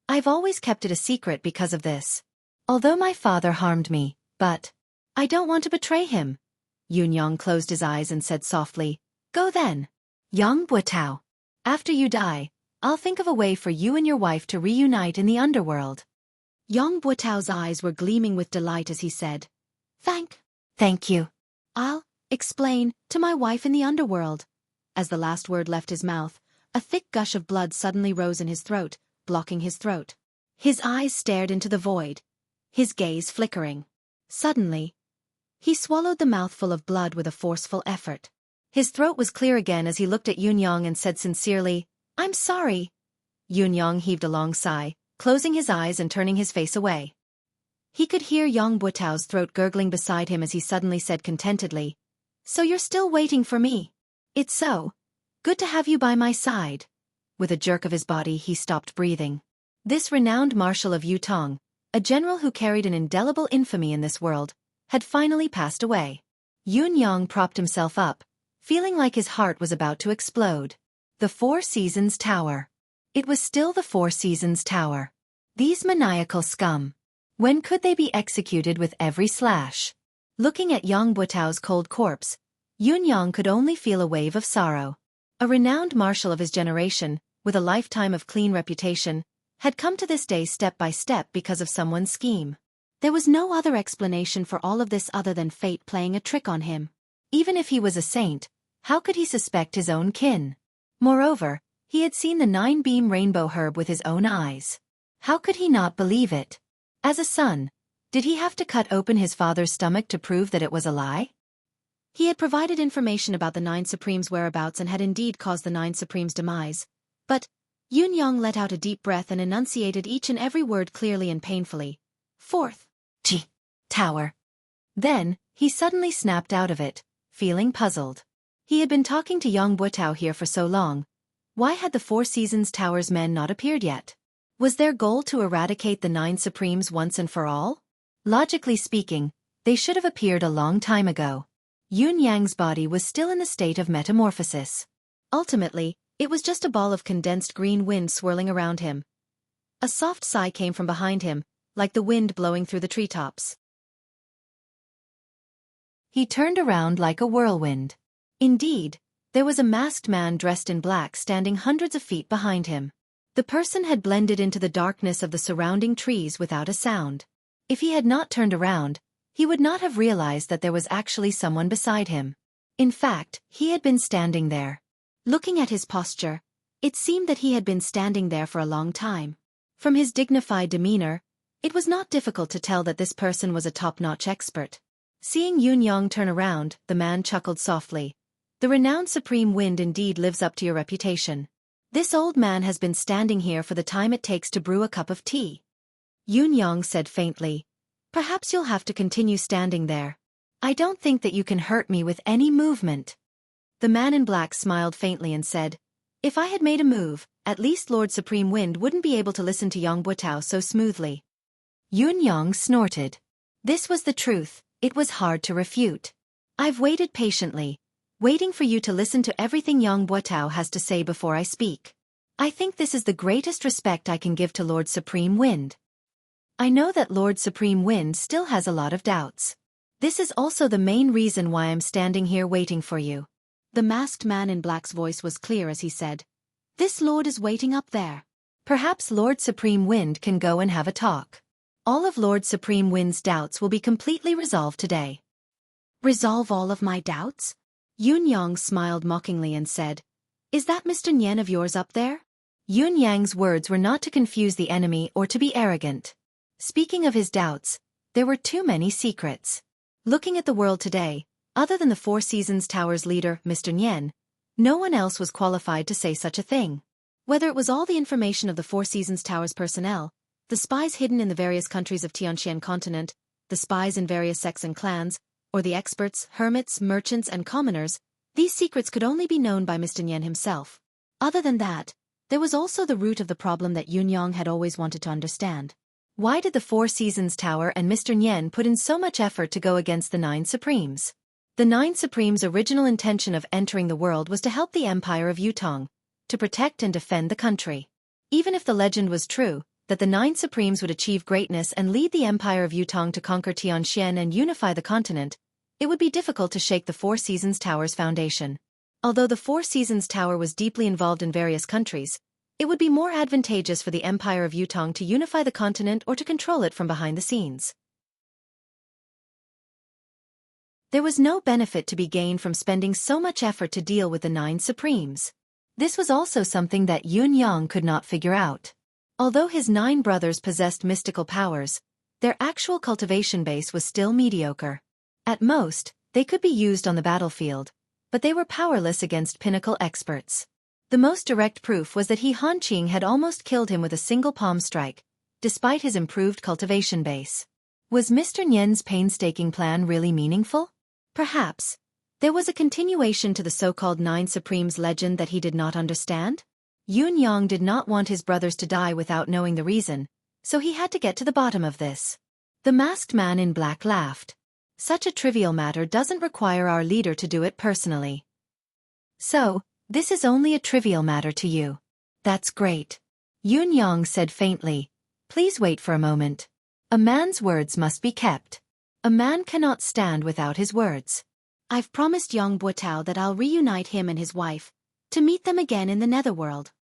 I've always kept it a secret because of this. Although my father harmed me, but I don't want to betray him. Yun Yang closed his eyes and said softly, Go then. Yang Buitao. After you die, I'll think of a way for you and your wife to reunite in the underworld. Yang Buitao's eyes were gleaming with delight as he said, Thank you. I'll explain to my wife in the underworld. As the last word left his mouth, a thick gush of blood suddenly rose in his throat, blocking his throat. His eyes stared into the void, his gaze flickering. Suddenly, he swallowed the mouthful of blood with a forceful effort. His throat was clear again as he looked at Yun Yang and said sincerely, I'm sorry. Yun Yang heaved a long sigh, closing his eyes and turning his face away. He could hear Yang Buitao's throat gurgling beside him as he suddenly said contentedly, So you're still waiting for me? It's so good to have you by my side. With a jerk of his body he stopped breathing. This renowned marshal of Yutong, a general who carried an indelible infamy in this world, had finally passed away. Yun Yang propped himself up, feeling like his heart was about to explode. The Four Seasons Tower. It was still the Four Seasons Tower. These maniacal scum. When could they be executed with every slash? Looking at Yang Buitao's cold corpse, Yun Yang could only feel a wave of sorrow. A renowned marshal of his generation, with a lifetime of clean reputation, had come to this day step by step because of someone's scheme. There was no other explanation for all of this other than fate playing a trick on him. Even if he was a saint, how could he suspect his own kin? Moreover, he had seen the 9-beam rainbow herb with his own eyes. How could he not believe it? As a son, did he have to cut open his father's stomach to prove that it was a lie? He had provided information about the 9 Supremes' whereabouts and had indeed caused the 9 Supremes' demise. But Yun Yang let out a deep breath and enunciated each and every word clearly and painfully. Fourth Tower. Then, he suddenly snapped out of it, feeling puzzled. He had been talking to Yang Buitao here for so long. Why had the Four Seasons Tower's men not appeared yet? Was their goal to eradicate the 9 Supremes once and for all? Logically speaking, they should have appeared a long time ago. Yun Yang's body was still in the state of metamorphosis. Ultimately, it was just a ball of condensed green wind swirling around him. A soft sigh came from behind him, like the wind blowing through the treetops. He turned around like a whirlwind. Indeed, there was a masked man dressed in black standing hundreds of feet behind him. The person had blended into the darkness of the surrounding trees without a sound. If he had not turned around, he would not have realized that there was actually someone beside him. In fact, he had been standing there. Looking at his posture, it seemed that he had been standing there for a long time. From his dignified demeanor, it was not difficult to tell that this person was a top-notch expert. Seeing Yun Yang turn around, the man chuckled softly. The renowned Supreme Wind indeed lives up to your reputation. This old man has been standing here for the time it takes to brew a cup of tea. Yun Yang said faintly, Perhaps you'll have to continue standing there. I don't think that you can hurt me with any movement. The man in black smiled faintly and said, If I had made a move, at least Lord Supreme Wind wouldn't be able to listen to Yang Buitao so smoothly. Yun Yang snorted. This was the truth, it was hard to refute. I've waited patiently, waiting for you to listen to everything Yang Buitao has to say before I speak. I think this is the greatest respect I can give to Lord Supreme Wind. I know that Lord Supreme Wind still has a lot of doubts. This is also the main reason why I'm standing here waiting for you. The masked man in black's voice was clear as he said, This lord is waiting up there. Perhaps Lord Supreme Wind can go and have a talk. All of Lord Supreme Wind's doubts will be completely resolved today. Resolve all of my doubts? Yun Yang smiled mockingly and said, Is that Mr. Nian of yours up there? Yun Yang's words were not to confuse the enemy or to be arrogant. Speaking of his doubts, there were too many secrets. Looking at the world today, other than the Four Seasons Tower's leader, Mr. Nian, no one else was qualified to say such a thing. Whether it was all the information of the Four Seasons Tower's personnel, the spies hidden in the various countries of Tianxian continent, the spies in various sects and clans, or the experts, hermits, merchants, and commoners, these secrets could only be known by Mr. Nian himself. Other than that, there was also the root of the problem that Yun Yang had always wanted to understand. Why did the Four Seasons Tower and Mr. Nian put in so much effort to go against the Nine Supremes? The Nine Supremes' original intention of entering the world was to help the Empire of Yutong, to protect and defend the country. Even if the legend was true, that the Nine Supremes would achieve greatness and lead the Empire of Yutong to conquer Tianxian and unify the continent, it would be difficult to shake the Four Seasons Tower's foundation. Although the Four Seasons Tower was deeply involved in various countries, it would be more advantageous for the Empire of Yutong to unify the continent or to control it from behind the scenes. There was no benefit to be gained from spending so much effort to deal with the Nine Supremes. This was also something that Yun Yang could not figure out. Although his 9 brothers possessed mystical powers, their actual cultivation base was still mediocre. At most, they could be used on the battlefield, but they were powerless against pinnacle experts. The most direct proof was that He Hanqing had almost killed him with a single palm strike, despite his improved cultivation base. Was Mr. Nian's painstaking plan really meaningful? Perhaps. There was a continuation to the so-called Nine Supremes legend that he did not understand? Yun Yang did not want his brothers to die without knowing the reason, so he had to get to the bottom of this. The masked man in black laughed. Such a trivial matter doesn't require our leader to do it personally. So, this is only a trivial matter to you. That's great. Yun Yang said faintly, Please wait for a moment. A man's words must be kept. A man cannot stand without his words. I've promised Yang Buotao that I'll reunite him and his wife, to meet them again in the netherworld.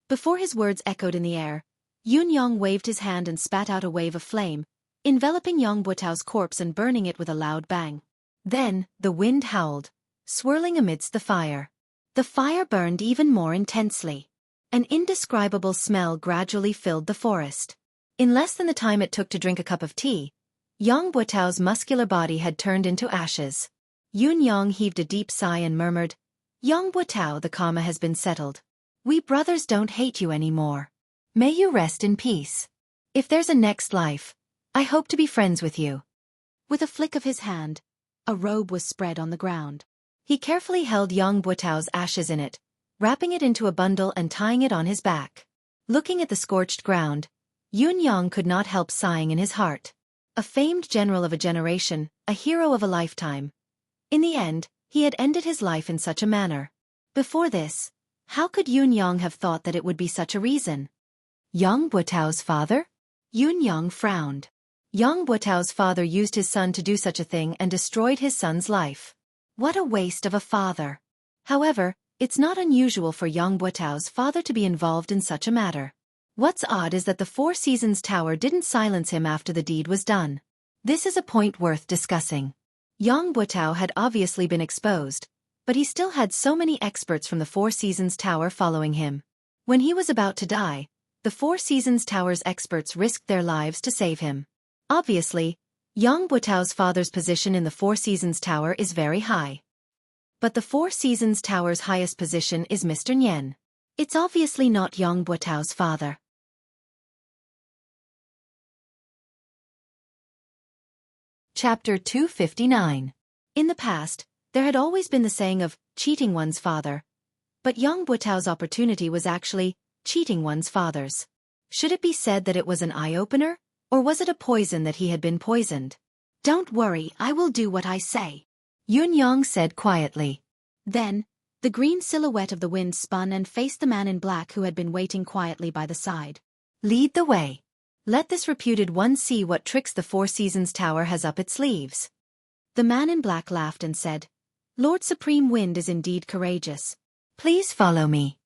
Before his words echoed in the air, Yun Yang waved his hand and spat out a wave of flame, enveloping Yang Buotao's corpse and burning it with a loud bang. Then, the wind howled, swirling amidst the fire. The fire burned even more intensely. An indescribable smell gradually filled the forest. In less than the time it took to drink a cup of tea, Yang Buotao's muscular body had turned into ashes. Yun Yang heaved a deep sigh and murmured, Yang Buotao, the karma has been settled. We brothers don't hate you anymore. May you rest in peace. If there's a next life, I hope to be friends with you. With a flick of his hand, a robe was spread on the ground. He carefully held Yang Buotao's ashes in it, wrapping it into a bundle and tying it on his back. Looking at the scorched ground, Yun Yang could not help sighing in his heart. A famed general of a generation, a hero of a lifetime. In the end, he had ended his life in such a manner. Before this, how could Yun Yang have thought that it would be such a reason? Yang Buotao's father? Yun Yang frowned. Yang Buotao's father used his son to do such a thing and destroyed his son's life. What a waste of a father. However, it's not unusual for Yang Buotao's father to be involved in such a matter. What's odd is that the Four Seasons Tower didn't silence him after the deed was done. This is a point worth discussing. Yang Buotao had obviously been exposed, but he still had so many experts from the Four Seasons Tower following him. When he was about to die, the Four Seasons Tower's experts risked their lives to save him. Obviously, Yang Buotao's father's position in the Four Seasons Tower is very high. But the Four Seasons Tower's highest position is Mr. Nian. It's obviously not Yang Buotao's father. Chapter 259. In the past, there had always been the saying of cheating one's father. But Yang Buotao's opportunity was actually cheating one's father's. Should it be said that it was an eye-opener, or was it a poison that he had been poisoned? Don't worry, I will do what I say, Yun Yang said quietly. Then, the green silhouette of the wind spun and faced the man in black who had been waiting quietly by the side. Lead the way. Let this reputed one see what tricks the Four Seasons Tower has up its sleeves. The man in black laughed and said, Lord Supreme Wind is indeed courageous. Please follow me.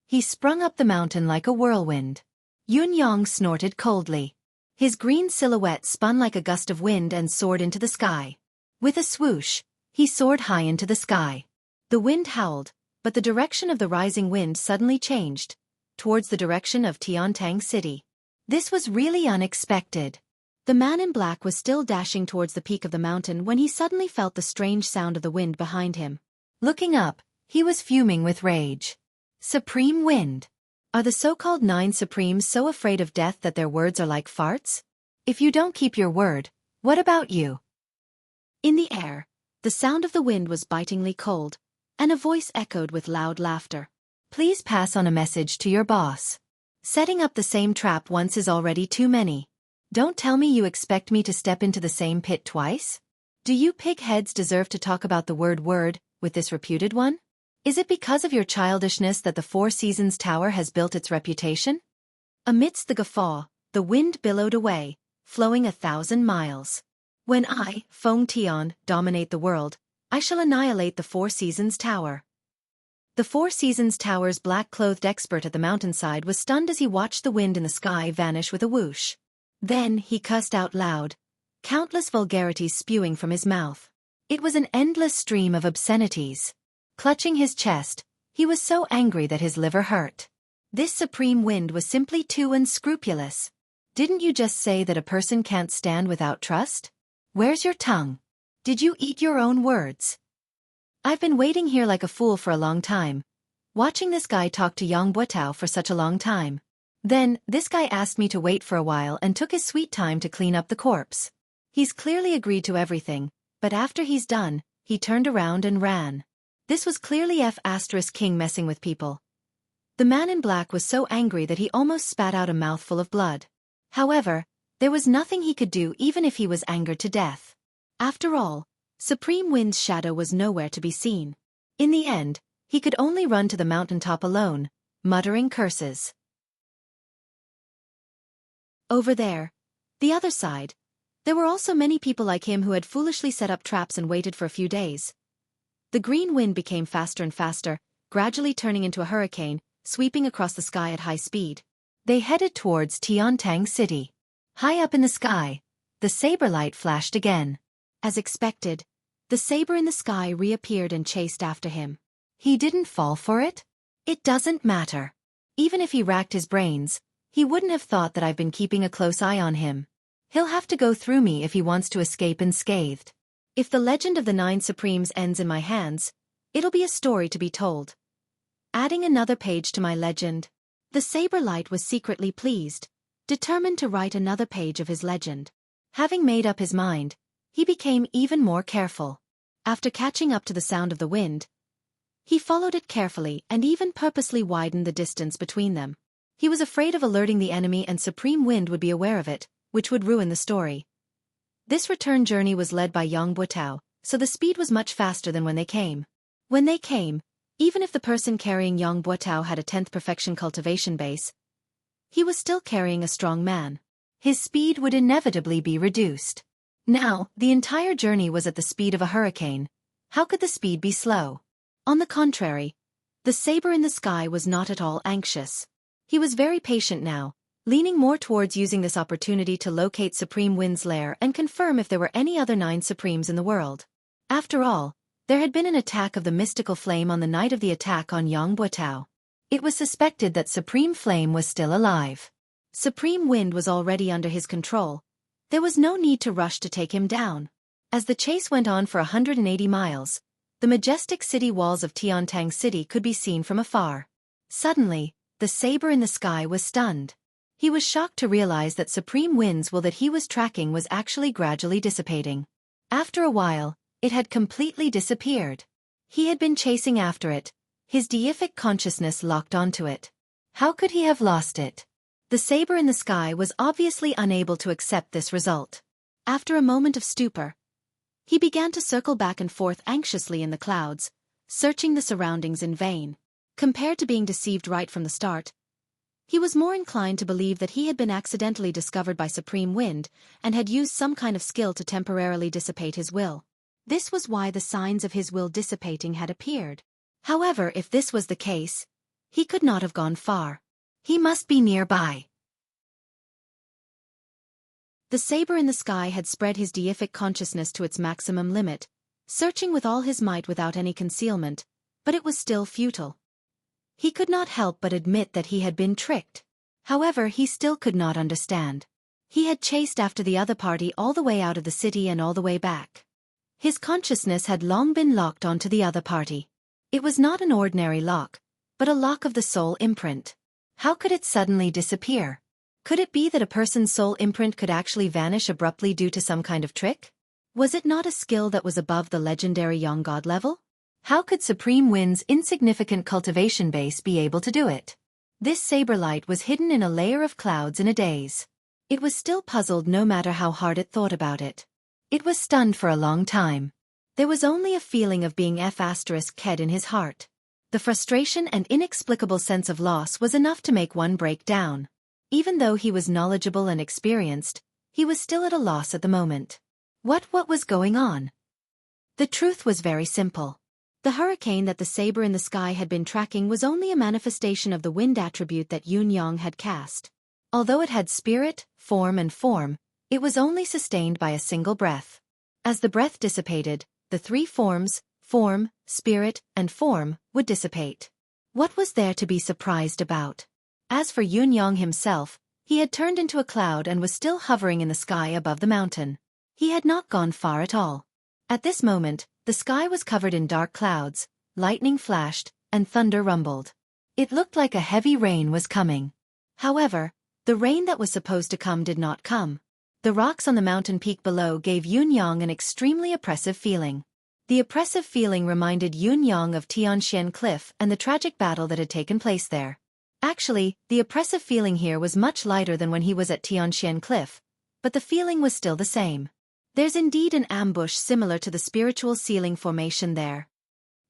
He sprung up the mountain like a whirlwind. Yun Yang snorted coldly. His green silhouette spun like a gust of wind and soared into the sky. With a swoosh, he soared high into the sky. The wind howled, but the direction of the rising wind suddenly changed, towards the direction of Tiantang City. This was really unexpected. The man in black was still dashing towards the peak of the mountain when he suddenly felt the strange sound of the wind behind him. Looking up, he was fuming with rage. Supreme Wind. Are the so-called 9 Supremes so afraid of death that their words are like farts? If you don't keep your word, what about you? In the air, the sound of the wind was bitingly cold, and a voice echoed with loud laughter. Please pass on a message to your boss. Setting up the same trap once is already too many. Don't tell me you expect me to step into the same pit twice? Do you pig-heads deserve to talk about the word with this reputed one? Is it because of your childishness that the Four Seasons Tower has built its reputation? Amidst the guffaw, the wind billowed away, flowing 1,000 miles. When I, Feng Tian, dominate the world, I shall annihilate the Four Seasons Tower. The Four Seasons Tower's black-clothed expert at the mountainside was stunned as he watched the wind in the sky vanish with a whoosh. Then he cussed out loud, countless vulgarities spewing from his mouth. It was an endless stream of obscenities. Clutching his chest, he was so angry that his liver hurt. This supreme wind was simply too unscrupulous. Didn't you just say that a person can't stand without trust? Where's your tongue? Did you eat your own words? I've been waiting here like a fool for a long time, watching this guy talk to Yang Buotao for such a long time. Then, this guy asked me to wait for a while and took his sweet time to clean up the corpse. He's clearly agreed to everything, but after he's done, he turned around and ran. This was clearly King messing with people. The man in black was so angry that he almost spat out a mouthful of blood. However, there was nothing he could do even if he was angered to death. After all, Supreme Wind's shadow was nowhere to be seen. In the end, he could only run to the mountaintop alone, muttering curses. Over there, the other side, there were also many people like him who had foolishly set up traps and waited for a few days. The green wind became faster and faster, gradually turning into a hurricane, sweeping across the sky at high speed. They headed towards Tiantang City. High up in the sky, the saber light flashed again. As expected, the saber in the sky reappeared and chased after him. He didn't fall for it? It doesn't matter. Even if he racked his brains, he wouldn't have thought that I've been keeping a close eye on him. He'll have to go through me if he wants to escape unscathed. If the legend of the 9 Supremes ends in my hands, it'll be a story to be told. Adding another page to my legend. The saber light was secretly pleased, determined to write another page of his legend. Having made up his mind, he became even more careful. After catching up to the sound of the wind, he followed it carefully and even purposely widened the distance between them. He was afraid of alerting the enemy and Supreme Wind would be aware of it, which would ruin the story. This return journey was led by Yang Buotao, so the speed was much faster than when they came. When they came, even if the person carrying Yang Buotao had a 10th perfection cultivation base, he was still carrying a strong man. His speed would inevitably be reduced. Now, the entire journey was at the speed of a hurricane. How could the speed be slow? On the contrary, the saber in the sky was not at all anxious. He was very patient now, leaning more towards using this opportunity to locate Supreme Wind's lair and confirm if there were any other 9 Supremes in the world. After all, there had been an attack of the mystical flame on the night of the attack on Yang Buotao. It was suspected that Supreme Flame was still alive. Supreme Wind was already under his control. There was no need to rush to take him down. As the chase went on for 180 miles, the majestic city walls of Tiantang City could be seen from afar. Suddenly, the saber in the sky was stunned. He was shocked to realize that Supreme Wind's will that he was tracking was actually gradually dissipating. After a while, it had completely disappeared. He had been chasing after it, his deific consciousness locked onto it. How could he have lost it? The saber in the sky was obviously unable to accept this result. After a moment of stupor, he began to circle back and forth anxiously in the clouds, searching the surroundings in vain. Compared to being deceived right from the start, he was more inclined to believe that he had been accidentally discovered by Supreme Wind and had used some kind of skill to temporarily dissipate his will. This was why the signs of his will dissipating had appeared. However, if this was the case, he could not have gone far. He must be nearby. The saber in the sky had spread his deific consciousness to its maximum limit, searching with all his might without any concealment, but it was still futile. He could not help but admit that he had been tricked. However, he still could not understand. He had chased after the other party all the way out of the city and all the way back. His consciousness had long been locked onto the other party. It was not an ordinary lock, but a lock of the soul imprint. How could it suddenly disappear? Could it be that a person's soul imprint could actually vanish abruptly due to some kind of trick? Was it not a skill that was above the legendary young god level? How could Supreme Wind's insignificant cultivation base be able to do it? This saber light was hidden in a layer of clouds in a daze. It was still puzzled no matter how hard it thought about it. It was stunned for a long time. There was only a feeling of being F***ed in his heart. The frustration and inexplicable sense of loss was enough to make one break down. Even though he was knowledgeable and experienced, he was still at a loss at the moment. What was going on? The truth was very simple. The hurricane that the saber in the sky had been tracking was only a manifestation of the wind attribute that Yun Yang had cast. Although it had spirit, form, it was only sustained by a single breath. As the breath dissipated, the three forms, form, spirit, and form, would dissipate. What was there to be surprised about? As for Yun Yang himself, he had turned into a cloud and was still hovering in the sky above the mountain. He had not gone far at all. At this moment, the sky was covered in dark clouds, lightning flashed, and thunder rumbled. It looked like a heavy rain was coming. However, the rain that was supposed to come did not come. The rocks on the mountain peak below gave Yun Yang an extremely oppressive feeling. The oppressive feeling reminded Yun Yang of Tianxian Cliff and the tragic battle that had taken place there. Actually, the oppressive feeling here was much lighter than when he was at Tianxian Cliff, but the feeling was still the same. There's indeed an ambush similar to the spiritual ceiling formation there.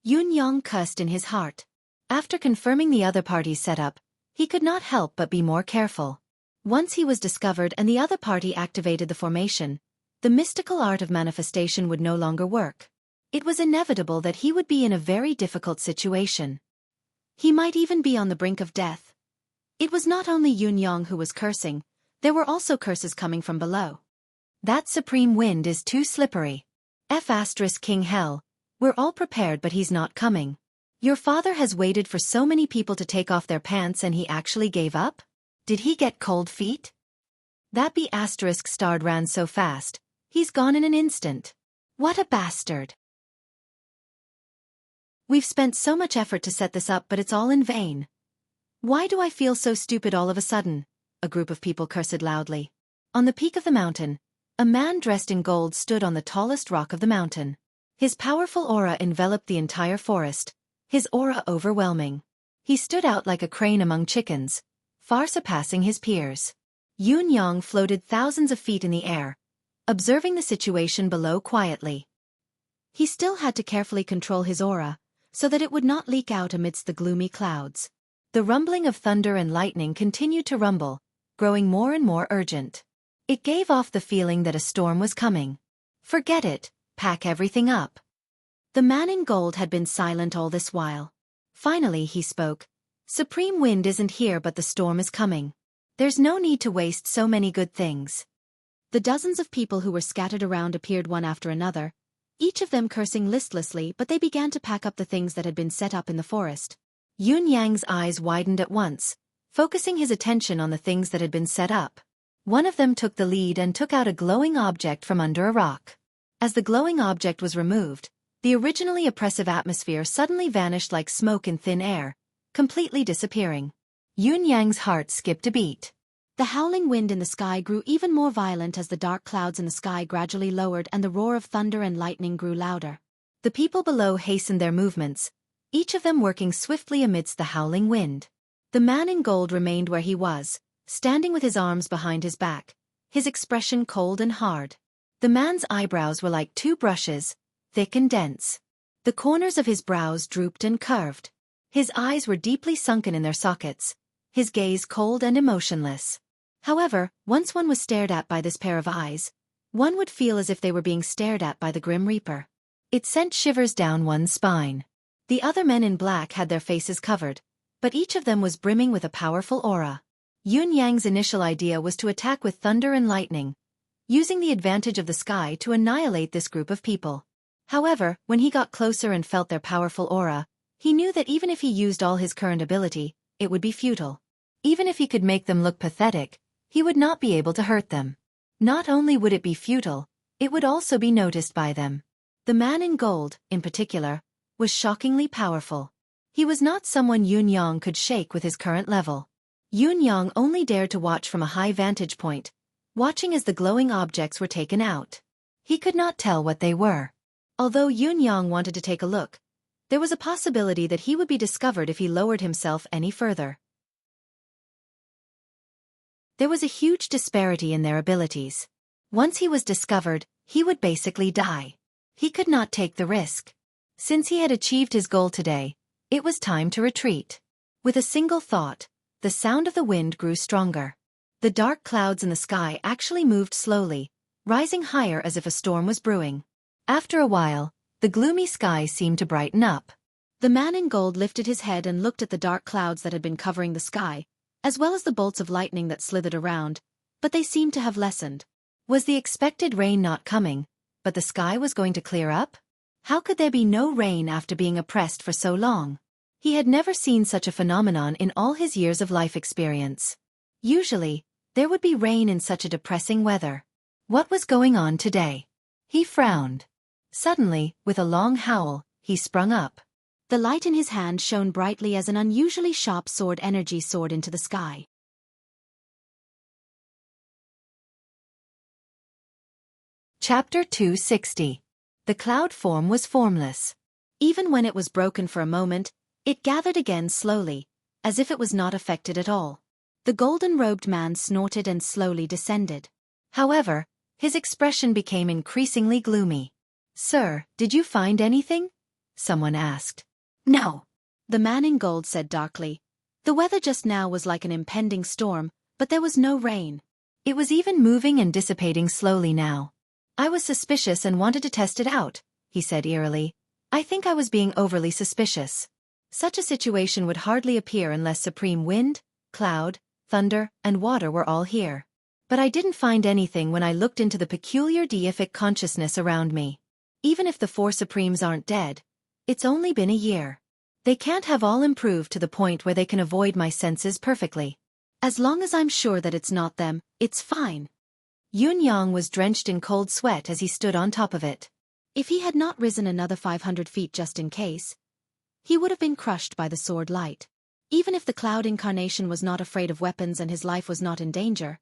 Yun Yang cursed in his heart. After confirming the other party's setup, he could not help but be more careful. Once he was discovered and the other party activated the formation, the mystical art of manifestation would no longer work. It was inevitable that he would be in a very difficult situation. He might even be on the brink of death. It was not only Yun Yang who was cursing, there were also curses coming from below. That supreme wind is too slippery. King Hell, we're all prepared but he's not coming. Your father has waited for so many people to take off their pants and he actually gave up? Did he get cold feet? That B***starred ran so fast, he's gone in an instant. What a bastard. We've spent so much effort to set this up but it's all in vain. Why do I feel so stupid all of a sudden? A group of people cursed loudly. On the peak of the mountain, a man dressed in gold stood on the tallest rock of the mountain. His powerful aura enveloped the entire forest, his aura overwhelming. He stood out like a crane among chickens, far surpassing his peers. Yun Yang floated thousands of feet in the air, observing the situation below quietly. He still had to carefully control his aura, so that it would not leak out amidst the gloomy clouds. The rumbling of thunder and lightning continued to rumble, growing more and more urgent. It gave off the feeling that a storm was coming. Forget it, pack everything up. The man in gold had been silent all this while. Finally he spoke. Supreme Wind isn't here but the storm is coming. There's no need to waste so many good things. The dozens of people who were scattered around appeared one after another, each of them cursing listlessly, but they began to pack up the things that had been set up in the forest. Yun Yang's eyes widened at once, focusing his attention on the things that had been set up. One of them took the lead and took out a glowing object from under a rock. As the glowing object was removed, the originally oppressive atmosphere suddenly vanished like smoke in thin air, completely disappearing. Yun Yang's heart skipped a beat. The howling wind in the sky grew even more violent as the dark clouds in the sky gradually lowered and the roar of thunder and lightning grew louder. The people below hastened their movements, each of them working swiftly amidst the howling wind. The man in gold remained where he was, standing with his arms behind his back, his expression cold and hard. The man's eyebrows were like two brushes, thick and dense. The corners of his brows drooped and curved. His eyes were deeply sunken in their sockets, his gaze cold and emotionless. However, once one was stared at by this pair of eyes, one would feel as if they were being stared at by the Grim Reaper. It sent shivers down one's spine. The other men in black had their faces covered, but each of them was brimming with a powerful aura. Yun Yang's initial idea was to attack with thunder and lightning, using the advantage of the sky to annihilate this group of people. However, when he got closer and felt their powerful aura, he knew that even if he used all his current ability, it would be futile. Even if he could make them look pathetic, he would not be able to hurt them. Not only would it be futile, it would also be noticed by them. The man in gold, in particular, was shockingly powerful. He was not someone Yun Yang could shake with his current level. Yun Yang only dared to watch from a high vantage point, watching as the glowing objects were taken out. He could not tell what they were. Although Yun Yang wanted to take a look, there was a possibility that he would be discovered if he lowered himself any further. There was a huge disparity in their abilities. Once he was discovered, he would basically die. He could not take the risk. Since he had achieved his goal today, it was time to retreat. With a single thought, the sound of the wind grew stronger. The dark clouds in the sky actually moved slowly, rising higher as if a storm was brewing. After a while, the gloomy sky seemed to brighten up. The man in gold lifted his head and looked at the dark clouds that had been covering the sky, as well as the bolts of lightning that slithered around, but they seemed to have lessened. Was the expected rain not coming, but the sky was going to clear up? How could there be no rain after being oppressed for so long? He had never seen such a phenomenon in all his years of life experience. Usually, there would be rain in such a depressing weather. What was going on today? He frowned. Suddenly, with a long howl, he sprung up. The light in his hand shone brightly as an unusually sharp sword energy soared into the sky. Chapter 260. The cloud form was formless. Even when it was broken for a moment, it gathered again slowly, as if it was not affected at all. The golden-robed man snorted and slowly descended. However, his expression became increasingly gloomy. "Sir, did you find anything?" someone asked. "No," the man in gold said darkly. The weather just now was like an impending storm, but there was no rain. It was even moving and dissipating slowly now. "I was suspicious and wanted to test it out," he said eerily. "I think I was being overly suspicious. Such a situation would hardly appear unless supreme wind, cloud, thunder, and water were all here. But I didn't find anything when I looked into the peculiar deific consciousness around me. Even if the four supremes aren't dead, it's only been a year. They can't have all improved to the point where they can avoid my senses perfectly. As long as I'm sure that it's not them, it's fine." Yun Yang was drenched in cold sweat as he stood on top of it. If he had not risen another 500 feet just in case, he would have been crushed by the sword light. Even if the cloud incarnation was not afraid of weapons and his life was not in danger,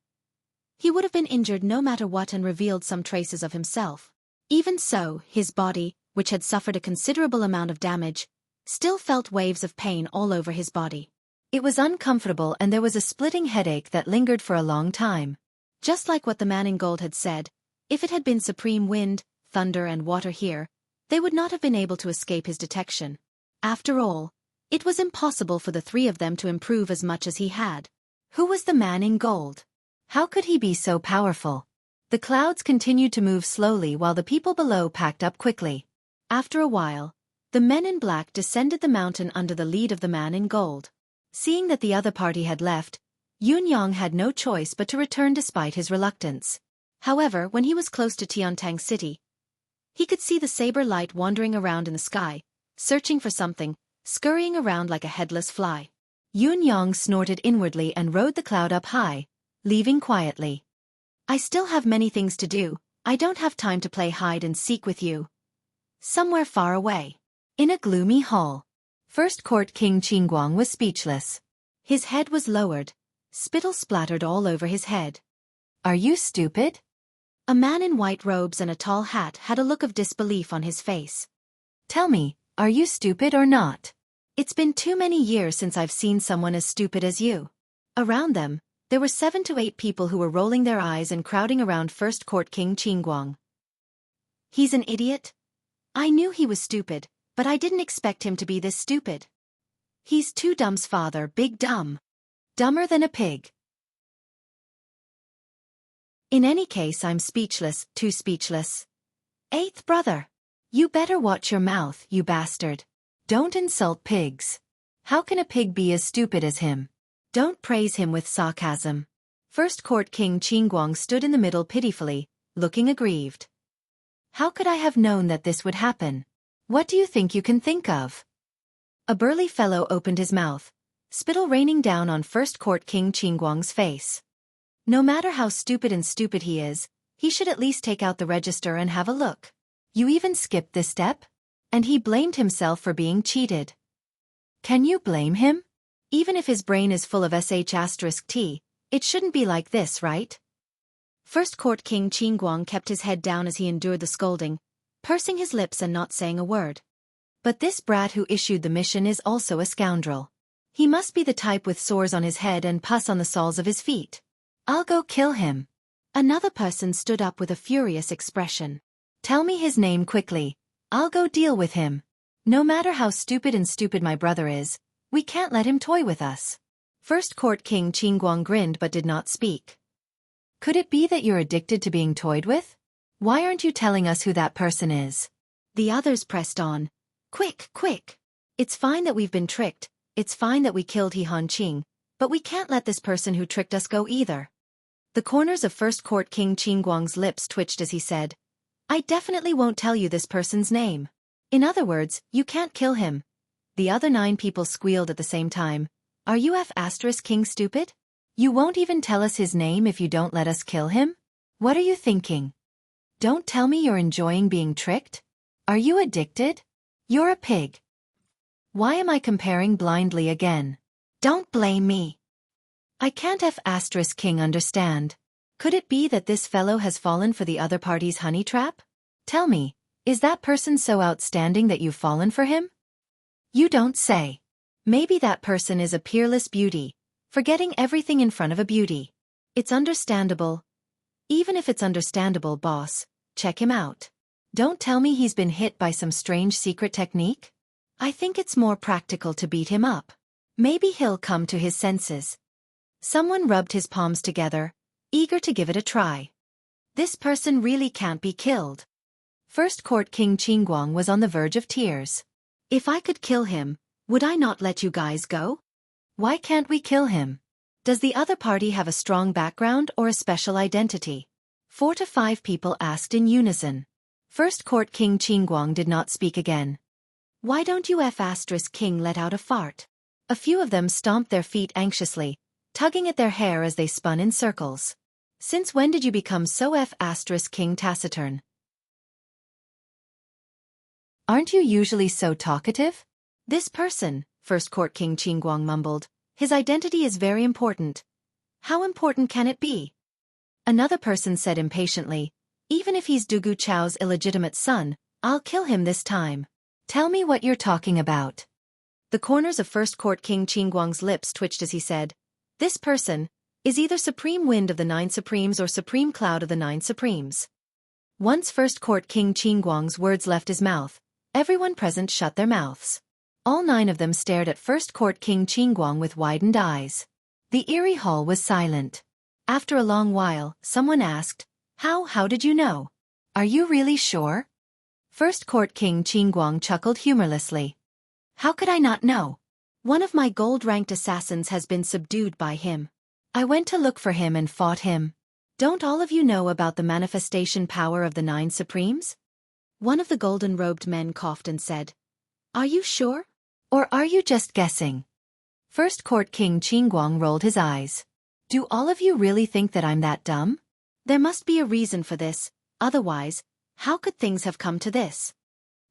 he would have been injured no matter what and revealed some traces of himself. Even so, his body, which had suffered a considerable amount of damage, still felt waves of pain all over his body. It was uncomfortable and there was a splitting headache that lingered for a long time. Just like what the man in gold had said, if it had been supreme wind, thunder and water here, they would not have been able to escape his detection. After all, it was impossible for the three of them to improve as much as he had. Who was the man in gold? How could he be so powerful? The clouds continued to move slowly while the people below packed up quickly. After a while, the men in black descended the mountain under the lead of the man in gold. Seeing that the other party had left, Yun Yang had no choice but to return despite his reluctance. However, when he was close to Tiantang City, he could see the saber light wandering around in the sky, searching for something, scurrying around like a headless fly. Yun Yang snorted inwardly and rode the cloud up high, leaving quietly. "I still have many things to do. I don't have time to play hide and seek with you." Somewhere far away, in a gloomy hall, First Court King Qingguang was speechless. His head was lowered. Spittle splattered all over his head. "Are you stupid?" A man in white robes and a tall hat had a look of disbelief on his face. "Tell me, are you stupid or not? It's been too many years since I've seen someone as stupid as you." Around them, there were 7 to 8 people who were rolling their eyes and crowding around First Court King Qingguang. "He's an idiot? I knew he was stupid, but I didn't expect him to be this stupid. He's too dumb's father, big dumb. Dumber than a pig." "In any case, I'm speechless, too speechless. 8th brother. You better watch your mouth, you bastard. Don't insult pigs. How can a pig be as stupid as him? Don't praise him with sarcasm." First Court King Qingguang stood in the middle pitifully, looking aggrieved. How could I have known that this would happen? What do you think you can think of? A burly fellow opened his mouth, spittle raining down on First Court King Qingguang's face. No matter how stupid he is, he should at least take out the register and have a look. You even skipped this step? And he blamed himself for being cheated. Can you blame him? Even if his brain is full of sh*t, it shouldn't be like this, right? First Court King Qingguang kept his head down as he endured the scolding, pursing his lips and not saying a word. But this brat who issued the mission is also a scoundrel. He must be the type with sores on his head and pus on the soles of his feet. I'll go kill him. Another person stood up with a furious expression. Tell me his name quickly. I'll go deal with him. No matter how stupid my brother is, we can't let him toy with us. First Court King Qingguang grinned but did not speak. Could it be that you're addicted to being toyed with? Why aren't you telling us who that person is? The others pressed on. Quick, quick. It's fine that we've been tricked, it's fine that we killed He Hanqing, but we can't let this person who tricked us go either. The corners of First Court King Qingguang's lips twitched as he said, I definitely won't tell you this person's name. In other words, you can't kill him. The other 9 people squealed at the same time. Are you King stupid? You won't even tell us his name if you don't let us kill him? What are you thinking? Don't tell me you're enjoying being tricked? Are you addicted? You're a pig. Why am I comparing blindly again? Don't blame me. I can't King understand. Could it be that this fellow has fallen for the other party's honey trap? Tell me, is that person so outstanding that you've fallen for him? You don't say. Maybe that person is a peerless beauty, forgetting everything in front of a beauty. It's understandable. Even if it's understandable, boss, check him out. Don't tell me he's been hit by some strange secret technique? I think it's more practical to beat him up. Maybe he'll come to his senses. Someone rubbed his palms together, eager to give it a try. This person really can't be killed. First Court King Qingguang was on the verge of tears. If I could kill him, would I not let you guys go? Why can't we kill him? Does the other party have a strong background or a special identity? 4 to 5 people asked in unison. First Court King Qingguang did not speak again. Why don't you King let out a fart? A few of them stomped their feet anxiously, tugging at their hair as they spun in circles. Since when did you become so King taciturn? Aren't you usually so talkative? This person, First Court King Qingguang mumbled, his identity is very important. How important can it be? Another person said impatiently, even if he's Dugu Chao's illegitimate son, I'll kill him this time. Tell me what you're talking about. The corners of First Court King Qingguang's lips twitched as he said, this person is either Supreme Wind of the 9 Supremes or Supreme Cloud of the 9 Supremes. Once First Court King Qingguang's words left his mouth, everyone present shut their mouths. All 9 of them stared at First Court King Qingguang with widened eyes. The eerie hall was silent. After a long while, someone asked, How did you know? Are you really sure? First Court King Qingguang chuckled humorlessly. How could I not know? One of my gold-ranked assassins has been subdued by him. I went to look for him and fought him. Don't all of you know about the manifestation power of the 9 Supremes? One of the golden-robed men coughed and said, Are you sure? Or are you just guessing? First Court King Qingguang rolled his eyes. Do all of you really think that I'm that dumb? There must be a reason for this, otherwise, how could things have come to this?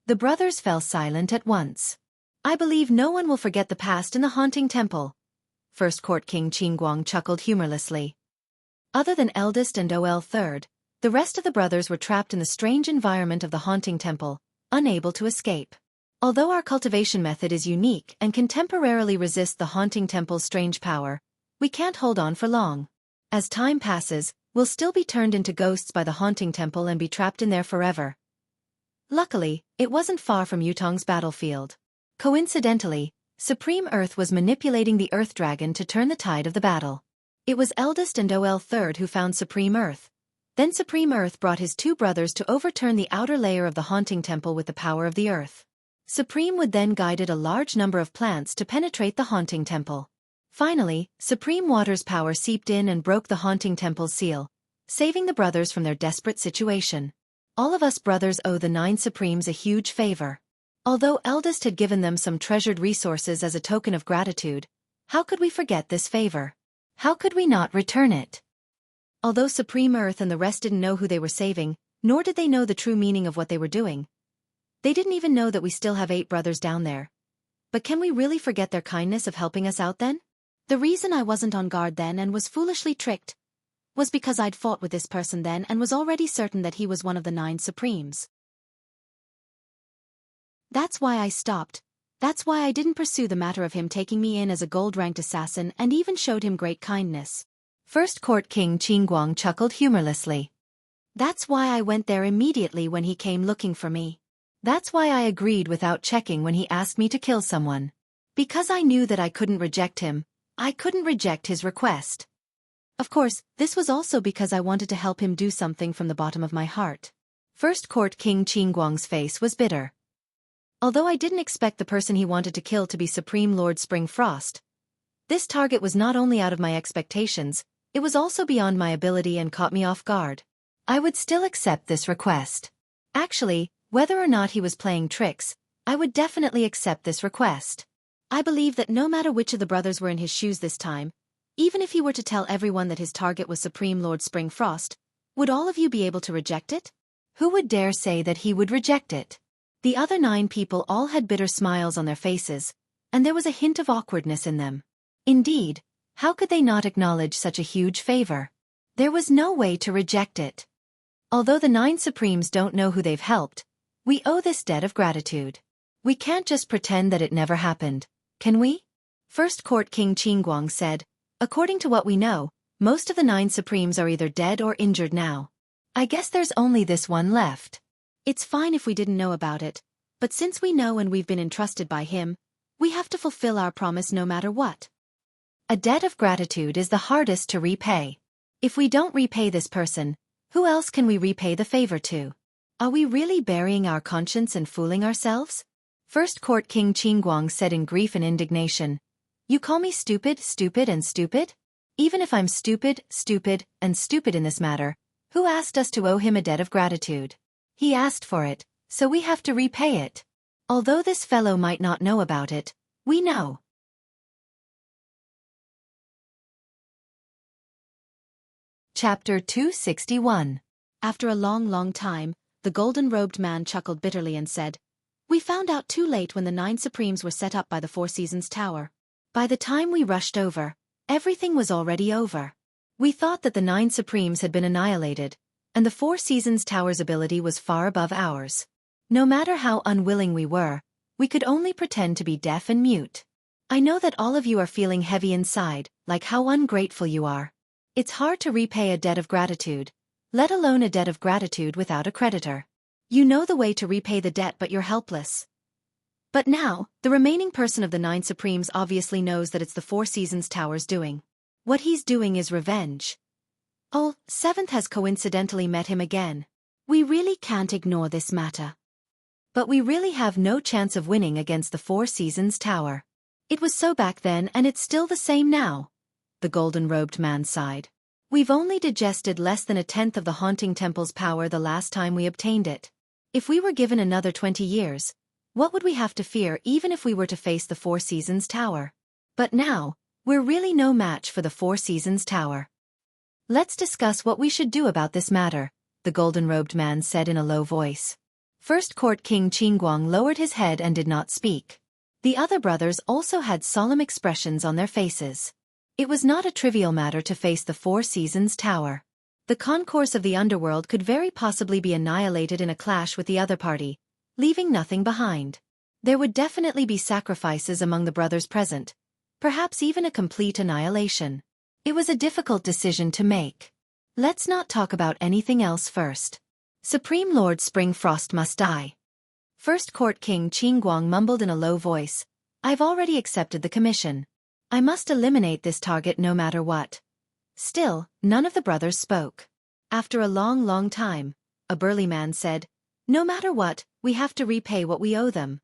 The brothers fell silent at once. I believe no one will forget the past in the haunting temple. First Court King Qingguang chuckled humorlessly. Other than eldest and Ol third, the rest of the brothers were trapped in the strange environment of the haunting temple, unable to escape. Although our cultivation method is unique and can temporarily resist the haunting temple's strange power, we can't hold on for long. As time passes, we'll still be turned into ghosts by the haunting temple and be trapped in there forever. Luckily, it wasn't far from Yutong's battlefield. Coincidentally, Supreme Earth was manipulating the Earth Dragon to turn the tide of the battle. It was Eldest and Ol Third who found Supreme Earth. Then Supreme Earth brought his 2 brothers to overturn the outer layer of the haunting temple with the power of the Earth. Supreme would then guided a large number of plants to penetrate the haunting temple. Finally, Supreme Water's power seeped in and broke the haunting temple's seal, saving the brothers from their desperate situation. All of us brothers owe the 9 Supremes a huge favor. Although Eldest had given them some treasured resources as a token of gratitude, how could we forget this favor? How could we not return it? Although Supreme Earth and the rest didn't know who they were saving, nor did they know the true meaning of what they were doing. They didn't even know that we still have 8 brothers down there. But can we really forget their kindness of helping us out then? The reason I wasn't on guard then and was foolishly tricked was because I'd fought with this person then and was already certain that he was one of the 9 Supremes. That's why I stopped. That's why I didn't pursue the matter of him taking me in as a gold-ranked assassin and even showed him great kindness. First Court King Qingguang chuckled humorlessly. That's why I went there immediately when he came looking for me. That's why I agreed without checking when he asked me to kill someone. Because I knew that I couldn't reject him. I couldn't reject his request. Of course, this was also because I wanted to help him do something from the bottom of my heart. First Court King Qingguang's face was bitter. Although I didn't expect the person he wanted to kill to be Supreme Lord Spring Frost, this target was not only out of my expectations, it was also beyond my ability and caught me off guard. I would still accept this request. Actually, whether or not he was playing tricks, I would definitely accept this request. I believe that no matter which of the brothers were in his shoes this time, even if he were to tell everyone that his target was Supreme Lord Spring Frost, would all of you be able to reject it? Who would dare say that he would reject it? The other 9 people all had bitter smiles on their faces, and there was a hint of awkwardness in them. Indeed, how could they not acknowledge such a huge favor? There was no way to reject it. Although the 9 Supremes don't know who they've helped, we owe this debt of gratitude. We can't just pretend that it never happened, can we? First Court King Qingguang said, according to what we know, most of the 9 Supremes are either dead or injured now. I guess there's only this one left. It's fine if we didn't know about it, but since we know and we've been entrusted by him, we have to fulfill our promise no matter what. A debt of gratitude is the hardest to repay. If we don't repay this person, who else can we repay the favor to? Are we really burying our conscience and fooling ourselves? First Court King Qingguang said in grief and indignation, you call me stupid, stupid and stupid? Even if I'm stupid, stupid and stupid in this matter, who asked us to owe him a debt of gratitude? He asked for it, so we have to repay it. Although this fellow might not know about it, we know. Chapter 261. After a long time, the golden-robed man chuckled bitterly and said, we found out too late when the 9 Supremes were set up by the 4 Seasons Tower. By the time we rushed over, everything was already over. We thought that the 9 Supremes had been annihilated, and the 4 Seasons Tower's ability was far above ours. No matter how unwilling we were, we could only pretend to be deaf and mute. I know that all of you are feeling heavy inside, like how ungrateful you are. It's hard to repay a debt of gratitude, let alone a debt of gratitude without a creditor. You know the way to repay the debt but you're helpless. But now, the remaining person of the 9 Supremes obviously knows that it's the 4 Seasons Tower's doing. What he's doing is revenge. Oh, 7th has coincidentally met him again. We really can't ignore this matter. But we really have no chance of winning against the 4 Seasons Tower. It was so back then and it's still the same now. The golden-robed man sighed. We've only digested less than 1/10 of the Haunting Temple's power the last time we obtained it. If we were given another 20 years, what would we have to fear even if we were to face the 4 Seasons Tower? But now, we're really no match for the 4 Seasons Tower. Let's discuss what we should do about this matter, the golden-robed man said in a low voice. First Court King Qingguang lowered his head and did not speak. The other brothers also had solemn expressions on their faces. It was not a trivial matter to face the 4 Seasons Tower. The concourse of the underworld could very possibly be annihilated in a clash with the other party, leaving nothing behind. There would definitely be sacrifices among the brothers present, perhaps even a complete annihilation. It was a difficult decision to make. Let's not talk about anything else first. Supreme Lord Spring Frost must die. First Court King Qingguang mumbled in a low voice, I've already accepted the commission. I must eliminate this target no matter what. Still, none of the brothers spoke. After a long time, a burly man said, no matter what, we have to repay what we owe them.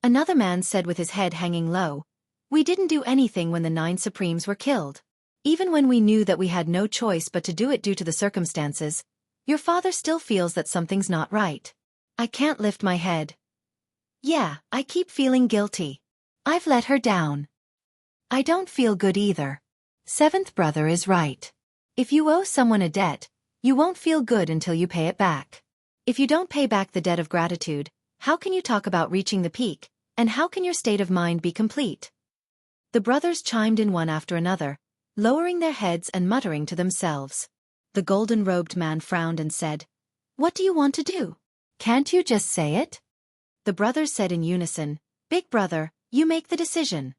Another man said with his head hanging low, we didn't do anything when the 9 Supremes were killed. Even when we knew that we had no choice but to do it due to the circumstances, your father still feels that something's not right. I can't lift my head. Yeah, I keep feeling guilty. I've let her down. I don't feel good either. Seventh brother is right. If you owe someone a debt, you won't feel good until you pay it back. If you don't pay back the debt of gratitude, how can you talk about reaching the peak, and how can your state of mind be complete? The brothers chimed in one after another, lowering their heads and muttering to themselves. The golden-robed man frowned and said, "What do you want to do? Can't you just say it?" The brothers said in unison, "Big brother, you make the decision."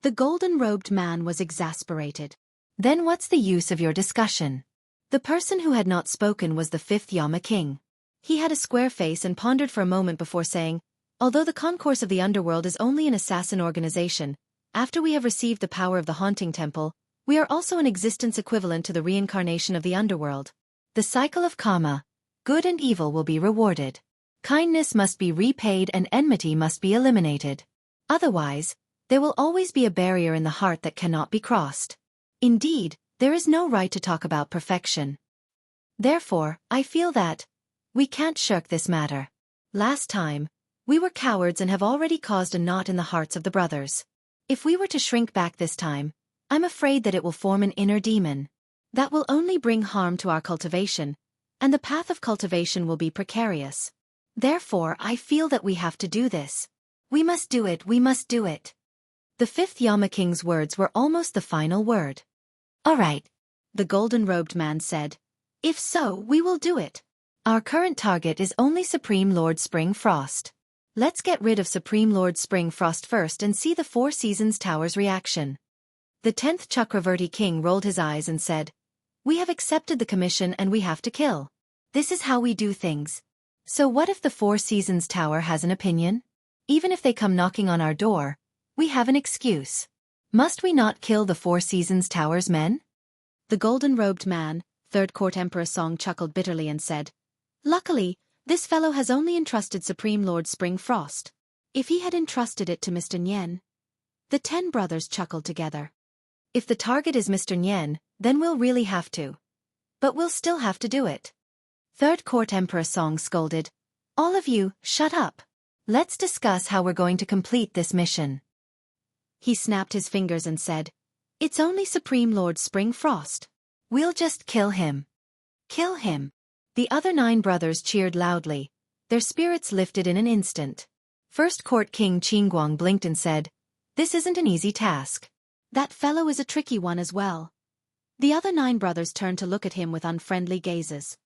The golden-robed man was exasperated. "Then what's the use of your discussion?" The person who had not spoken was the fifth Yama king. He had a square face and pondered for a moment before saying, "Although the concourse of the underworld is only an assassin organization, after we have received the power of the haunting temple, we are also an existence equivalent to the reincarnation of the underworld. The cycle of karma, good and evil will be rewarded. Kindness must be repaid and enmity must be eliminated. Otherwise, there will always be a barrier in the heart that cannot be crossed. Indeed, there is no right to talk about perfection. Therefore, I feel that we can't shirk this matter. Last time, we were cowards and have already caused a knot in the hearts of the brothers. If we were to shrink back this time, I'm afraid that it will form an inner demon. That will only bring harm to our cultivation, and the path of cultivation will be precarious. Therefore, I feel that we have to do this. We must do it, we must do it." The fifth Yama king's words were almost the final word. "All right," the golden-robed man said. "If so, we will do it. Our current target is only Supreme Lord Spring Frost. Let's get rid of Supreme Lord Spring Frost first and see the Four Seasons Tower's reaction." The 10th Chakravarti king rolled his eyes and said, "We have accepted the commission and we have to kill. This is how we do things. So what if the Four Seasons Tower has an opinion? Even if they come knocking on our door, we have an excuse. Must we not kill the Four Seasons Tower's men?" The golden-robed man, Third Court Emperor Song, chuckled bitterly and said, "Luckily, this fellow has only entrusted Supreme Lord Spring Frost. If he had entrusted it to Mr. Nyen..." The 10 brothers chuckled together. "If the target is Mr. Nyen, then we'll really have to. But we'll still have to do it." Third Court Emperor Song scolded, "All of you, shut up. Let's discuss how we're going to complete this mission." He snapped his fingers and said, "It's only Supreme Lord Spring Frost. We'll just kill him." "Kill him." The other 9 brothers cheered loudly. Their spirits lifted in an instant. First Court King Qingguang blinked and said, "This isn't an easy task. That fellow is a tricky one as well." The other 9 brothers turned to look at him with unfriendly gazes.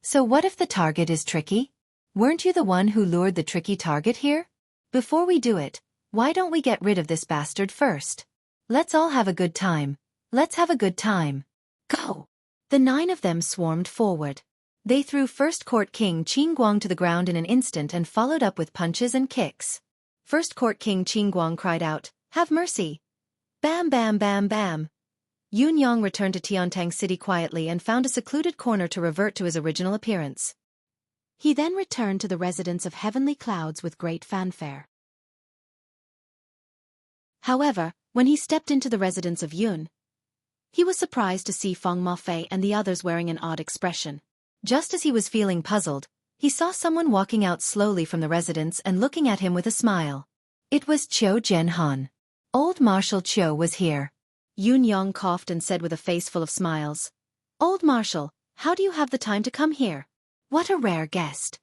"So what if the target is tricky? Weren't you the one who lured the tricky target here? Before we do it, why don't we get rid of this bastard first? Let's all have a good time. Let's have a good time. Go!" The 9 of them swarmed forward. They threw First Court King Qingguang to the ground in an instant and followed up with punches and kicks. First Court King Qingguang cried out, "Have mercy!" Bam bam bam bam. Yun Yang returned to Tiantang City quietly and found a secluded corner to revert to his original appearance. He then returned to the residence of Heavenly Clouds with great fanfare. However, when he stepped into the residence of Yun, he was surprised to see Feng Mafei and the others wearing an odd expression. Just as he was feeling puzzled, he saw someone walking out slowly from the residence and looking at him with a smile. It was Qiu Jianhan. Old Marshal Qiu was here. Yun Yang coughed and said with a face full of smiles, "Old Marshal, how do you have the time to come here? What a rare guest."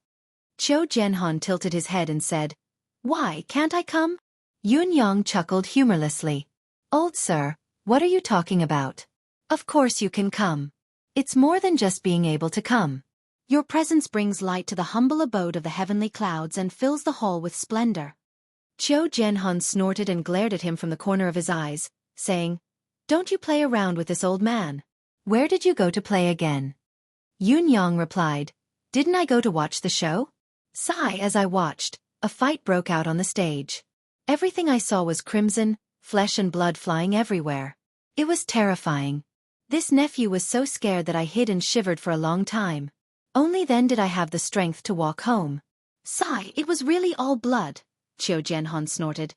Qiu Jianhan tilted his head and said, "Why, can't I come?" Yun Yang chuckled humorlessly. "Old sir, what are you talking about? Of course you can come. It's more than just being able to come. Your presence brings light to the humble abode of the Heavenly Clouds and fills the hall with splendor." Qiu Jianhan snorted and glared at him from the corner of his eyes, saying, "Don't you play around with this old man. Where did you go to play again?" Yun Yang replied, "Didn't I go to watch the show?" Sigh. As I watched, a fight broke out on the stage. Everything I saw was crimson, flesh and blood flying everywhere. It was terrifying. This nephew was so scared that I hid and shivered for a long time. Only then did I have the strength to walk home. Sigh. It was really all blood, Qiu Jianhan snorted.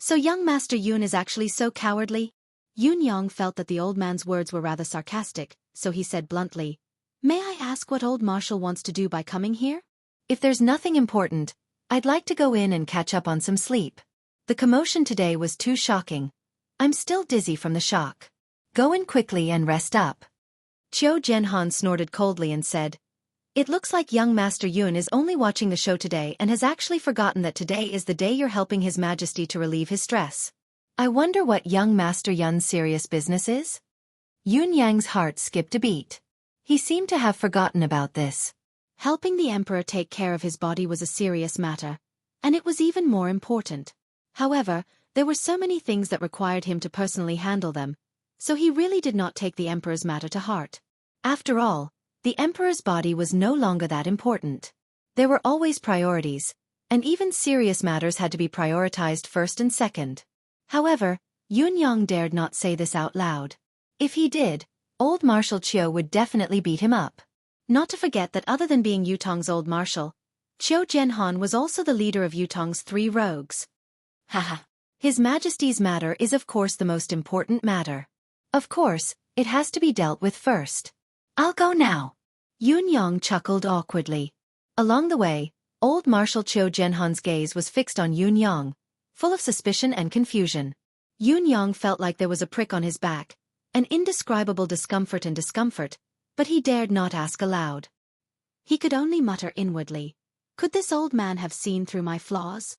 So young Master Yun is actually so cowardly? Yun Yang felt that the old man's words were rather sarcastic, so he said bluntly, "May I ask what old Marshal wants to do by coming here?" "If there's nothing important, I'd like to go in and catch up on some sleep. The commotion today was too shocking. I'm still dizzy from the shock. Go in quickly and rest up." Qiu Jianhan snorted coldly and said, "It looks like young Master Yun is only watching the show today and has actually forgotten that today is the day you're helping His Majesty to relieve his stress. I wonder what young Master Yun's serious business is?" Yun Yang's heart skipped a beat. He seemed to have forgotten about this. Helping the emperor take care of his body was a serious matter, and it was even more important. However, there were so many things that required him to personally handle them, so he really did not take the emperor's matter to heart. After all, the emperor's body was no longer that important. There were always priorities, and even serious matters had to be prioritized first and second. However, Yun Yang dared not say this out loud. If he did, old Marshal Qiu would definitely beat him up. Not to forget that other than being Yutong's old marshal, Qiu Jianhan was also the leader of Yutong's 3 rogues. Haha. His Majesty's matter is of course the most important matter. Of course, it has to be dealt with first. I'll go now. Yun Yang chuckled awkwardly. Along the way, old Marshal Qiu Jianhan's gaze was fixed on Yun Yang, full of suspicion and confusion. Yun Yang felt like there was a prick on his back, an indescribable discomfort, but he dared not ask aloud. He could only mutter inwardly, "Could this old man have seen through my flaws?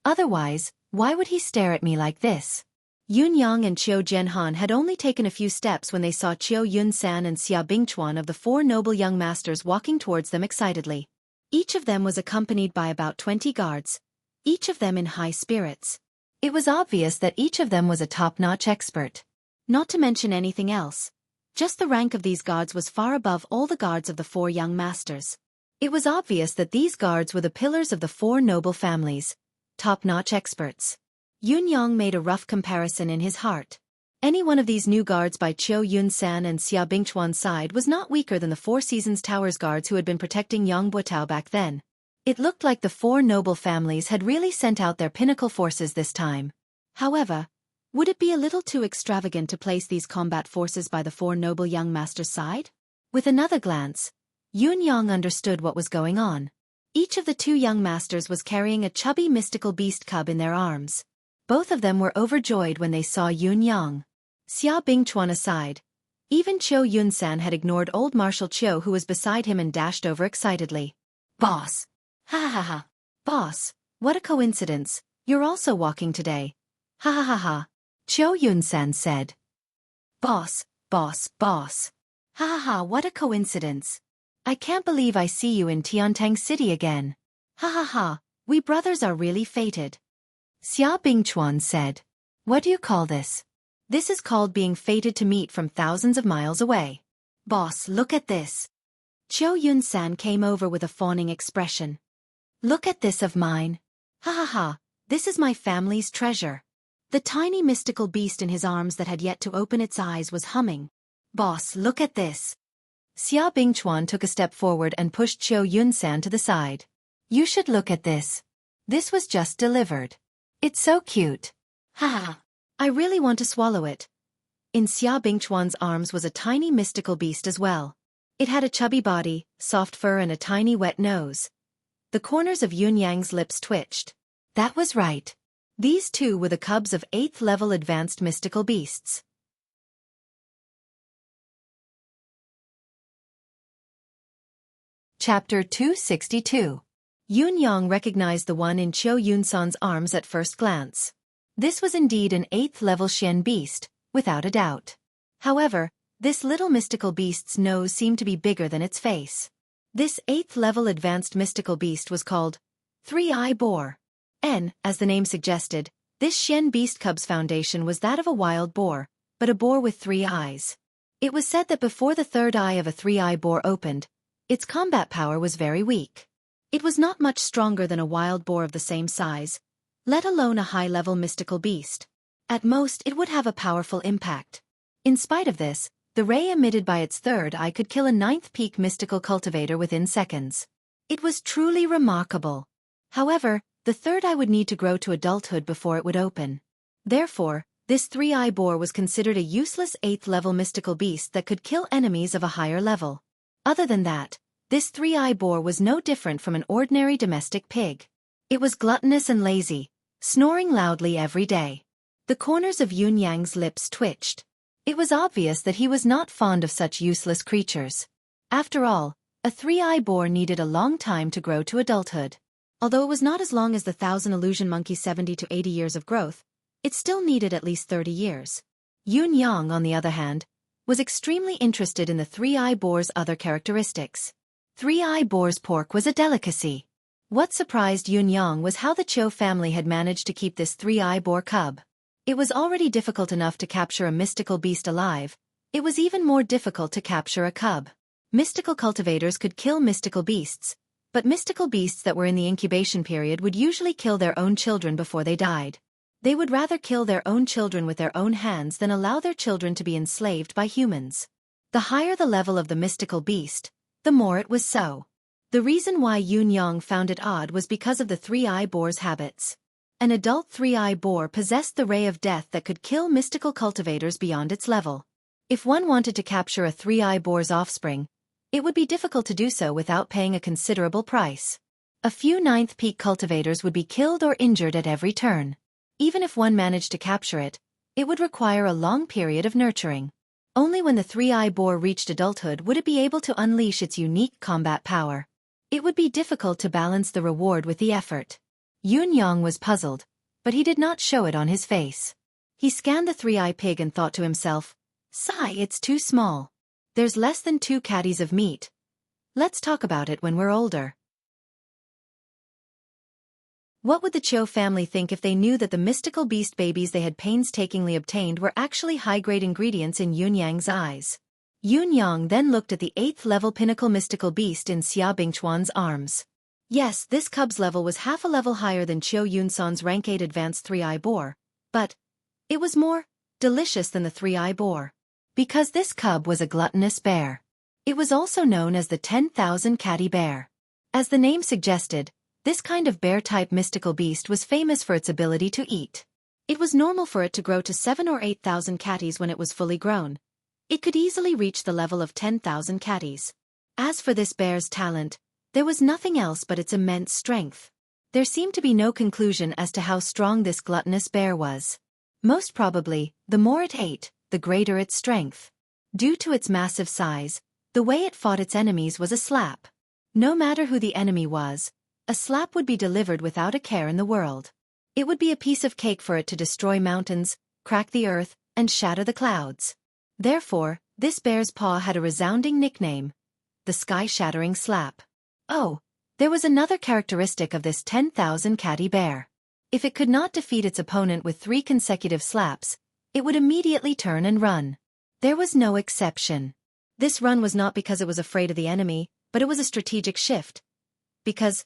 Otherwise, why would he stare at me like this?" Yun Yang and Qiu Jianhan had only taken a few steps when they saw Qiu Yunsan and Xia Bingchuan of the 4 noble young masters walking towards them excitedly. Each of them was accompanied by about 20 guards, each of them in high spirits. It was obvious that each of them was a top-notch expert. Not to mention anything else. Just the rank of these guards was far above all the guards of the 4 young masters. It was obvious that these guards were the pillars of the 4 noble families, top-notch experts. Yun Yang made a rough comparison in his heart. Any one of these new guards by Qiu Yunsan and Xia Bingchuan's side was not weaker than the 4 Seasons Towers guards who had been protecting Yang Buotao back then. It looked like the 4 noble families had really sent out their pinnacle forces this time. However, would it be a little too extravagant to place these combat forces by the 4 noble young masters' side? With another glance, Yun Yang understood what was going on. Each of the 2 young masters was carrying a chubby mystical beast cub in their arms. Both of them were overjoyed when they saw Yun Yang. Xia Bingchuan aside, even Qiu Yunsan had ignored old Marshal Qiu who was beside him and dashed over excitedly. "Boss! Ha ha ha ha! Boss, what a coincidence, you're also walking today. Ha ha ha ha!" Qiu Yunsan said. Boss! Ha ha ha, what a coincidence. I can't believe I see you in Tiantang City again. Ha ha ha, we brothers are really fated. Xia Bingchuan said. "What do you call this?" "This is called being fated to meet from thousands of miles away. Boss, look at this." Qiu Yunsan came over with a fawning expression. "Look at this of mine. Ha ha ha, this is my family's treasure." The tiny mystical beast in his arms that had yet to open its eyes was humming. "Boss, look at this." Xia Bingchuan took a step forward and pushed Qiu Yunsan to the side. "You should look at this. This was just delivered. It's so cute." Ha ha. I really want to swallow it. In Xia Bingchuan's arms was a tiny mystical beast as well. It had a chubby body, soft fur and a tiny wet nose. The corners of Yun Yang's lips twitched. That was right. These 2 were the cubs of 8th level advanced mystical beasts. Chapter 262. Yun Yang recognized the one in Qiu Yunsan's arms at first glance. This was indeed an 8th level Xian beast, without a doubt. However, this little mystical beast's nose seemed to be bigger than its face. This 8th level advanced mystical beast was called Three-Eye Boar. As the name suggested, this Xian beast cub's foundation was that of a wild boar, but a boar with 3 eyes. It was said that before the 3rd eye of a 3-eye boar opened, its combat power was very weak. It was not much stronger than a wild boar of the same size, let alone a high-level mystical beast. At most, it would have a powerful impact. In spite of this, the ray emitted by its 3rd eye could kill a 9th peak mystical cultivator within seconds. It was truly remarkable. However, The third eye would need to grow to adulthood before it would open. Therefore, this three-eye boar was considered a useless 8th-level mystical beast that could kill enemies of a higher level. Other than that, this three-eye boar was no different from an ordinary domestic pig. It was gluttonous and lazy, snoring loudly every day. The corners of Yun Yang's lips twitched. It was obvious that he was not fond of such useless creatures. After all, a three-eye boar needed a long time to grow to adulthood. Although it was not as long as the 1,000 illusion monkey's 70 to 80 years of growth, it still needed at least 30 years. Yun Yang, on the other hand, was extremely interested in the three-eye boar's other characteristics. Three-eye boar's pork was a delicacy. What surprised Yun Yang was how the Cho family had managed to keep this three-eye boar cub. It was already difficult enough to capture a mystical beast alive. It was even more difficult to capture a cub. Mystical cultivators could kill mystical beasts, but mystical beasts that were in the incubation period would usually kill their own children before they died. They would rather kill their own children with their own hands than allow their children to be enslaved by humans. The higher the level of the mystical beast, the more it was so. The reason why Yun Yang found it odd was because of the three-eye boar's habits. An adult three-eye boar possessed the ray of death that could kill mystical cultivators beyond its level. If one wanted to capture a three-eye boar's offspring, it would be difficult to do so without paying a considerable price. A few ninth peak cultivators would be killed or injured at every turn. Even if one managed to capture it, it would require a long period of nurturing. Only when the three-eye boar reached adulthood would it be able to unleash its unique combat power. It would be difficult to balance the reward with the effort. Yun Yang was puzzled, but he did not show it on his face. He scanned the three-eye pig and thought to himself, "Sigh, it's too small. There's less than 2 caddies of meat. Let's talk about it when we're older." What would the Cho family think if they knew that the mystical beast babies they had painstakingly obtained were actually high-grade ingredients in Yun Yang's eyes? Yun Yang then looked at the 8th-level pinnacle mystical beast in Xia Bingchuan's arms. Yes, this cub's level was half a level higher than Chiu Yunsan's rank 8 advanced three-eye boar, but it was more delicious than the three-eye boar. Because this cub was a gluttonous bear. It was also known as the 10,000 catty bear. As the name suggested, this kind of bear-type mystical beast was famous for its ability to eat. It was normal for it to grow to 7 or 8,000 catties when it was fully grown. It could easily reach the level of 10,000 catties. As for this bear's talent, there was nothing else but its immense strength. There seemed to be no conclusion as to how strong this gluttonous bear was. Most probably, the more it ate, the greater its strength. Due to its massive size, the way it fought its enemies was a slap. No matter who the enemy was, a slap would be delivered without a care in the world. It would be a piece of cake for it to destroy mountains, crack the earth, and shatter the clouds. Therefore, this bear's paw had a resounding nickname: the sky-shattering slap. Oh, there was another characteristic of this 10,000 catty bear. If it could not defeat its opponent with 3 consecutive slaps, it would immediately turn and run. There was no exception. This run was not because it was afraid of the enemy, but it was a strategic shift. Because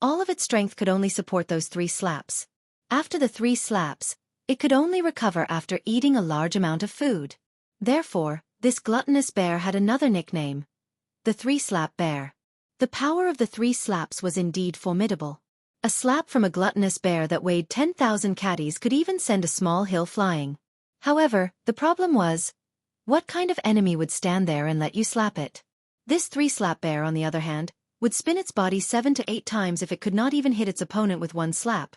all of its strength could only support those 3 slaps. After the 3 slaps, it could only recover after eating a large amount of food. Therefore, this gluttonous bear had another nickname: the 3-slap bear. The power of the 3 slaps was indeed formidable. A slap from a gluttonous bear that weighed 10,000 catties could even send a small hill flying. However, the problem was, what kind of enemy would stand there and let you slap it? This 3-slap bear, on the other hand, would spin its body 7 to 8 times if it could not even hit its opponent with 1 slap.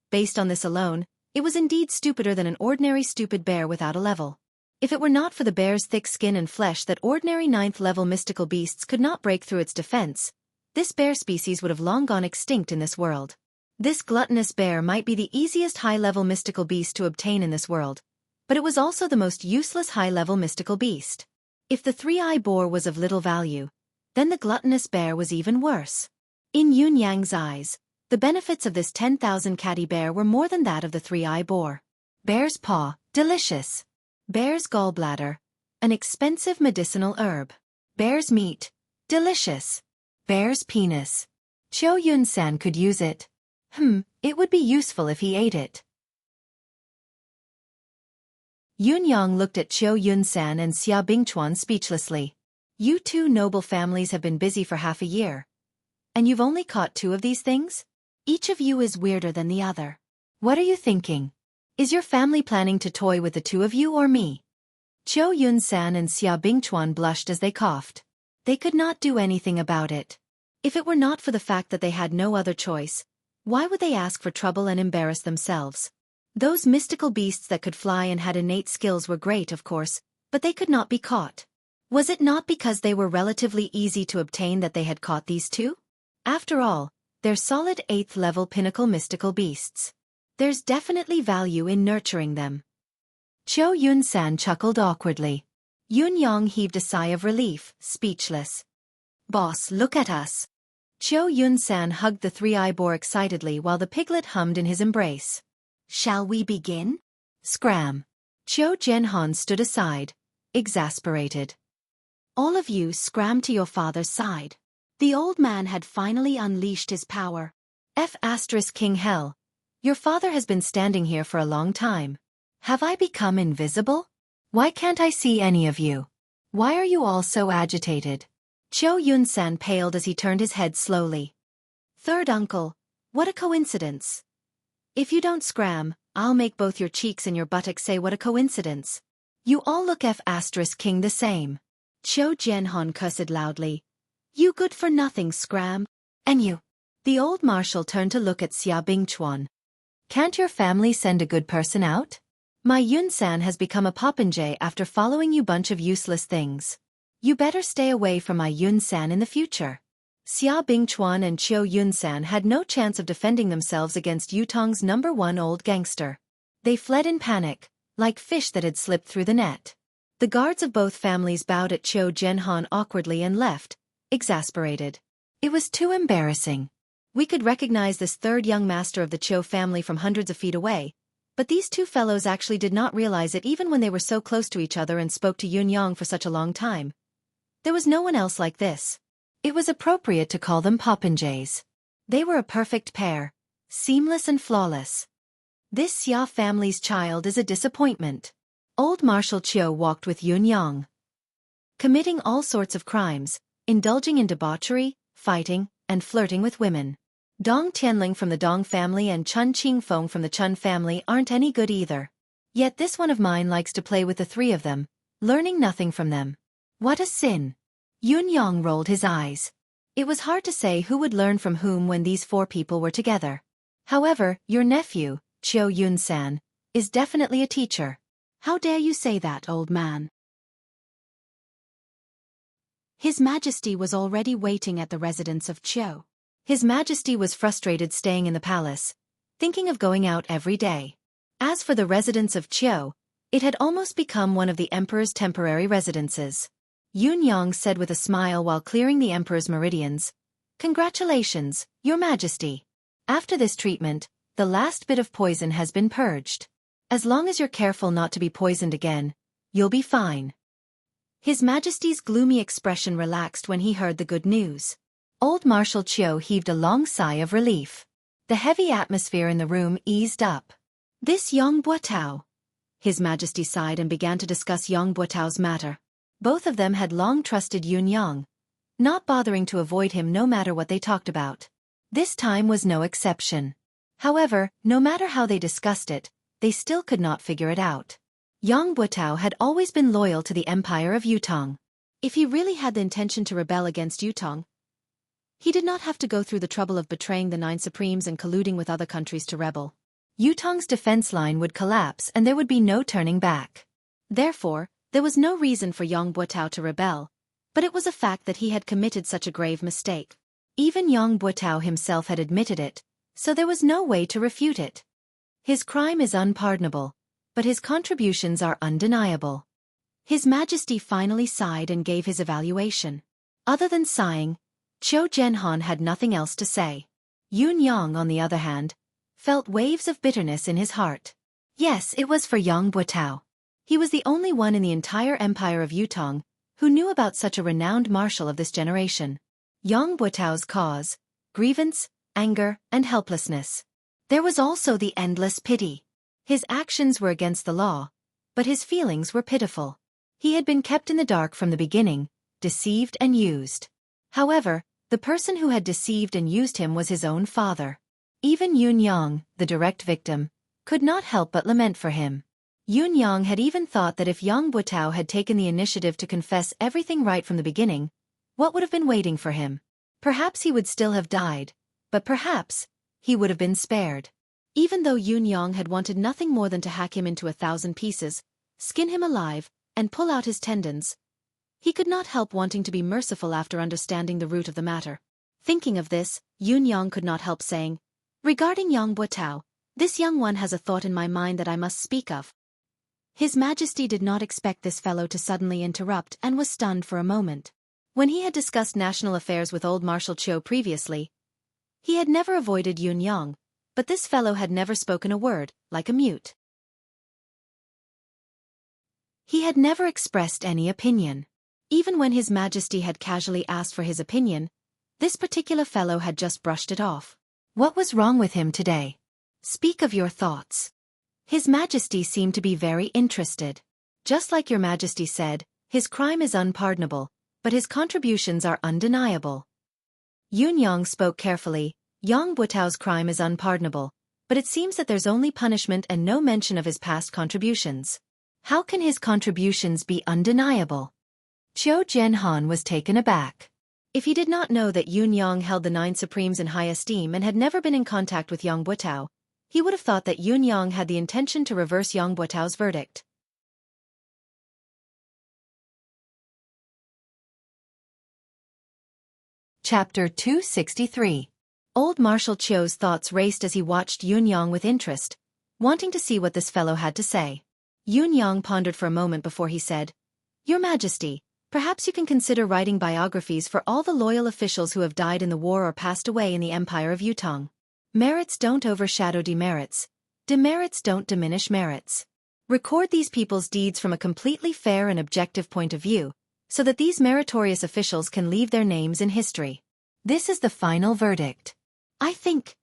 Based on this alone, it was indeed stupider than an ordinary stupid bear without a level. If it were not for the bear's thick skin and flesh that ordinary 9th-level mystical beasts could not break through its defense, this bear species would have long gone extinct in this world. This gluttonous bear might be the easiest high-level mystical beast to obtain in this world, but it was also the most useless high-level mystical beast. If the three-eye boar was of little value, then the gluttonous bear was even worse. In Yun Yang's eyes, the benefits of this 10,000 catty bear were more than that of the three-eye boar. Bear's paw, delicious. Bear's gallbladder, an expensive medicinal herb. Bear's meat, delicious. Bear's penis. Chiu Yun-san could use it. It would be useful if he ate it. Yun Yang looked at Chiu Yun-san and Xia Bingchuan speechlessly. You 2 noble families have been busy for half a year. And you've only caught 2 of these things? Each of you is weirder than the other. What are you thinking? Is your family planning to toy with the two of you or me? Qiu Yunsan and Xia Bingchuan blushed as they coughed. They could not do anything about it. If it were not for the fact that they had no other choice, why would they ask for trouble and embarrass themselves? Those mystical beasts that could fly and had innate skills were great, of course, but they could not be caught. Was it not because they were relatively easy to obtain that they had caught these two? After all, they're solid 8th level pinnacle mystical beasts. There's definitely value in nurturing them. Qiu Yunsan chuckled awkwardly. Yun Yang heaved a sigh of relief, speechless. Boss, look at us. Qiu Yunsan hugged the three-eye boar excitedly while the piglet hummed in his embrace. Shall we begin? Scram. Qiu Zhenhan stood aside, exasperated. All of you scram to your father's side. The old man had finally unleashed his power. King Hell. Your father has been standing here for a long time. Have I become invisible? Why can't I see any of you? Why are you all so agitated? Qiu Yunsan paled as he turned his head slowly. Third uncle, what a coincidence. If you don't scram, I'll make both your cheeks and your buttocks say what a coincidence. You all look King the same. Qiu Zhenhan cursed loudly. You good-for-nothing scram. And you. The old marshal turned to look at Xia Bingchuan. Can't your family send a good person out? My Yunsan has become a popinjay after following you bunch of useless things. You better stay away from my Yunsan in the future. Xia Bingchuan and Qiu Yunsan had no chance of defending themselves against Yutong's #1 old gangster. They fled in panic, like fish that had slipped through the net. The guards of both families bowed at Qiu Zhenhan awkwardly and left, exasperated. It was too embarrassing. We could recognize this third young master of the Qiu family from hundreds of feet away, but these two fellows actually did not realize it even when they were so close to each other and spoke to Yun Yang for such a long time. There was no one else like this. It was appropriate to call them popinjays. They were a perfect pair, seamless and flawless. This Xia family's child is a disappointment. Old Marshal Qiu walked with Yun Yang, committing all sorts of crimes, indulging in debauchery, fighting, and flirting with women. Dong Tianling from the Dong family and Chun Qingfeng from the Chun family aren't any good either. Yet this one of mine likes to play with the three of them, learning nothing from them. What a sin! Yun Yang rolled his eyes. It was hard to say who would learn from whom when these four people were together. However, your nephew, Qiu Yunsan, is definitely a teacher. How dare you say that, old man? His Majesty was already waiting at the residence of Qiu. His Majesty was frustrated staying in the palace, thinking of going out every day. As for the residence of Qiu, it had almost become one of the emperor's temporary residences. Yun Yang said with a smile while clearing the emperor's meridians, "Congratulations, your Majesty. After this treatment, the last bit of poison has been purged. As long as you're careful not to be poisoned again, you'll be fine." His Majesty's gloomy expression relaxed when he heard the good news. Old Marshal Qiu heaved a long sigh of relief. The heavy atmosphere in the room eased up. This Yang Buotao. His Majesty sighed and began to discuss Yang Buotao's matter. Both of them had long trusted Yun Yang, not bothering to avoid him no matter what they talked about. This time was no exception. However, no matter how they discussed it, they still could not figure it out. Yang Buotao had always been loyal to the empire of Yutong. If he really had the intention to rebel against Yutong, he did not have to go through the trouble of betraying the 9 Supremes and colluding with other countries to rebel. Yutong's defense line would collapse and there would be no turning back. Therefore, there was no reason for Yang Buotao to rebel, but it was a fact that he had committed such a grave mistake. Even Yang Buotao himself had admitted it, so there was no way to refute it. His crime is unpardonable, but his contributions are undeniable. His Majesty finally sighed and gave his evaluation. Other than sighing, Qiu Zhenhan had nothing else to say. Yun Yang, on the other hand, felt waves of bitterness in his heart. Yes, it was for Yang Buotao. He was the only one in the entire empire of Yutong who knew about such a renowned marshal of this generation. Yang Buotao's cause, grievance, anger, and helplessness. There was also the endless pity. His actions were against the law, but his feelings were pitiful. He had been kept in the dark from the beginning, deceived and used. However, the person who had deceived and used him was his own father. Even Yunyang, the direct victim, could not help but lament for him. Yunyang had even thought that if Yang Butao had taken the initiative to confess everything right from the beginning, what would have been waiting for him? Perhaps he would still have died, but perhaps he would have been spared. Even though Yunyang had wanted nothing more than to hack him into 1,000 pieces, skin him alive, and pull out his tendons, he could not help wanting to be merciful after understanding the root of the matter. Thinking of this, Yunyang could not help saying, "Regarding Yang Butao, this young one has a thought in my mind that I must speak of." His Majesty did not expect this fellow to suddenly interrupt and was stunned for a moment. When he had discussed national affairs with old Marshal Qiu previously, he had never avoided Yunyang, but this fellow had never spoken a word, like a mute. He had never expressed any opinion. Even when His Majesty had casually asked for his opinion, this particular fellow had just brushed it off. What was wrong with him today? Speak of your thoughts. His Majesty seemed to be very interested. Just like your Majesty said, his crime is unpardonable, but his contributions are undeniable. Yunyang spoke carefully. Yang Butao's crime is unpardonable, but it seems that there's only punishment and no mention of his past contributions. How can his contributions be undeniable? Qiu Jianhan was taken aback. If he did not know that Yunyang held the 9 Supremes in high esteem and had never been in contact with Yang Butao, he would have thought that Yunyang had the intention to reverse Yang Butao's verdict. Chapter 263. Old Marshal Qiu's thoughts raced as he watched Yunyang with interest, wanting to see what this fellow had to say. Yunyang pondered for a moment before he said, "Your Majesty, perhaps you can consider writing biographies for all the loyal officials who have died in the war or passed away in the Empire of Yutong. Merits don't overshadow demerits. Demerits don't diminish merits. Record these people's deeds from a completely fair and objective point of view, so that these meritorious officials can leave their names in history. This is the final verdict. I think."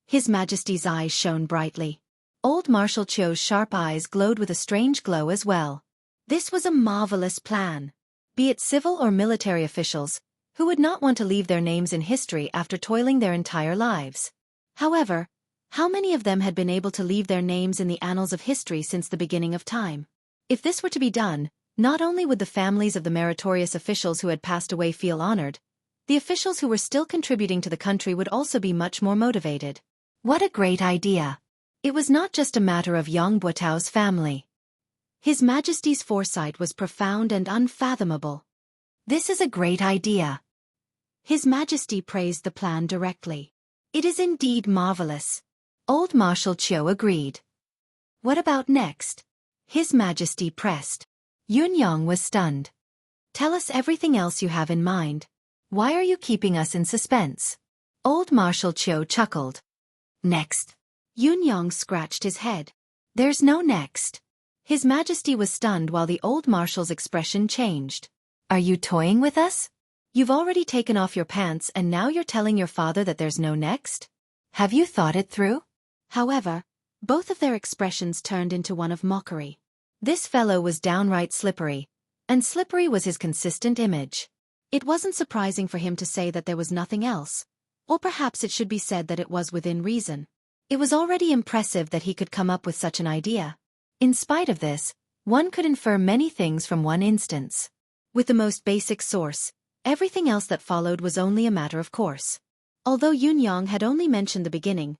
His Majesty's eyes shone brightly. Old Marshal Qiu's sharp eyes glowed with a strange glow as well. This was a marvelous plan. Be it civil or military officials, who would not want to leave their names in history after toiling their entire lives? However, how many of them had been able to leave their names in the annals of history since the beginning of time? If this were to be done, not only would the families of the meritorious officials who had passed away feel honored, the officials who were still contributing to the country would also be much more motivated. What a great idea! It was not just a matter of Yang Butao's family. His Majesty's foresight was profound and unfathomable. This is a great idea. His Majesty praised the plan directly. It is indeed marvelous. Old Marshal Qiu agreed. What about next? His Majesty pressed. Yunyang was stunned. Tell us everything else you have in mind. Why are you keeping us in suspense? Old Marshal Qiu chuckled. Next. Yunyang scratched his head. There's no next. His Majesty was stunned while the old marshal's expression changed. Are you toying with us? You've already taken off your pants and now you're telling your father that there's no next? Have you thought it through? However, both of their expressions turned into one of mockery. This fellow was downright slippery, and slippery was his consistent image. It wasn't surprising for him to say that there was nothing else, or perhaps it should be said that it was within reason. It was already impressive that he could come up with such an idea. In spite of this, one could infer many things from one instance. With the most basic source, everything else that followed was only a matter of course. Although Yunyang had only mentioned the beginning,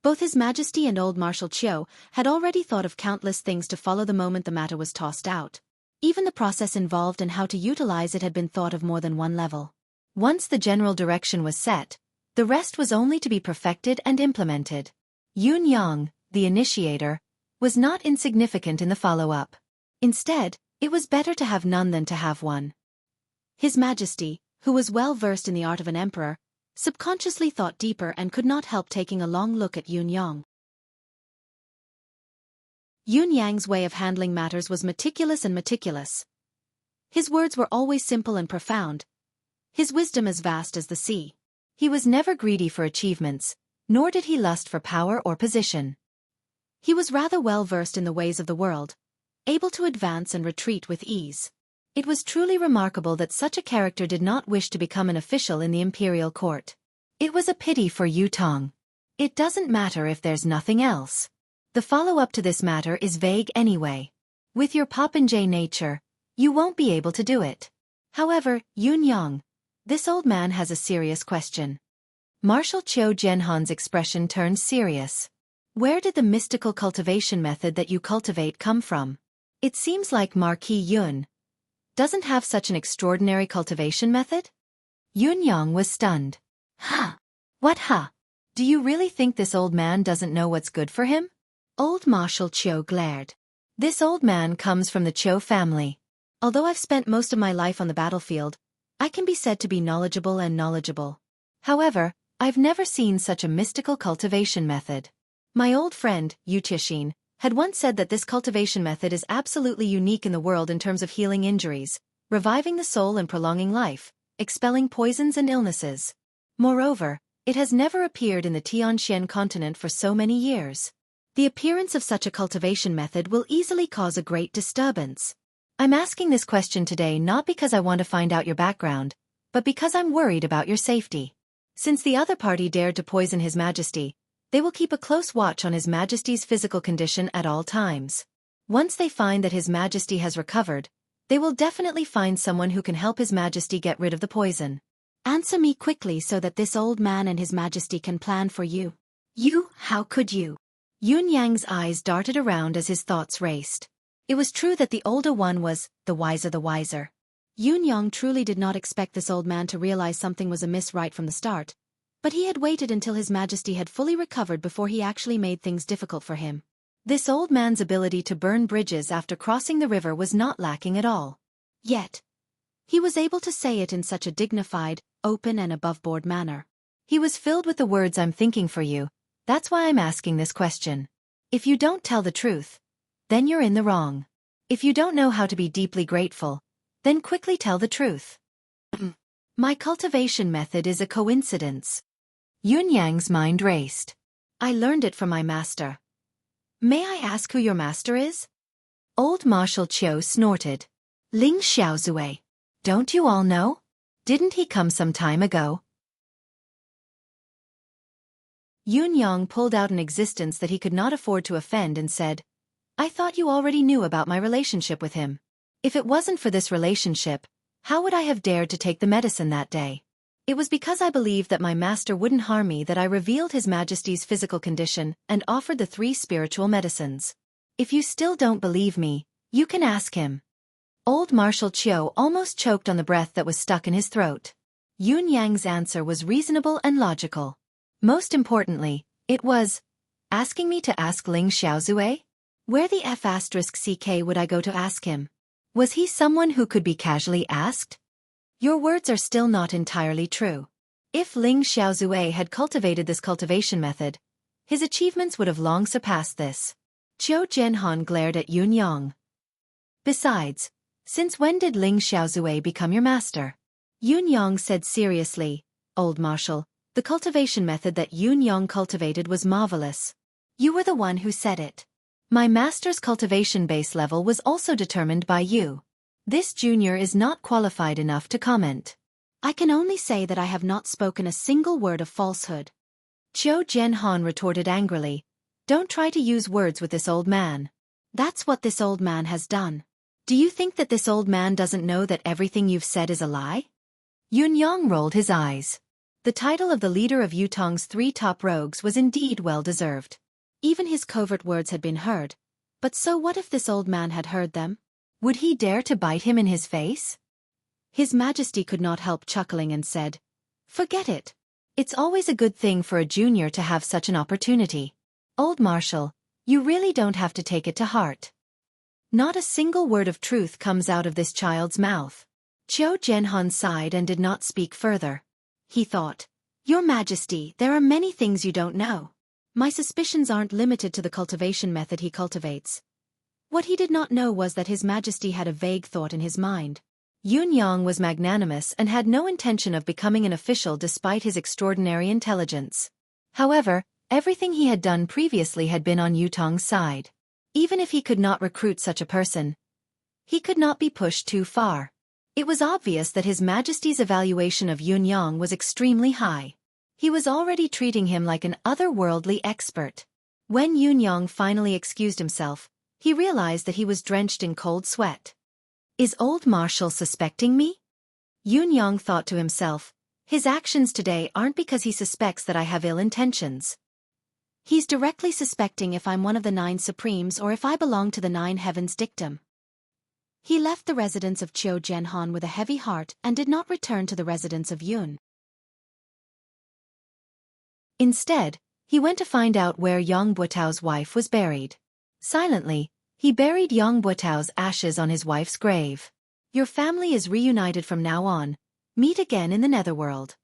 both His Majesty and old Marshal Qiu had already thought of countless things to follow the moment the matter was tossed out. Even the process involved and how to utilize it had been thought of more than one level. Once the general direction was set, the rest was only to be perfected and implemented. Yunyang, the initiator, was not insignificant in the follow-up. Instead, it was better to have none than to have one. His Majesty, who was well versed in the art of an emperor, subconsciously thought deeper and could not help taking a long look at Yunyang. Yunyang's way of handling matters was meticulous and meticulous. His words were always simple and profound, his wisdom as vast as the sea. He was never greedy for achievements, nor did he lust for power or position. He was rather well versed in the ways of the world, able to advance and retreat with ease. It was truly remarkable that such a character did not wish to become an official in the imperial court. It was a pity for Yutong. It doesn't matter if there's nothing else. The follow-up to this matter is vague anyway. With your popinjay nature, you won't be able to do it. However, Yunyang, this old man has a serious question. Marshal Qiu Jianhan's expression turned serious. Where did the mystical cultivation method that you cultivate come from? It seems like Marquis Yun doesn't have such an extraordinary cultivation method? Yunyang was stunned. Huh? What huh? Do you really think this old man doesn't know what's good for him? Old Marshal Qiu glared. This old man comes from the Qiu family. Although I've spent most of my life on the battlefield, I can be said to be knowledgeable and knowledgeable. However, I've never seen such a mystical cultivation method. My old friend, Yu Tixin, had once said that this cultivation method is absolutely unique in the world in terms of healing injuries, reviving the soul and prolonging life, expelling poisons and illnesses. Moreover, it has never appeared in the Tianxian continent for so many years. The appearance of such a cultivation method will easily cause a great disturbance. I'm asking this question today not because I want to find out your background, but because I'm worried about your safety. Since the other party dared to poison His Majesty, they will keep a close watch on His Majesty's physical condition at all times. Once they find that His Majesty has recovered, they will definitely find someone who can help His Majesty get rid of the poison. Answer me quickly so that this old man and His Majesty can plan for you. You, how could you? Yunyang's eyes darted around as his thoughts raced. It was true that the older one was the wiser. Yunyang truly did not expect this old man to realize something was amiss right from the start, but he had waited until His Majesty had fully recovered before he actually made things difficult for him. This old man's ability to burn bridges after crossing the river was not lacking at all. Yet, he was able to say it in such a dignified, open and above-board manner. He was filled with the words I'm thinking for you, that's why I'm asking this question. If you don't tell the truth, then you're in the wrong. If you don't know how to be deeply grateful, then quickly tell the truth. My cultivation method is a coincidence. Yunyang's mind raced. I learned it from my master. May I ask who your master is? Old Marshal Qiu snorted. Ling Xiaozue. Don't you all know? Didn't he come some time ago? Yunyang pulled out an existence that he could not afford to offend and said, I thought you already knew about my relationship with him. If it wasn't for this relationship, how would I have dared to take the medicine that day? It was because I believed that my master wouldn't harm me that I revealed His Majesty's physical condition and offered the 3 spiritual medicines. If you still don't believe me, you can ask him. Old Marshal Qiu almost choked on the breath that was stuck in his throat. Yunyang's answer was reasonable and logical. Most importantly, it was, asking me to ask Ling Xiaozue? Where the F*ck would I go to ask him? Was he someone who could be casually asked? Your words are still not entirely true. If Ling Xiaozue had cultivated this cultivation method, his achievements would have long surpassed this. Qiu Jianhan glared at Yunyang. Besides, since when did Ling Xiaozue become your master? Yunyang said seriously, Old Marshal, the cultivation method that Yunyang cultivated was marvelous. You were the one who said it. My master's cultivation base level was also determined by you. This junior is not qualified enough to comment. I can only say that I have not spoken a single word of falsehood. Qiu Jianhan retorted angrily. Don't try to use words with this old man. That's what this old man has done. Do you think that this old man doesn't know that everything you've said is a lie? Yunyang rolled his eyes. The title of the leader of Yutong's 3 top rogues was indeed well-deserved. Even his covert words had been heard. But so what if this old man had heard them? Would he dare to bite him in his face? His Majesty could not help chuckling and said, Forget it. It's always a good thing for a junior to have such an opportunity. Old Marshal, you really don't have to take it to heart. Not a single word of truth comes out of this child's mouth. Qiu Jianhan sighed and did not speak further. He thought, Your Majesty, there are many things you don't know. My suspicions aren't limited to the cultivation method he cultivates. What he did not know was that His Majesty had a vague thought in his mind. Yunyang was magnanimous and had no intention of becoming an official despite his extraordinary intelligence. However, everything he had done previously had been on Yutong's side. Even if he could not recruit such a person, he could not be pushed too far. It was obvious that His Majesty's evaluation of Yunyang was extremely high. He was already treating him like an otherworldly expert. When Yunyang finally excused himself, he realized that he was drenched in cold sweat. Is old Marshall suspecting me? Yunyang thought to himself, his actions today aren't because he suspects that I have ill intentions. He's directly suspecting if I'm one of the 9 Supremes or if I belong to the 9 Heavens dictum. He left the residence of Qiu Zhenhan with a heavy heart and did not return to the residence of Yun. Instead, he went to find out where Yang Buotao's wife was buried. Silently, he buried Yang Buotao's ashes on his wife's grave. Your family is reunited from now on. Meet again in the netherworld.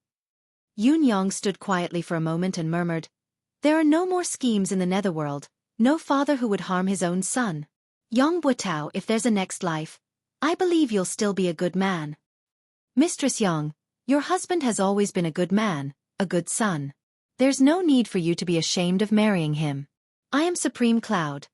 Yunyang stood quietly for a moment and murmured, there are no more schemes in the netherworld, no father who would harm his own son. Yang Buotao, if there's a next life, I believe you'll still be a good man. Mistress Yang, your husband has always been a good man, a good son. There's no need for you to be ashamed of marrying him. I am Supreme Cloud.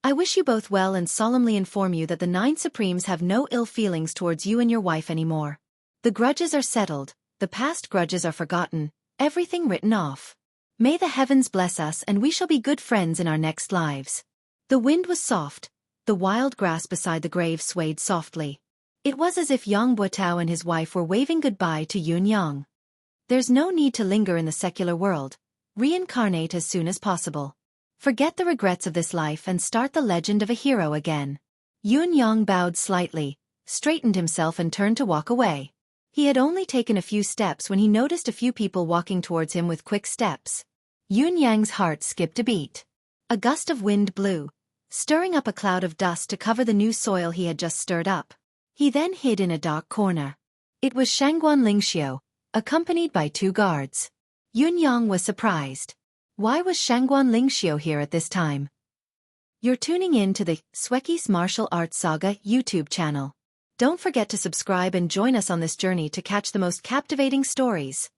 I wish you both well and solemnly inform you that the 9 Supremes have no ill feelings towards you and your wife anymore. The grudges are settled, the past grudges are forgotten, everything written off. May the heavens bless us and we shall be good friends in our next lives. The wind was soft, the wild grass beside the grave swayed softly. It was as if Yang Buotao and his wife were waving goodbye to Yunyang. There's no need to linger in the secular world. Reincarnate as soon as possible. Forget the regrets of this life and start the legend of a hero again. Yunyang bowed slightly, straightened himself and turned to walk away. He had only taken a few steps when he noticed a few people walking towards him with quick steps. Yunyang's heart skipped a beat. A gust of wind blew, stirring up a cloud of dust to cover the new soil he had just stirred up. He then hid in a dark corner. It was Shangguan Lingxiu, accompanied by 2 guards. Yunyang was surprised. Why was Shangguan Lingxiu here at this time? You're tuning in to the Xueqi's Martial Arts Saga YouTube channel. Don't forget to subscribe and join us on this journey to catch the most captivating stories.